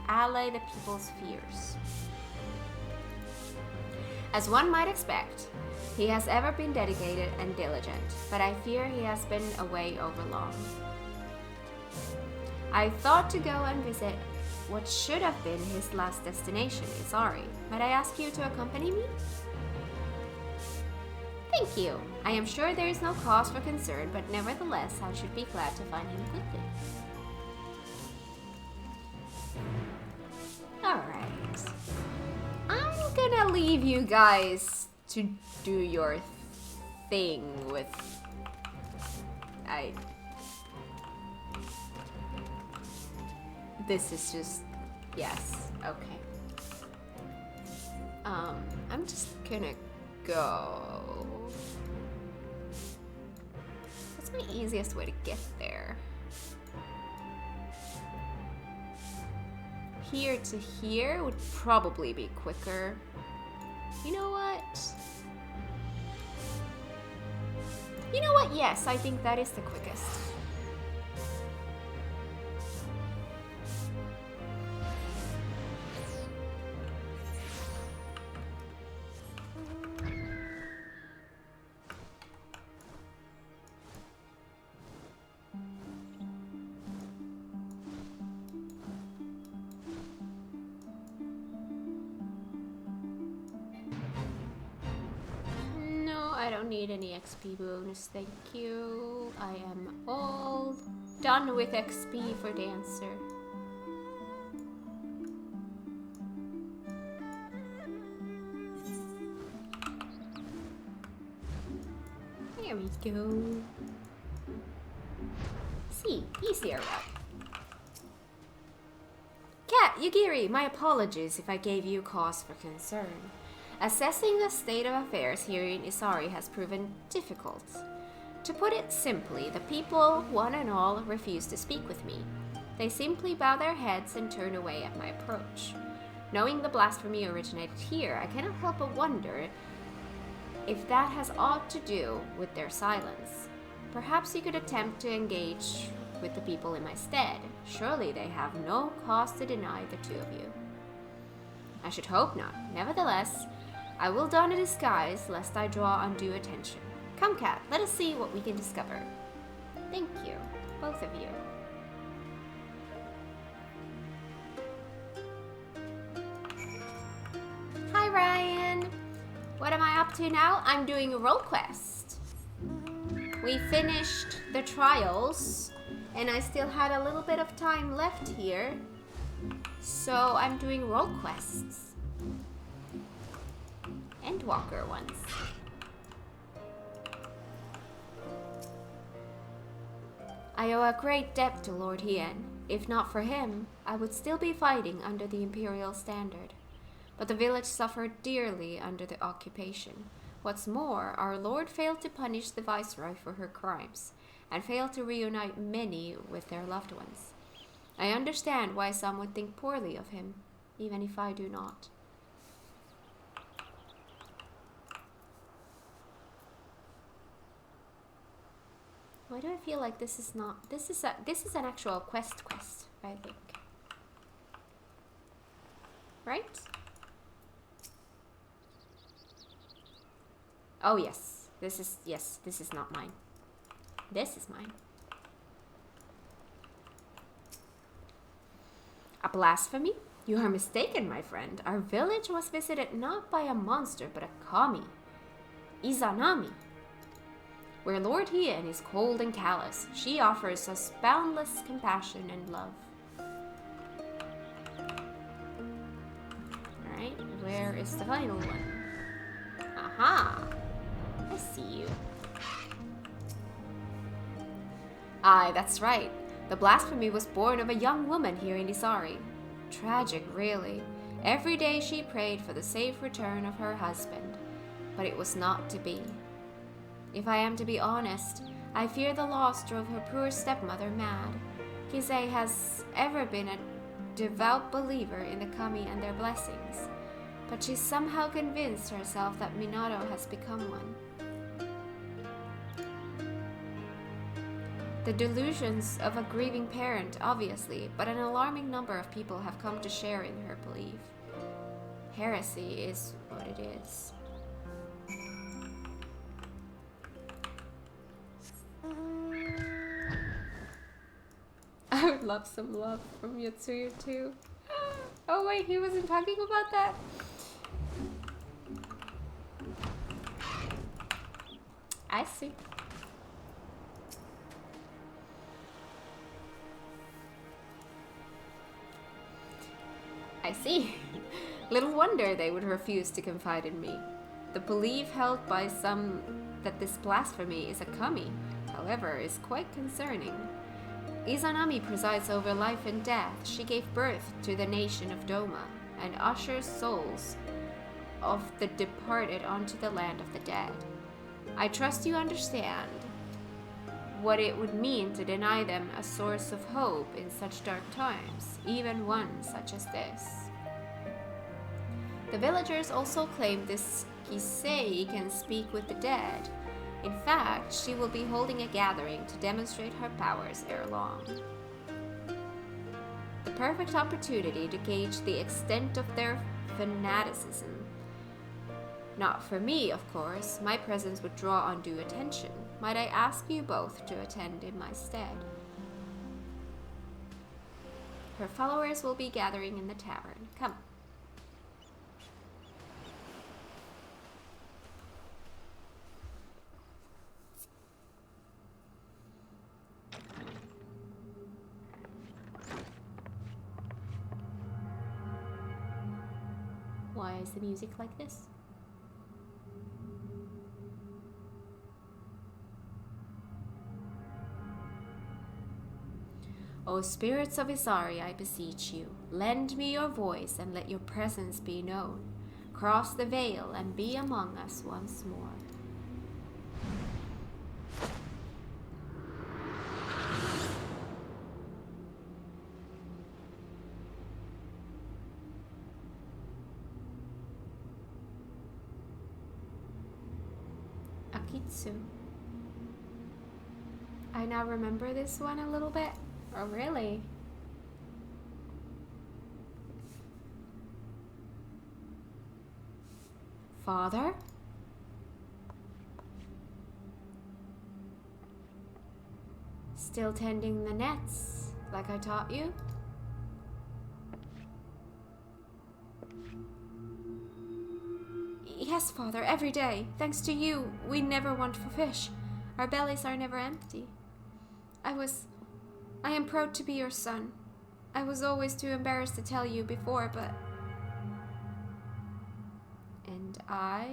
allay the people's fears. As one might expect, he has ever been dedicated and diligent, but I fear he has been away overlong. I thought to go and visit what should have been his last destination, Izari. Might I ask you to accompany me? Thank you. I am sure there is no cause for concern, but nevertheless, I should be glad to find him quickly. Alright. I'm gonna leave you guys to do your thing with... This is just... Yes. Okay. I'm just gonna go... What's my easiest way to get there? here to here would probably be quicker. You know what? You know what? Yes, I think that is the quickest. I don't need any XP bonus, thank you. I am all done with XP for Dancer. There we go. See, easier route. Kat, Yugiri, my apologies if I gave you cause for concern. Assessing the state of affairs here in Isari has proven difficult. To put it simply, the people, one and all, refuse to speak with me. They simply bow their heads and turn away at my approach. Knowing the blasphemy originated here, I cannot help but wonder if that has aught to do with their silence. Perhaps you could attempt to engage with the people in my stead. Surely they have no cause to deny the two of you. I should hope not. Nevertheless, I will don a disguise, lest I draw undue attention. Come, Kat, let us see what we can discover. Thank you, both of you. Hi, Ryan. What am I up to now? I'm doing a role quest. We finished the trials, and I still had a little bit of time left here. So I'm doing role quests. Endwalker ones. I owe a great debt to Lord Hien. If not for him, I would still be fighting under the Imperial standard. But the village suffered dearly under the occupation. What's more, our Lord failed to punish the Viceroy for her crimes, and failed to reunite many with their loved ones. I understand why some would think poorly of him, even if I do not. Why do I feel like this is not... This is an actual quest, I think. Right? Oh, yes. This is not mine. This is mine. A blasphemy? You are mistaken, my friend. Our village was visited not by a monster, but a kami. Izanami. Where Lord Hien is cold and callous, she offers us boundless compassion and love. Alright, where is the final one? Aha! I see you. Aye, that's right. The blasphemy was born of a young woman here in Isari. Tragic, really. Every day she prayed for the safe return of her husband, but it was not to be. If I am to be honest, I fear the loss drove her poor stepmother mad. Kisei has ever been a devout believer in the kami and their blessings, but she's somehow convinced herself that Minato has become one. The delusions of a grieving parent, obviously, but an alarming number of people have come to share in her belief. Heresy is what it is. I would love some love from Yotsuya too. Oh wait, he wasn't talking about that? I see. I see. Little wonder they would refuse to confide in me. The belief held by some that this blasphemy is a kami, however, is quite concerning. Izanami presides over life and death. She gave birth to the nation of Doma and ushers souls of the departed onto the land of the dead. I trust you understand what it would mean to deny them a source of hope in such dark times, even one such as this. The villagers also claim this Kisei can speak with the dead. In fact, she will be holding a gathering to demonstrate her powers ere long. The perfect opportunity to gauge the extent of their fanaticism. Not for me, of course. My presence would draw undue attention. Might I ask you both to attend in my stead? Her followers will be gathering in the tavern. Come. Why is the music like this? O spirits of Isari, I beseech you, lend me your voice and let your presence be known. Cross the veil and be among us once more. Akitsu. I now remember this one a little bit. Oh, really? Father? Still tending the nets, like I taught you? Yes, Father, every day. Thanks to you, we never want for fish. Our bellies are never empty. I am proud to be your son. I was always too embarrassed to tell you before, but... And I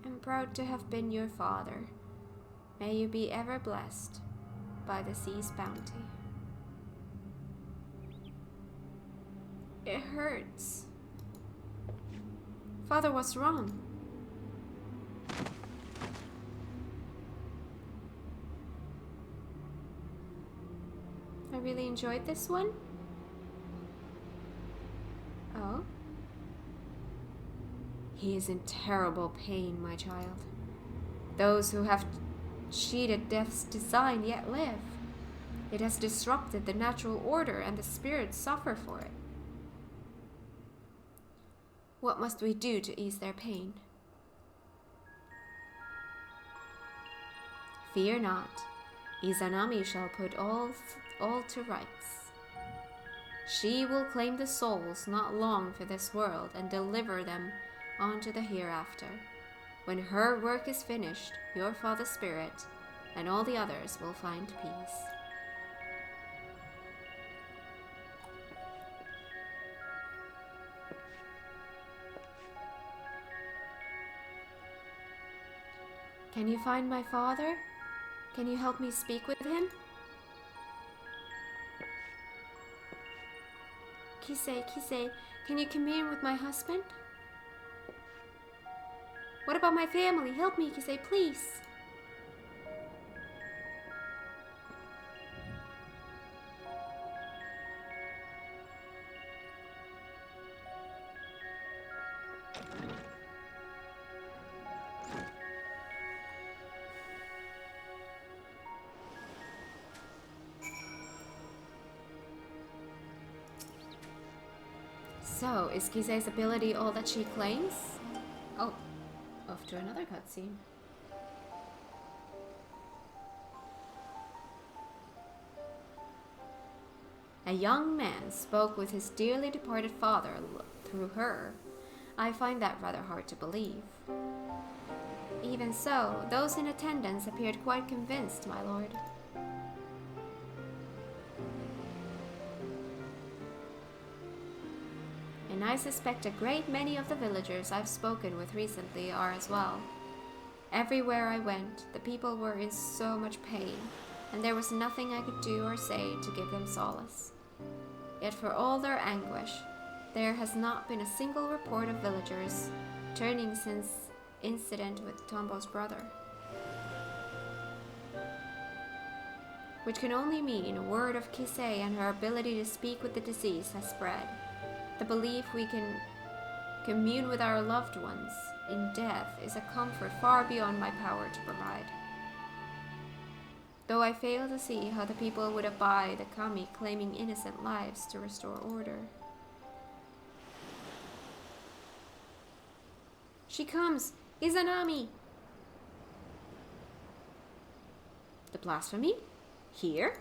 am proud to have been your father. May you be ever blessed by the sea's bounty. It hurts. Father, what's wrong? I really enjoyed this one. Oh? He is in terrible pain, my child. Those who have cheated death's design yet live. It has disrupted the natural order and the spirits suffer for it. What must we do to ease their pain? Fear not. Izanami shall put all to rights. She will claim the souls not long for this world and deliver them onto the hereafter. When her work is finished, your father's spirit and all the others will find peace. Can you find my father? Can you help me speak with him? Kisei, can you commune with my husband? What about my family? Help me, Kisei, please. So, is Kisei's ability all that she claims? Oh, off to another cutscene. A young man spoke with his dearly departed father through her. I find that rather hard to believe. Even so, those in attendance appeared quite convinced, my lord. And I suspect a great many of the villagers I've spoken with recently are as well. Everywhere I went, the people were in so much pain, and there was nothing I could do or say to give them solace. Yet for all their anguish, there has not been a single report of villagers turning since incident with Tombo's brother. which can only mean word of Kisei and her ability to speak with the deceased has spread. The belief we can commune with our loved ones in death is a comfort far beyond my power to provide. Though I fail to see how the people would abide the kami claiming innocent lives to restore order. She comes! Izanami! The blasphemy? Here?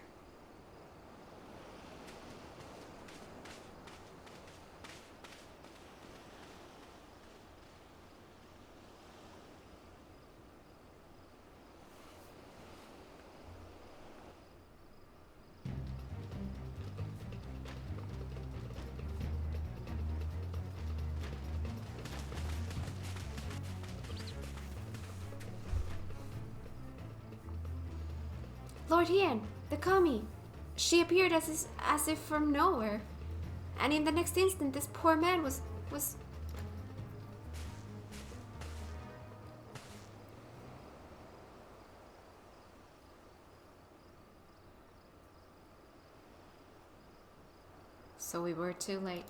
Lord Hien, the kami. She appeared as if from nowhere. And in the next instant, this poor man was... So we were too late.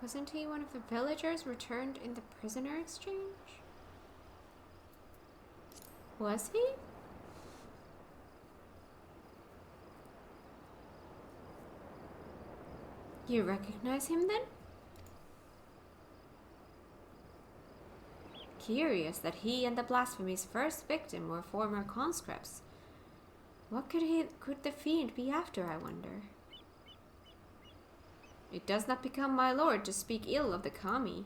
Wasn't he one of the villagers returned in the prisoner exchange? Was he? You recognize him then? Curious that he and the blasphemy's first victim were former conscripts. What could the fiend be after, I wonder? It does not become my lord to speak ill of the kami.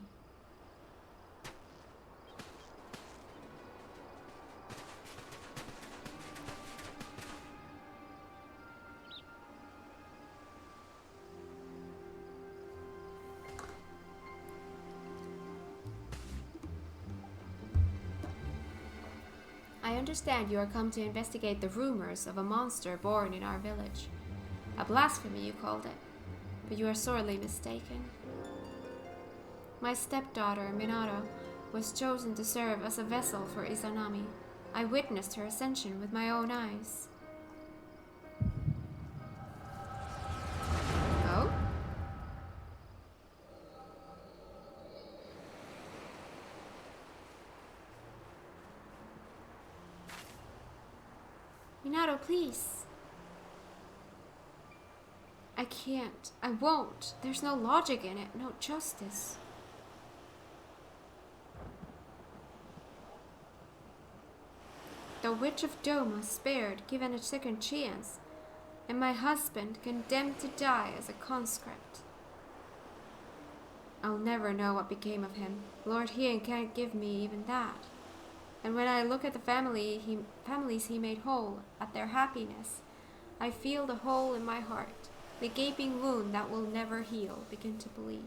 I understand you are come to investigate the rumors of a monster born in our village. A blasphemy, you called it. But you are sorely mistaken. My stepdaughter, Minato, was chosen to serve as a vessel for Izanami. I witnessed her ascension with my own eyes. Oh? Minato, please. I can't. I won't. There's no logic in it, no justice. The Witch of Doma spared, given a second chance, and my husband condemned to die as a conscript. I'll never know what became of him. Lord Hien can't give me even that. And when I look at the families he made whole, at their happiness, I feel the hole in my heart. The gaping wound that will never heal begin to bleed.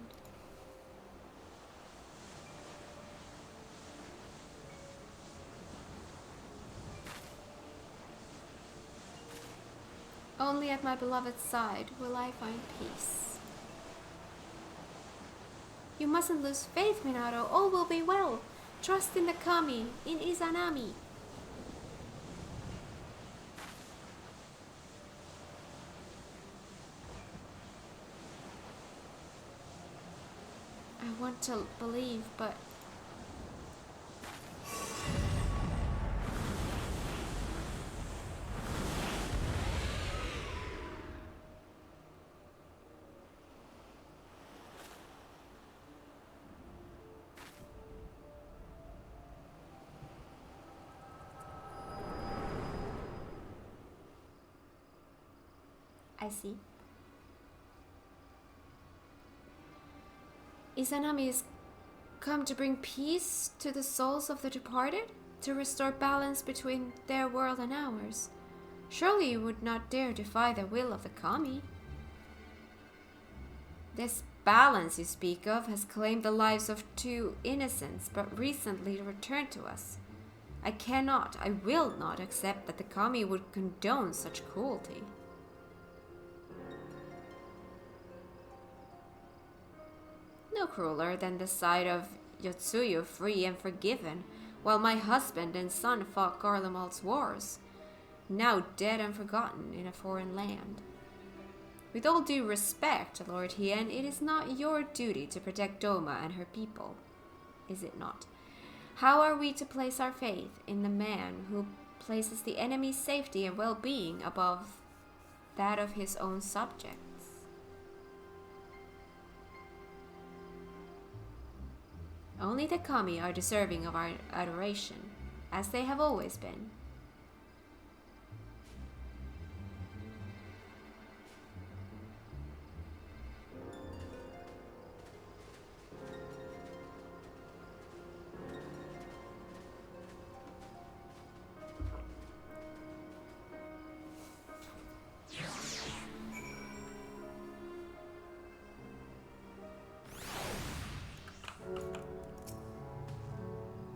Only at my beloved's side will I find peace. You mustn't lose faith, Minato. All will be well. Trust in the kami, in Izanami. I want to believe, but... I see. Izanami is come to bring peace to the souls of the departed, to restore balance between their world and ours. Surely you would not dare defy the will of the kami. This balance you speak of has claimed the lives of 2 innocents, but recently returned to us. I cannot, I will not accept that the kami would condone such cruelty. crueler than the sight of Yotsuyu free and forgiven, while my husband and son fought Garlemald's wars, now dead and forgotten in a foreign land. With all due respect, Lord Hien, it is not your duty to protect Doma and her people, is it not? How are we to place our faith in the man who places the enemy's safety and well-being above that of his own subjects? Only the kami are deserving of our adoration, as they have always been.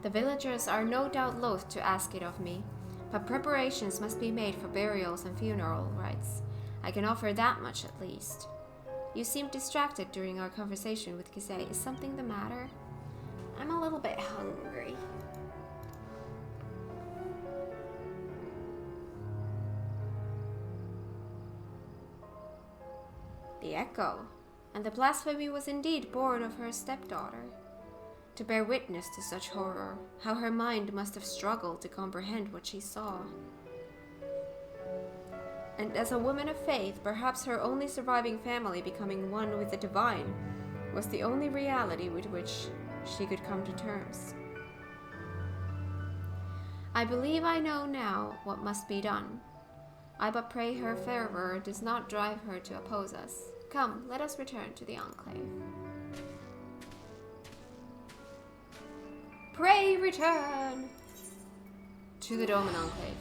The villagers are no doubt loath to ask it of me, but preparations must be made for burials and funeral rites. I can offer that much at least. You seemed distracted during our conversation with Kisei. Is something the matter? I'm a little bit hungry. The echo, and the blasphemy was indeed born of her stepdaughter. To bear witness to such horror, how her mind must have struggled to comprehend what she saw. And as a woman of faith, perhaps her only surviving family becoming one with the divine was the only reality with which she could come to terms. I believe I know now what must be done. I but pray her fervor does not drive her to oppose us. Come, let us return to the Enclave. Pray return to the Doman Enclave.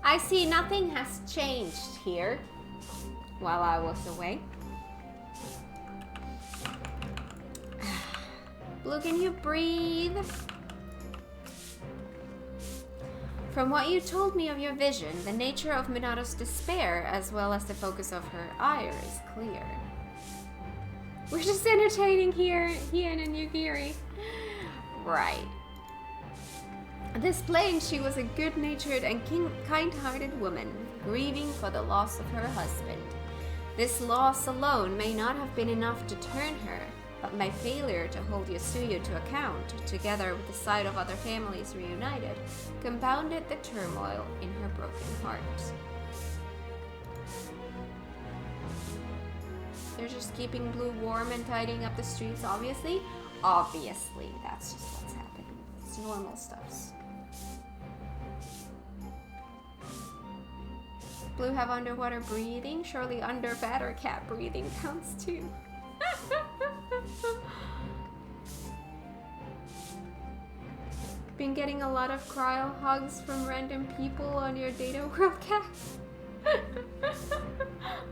I see nothing has changed here while I was away. Blue, can you breathe? From what you told me of your vision, the nature of Minato's despair, as well as the focus of her ire, is clear. We're just entertaining here, Hien and Yugiri. Right. Displaying she was a good-natured and kind-hearted woman, grieving for the loss of her husband. This loss alone may not have been enough to turn her, but my failure to hold Yasuyo to account, together with the sight of other families reunited, compounded the turmoil in her broken heart. They're just keeping Blue warm and tidying up the streets, obviously. Obviously, that's just what's happening. It's normal stuff. Blue have underwater breathing. Surely underwater cat breathing counts too. Been getting a lot of cryo hugs from random people on your data world, cat.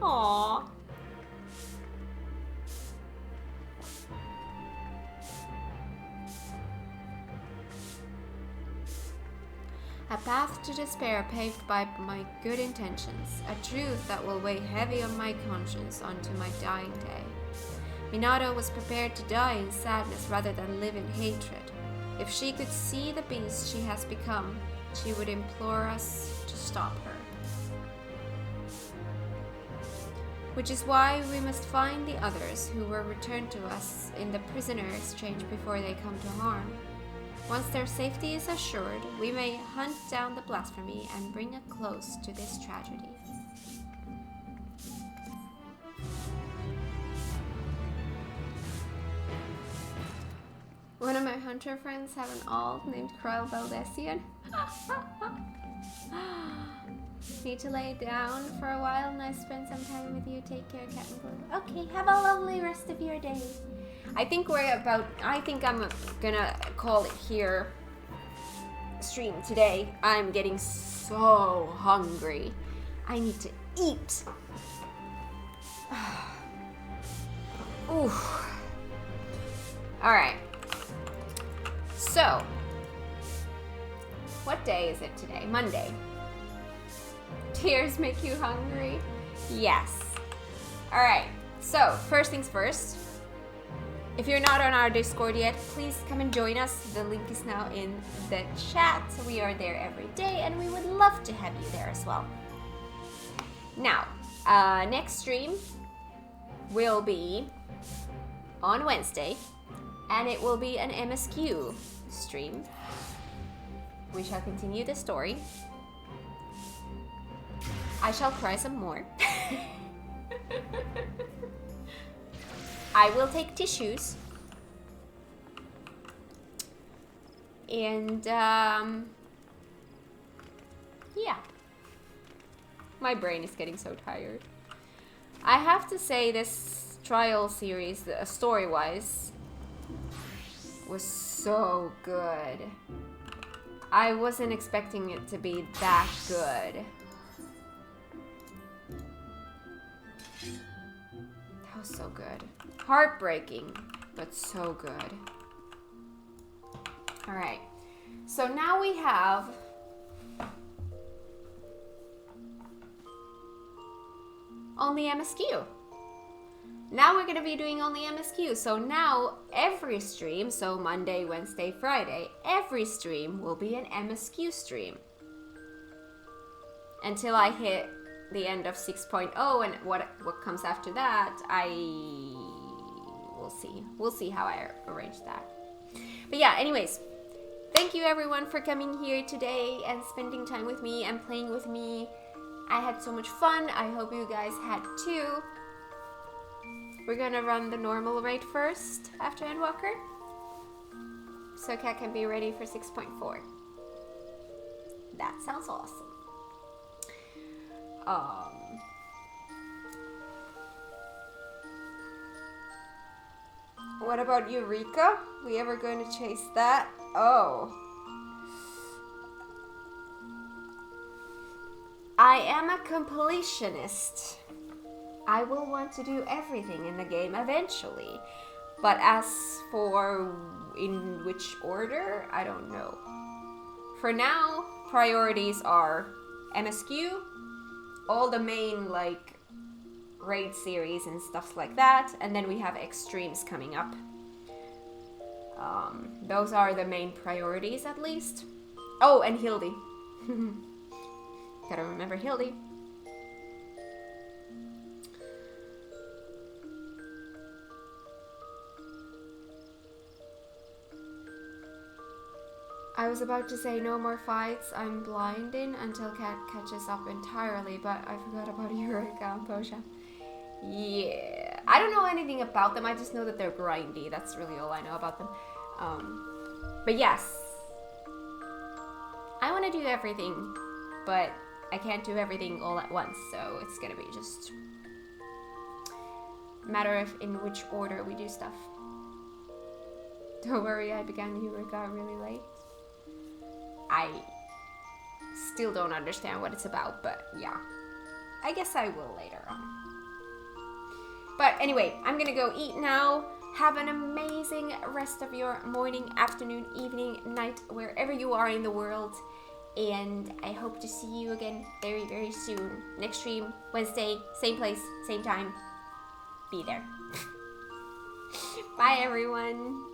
Aww. A path to despair paved by my good intentions, a truth that will weigh heavy on my conscience unto my dying day. Minato was prepared to die in sadness rather than live in hatred. If she could see the beast she has become, she would implore us to stop her. Which is why we must find the others who were returned to us in the prisoner exchange before they come to harm. Once their safety is assured, we may hunt down the blasphemy and bring a close to this tragedy. One of my hunter friends have an alt named Krile Valdesian. Need to lay down for a while. Nice to spend some time with you. Take care, Cat and Blue. Okay, have a lovely rest of your day. I think I'm gonna call it here. Stream today. I'm getting so hungry. I need to eat. Ooh. Alright. So, what day is it today? Monday. Tears make you hungry? Yes. Alright, so first things first. If you're not on our Discord yet, please come and join us. The link is now in the chat. We are there every day and we would love to have you there as well. Now, next stream will be on Wednesday and it will be an MSQ stream. We shall continue the story. I shall cry some more. I will take tissues. And, yeah. My brain is getting so tired. I have to say this trial series, story-wise, was so good. I wasn't expecting it to be that good. That was so good. Heartbreaking, but so good. Alright, so now we have only MSQ. Now we're going to be doing only MSQ. So now every stream, so Monday, Wednesday, Friday, every stream will be an MSQ stream. Until I hit the end of 6.0 and what comes after that, we'll see. We'll see how I arrange that. But yeah, anyways, thank you everyone for coming here today and spending time with me and playing with me. I had so much fun. I hope you guys had too. We're gonna run the normal rate first after Endwalker, so Kat can be ready for 6.4. That sounds awesome. What about Eureka? We ever going to chase that? Oh. I am a completionist. I will want to do everything in the game eventually. But as for in which order, I don't know. For now, priorities are MSQ, all the main like raid series and stuff like that, and then we have extremes coming up. Those are the main priorities at least. Oh, and Hildy. Gotta remember Hildy. I was about to say no more fights. I'm blind in until Kat catches up entirely, but I forgot about Eureka and Posha. Yeah, I don't know anything about them. I just know that they're grindy. That's really all I know about them. But yes, I want to do everything, but I can't do everything all at once. So it's gonna be just a matter of in which order we do stuff. Don't worry, I began Eureka really late. I still don't understand what it's about, but yeah. I guess I will later on. But anyway, I'm gonna go eat now. Have an amazing rest of your morning, afternoon, evening, night, wherever you are in the world. And I hope to see you again very, very soon. Next stream, Wednesday, same place, same time. Be there. Bye, everyone.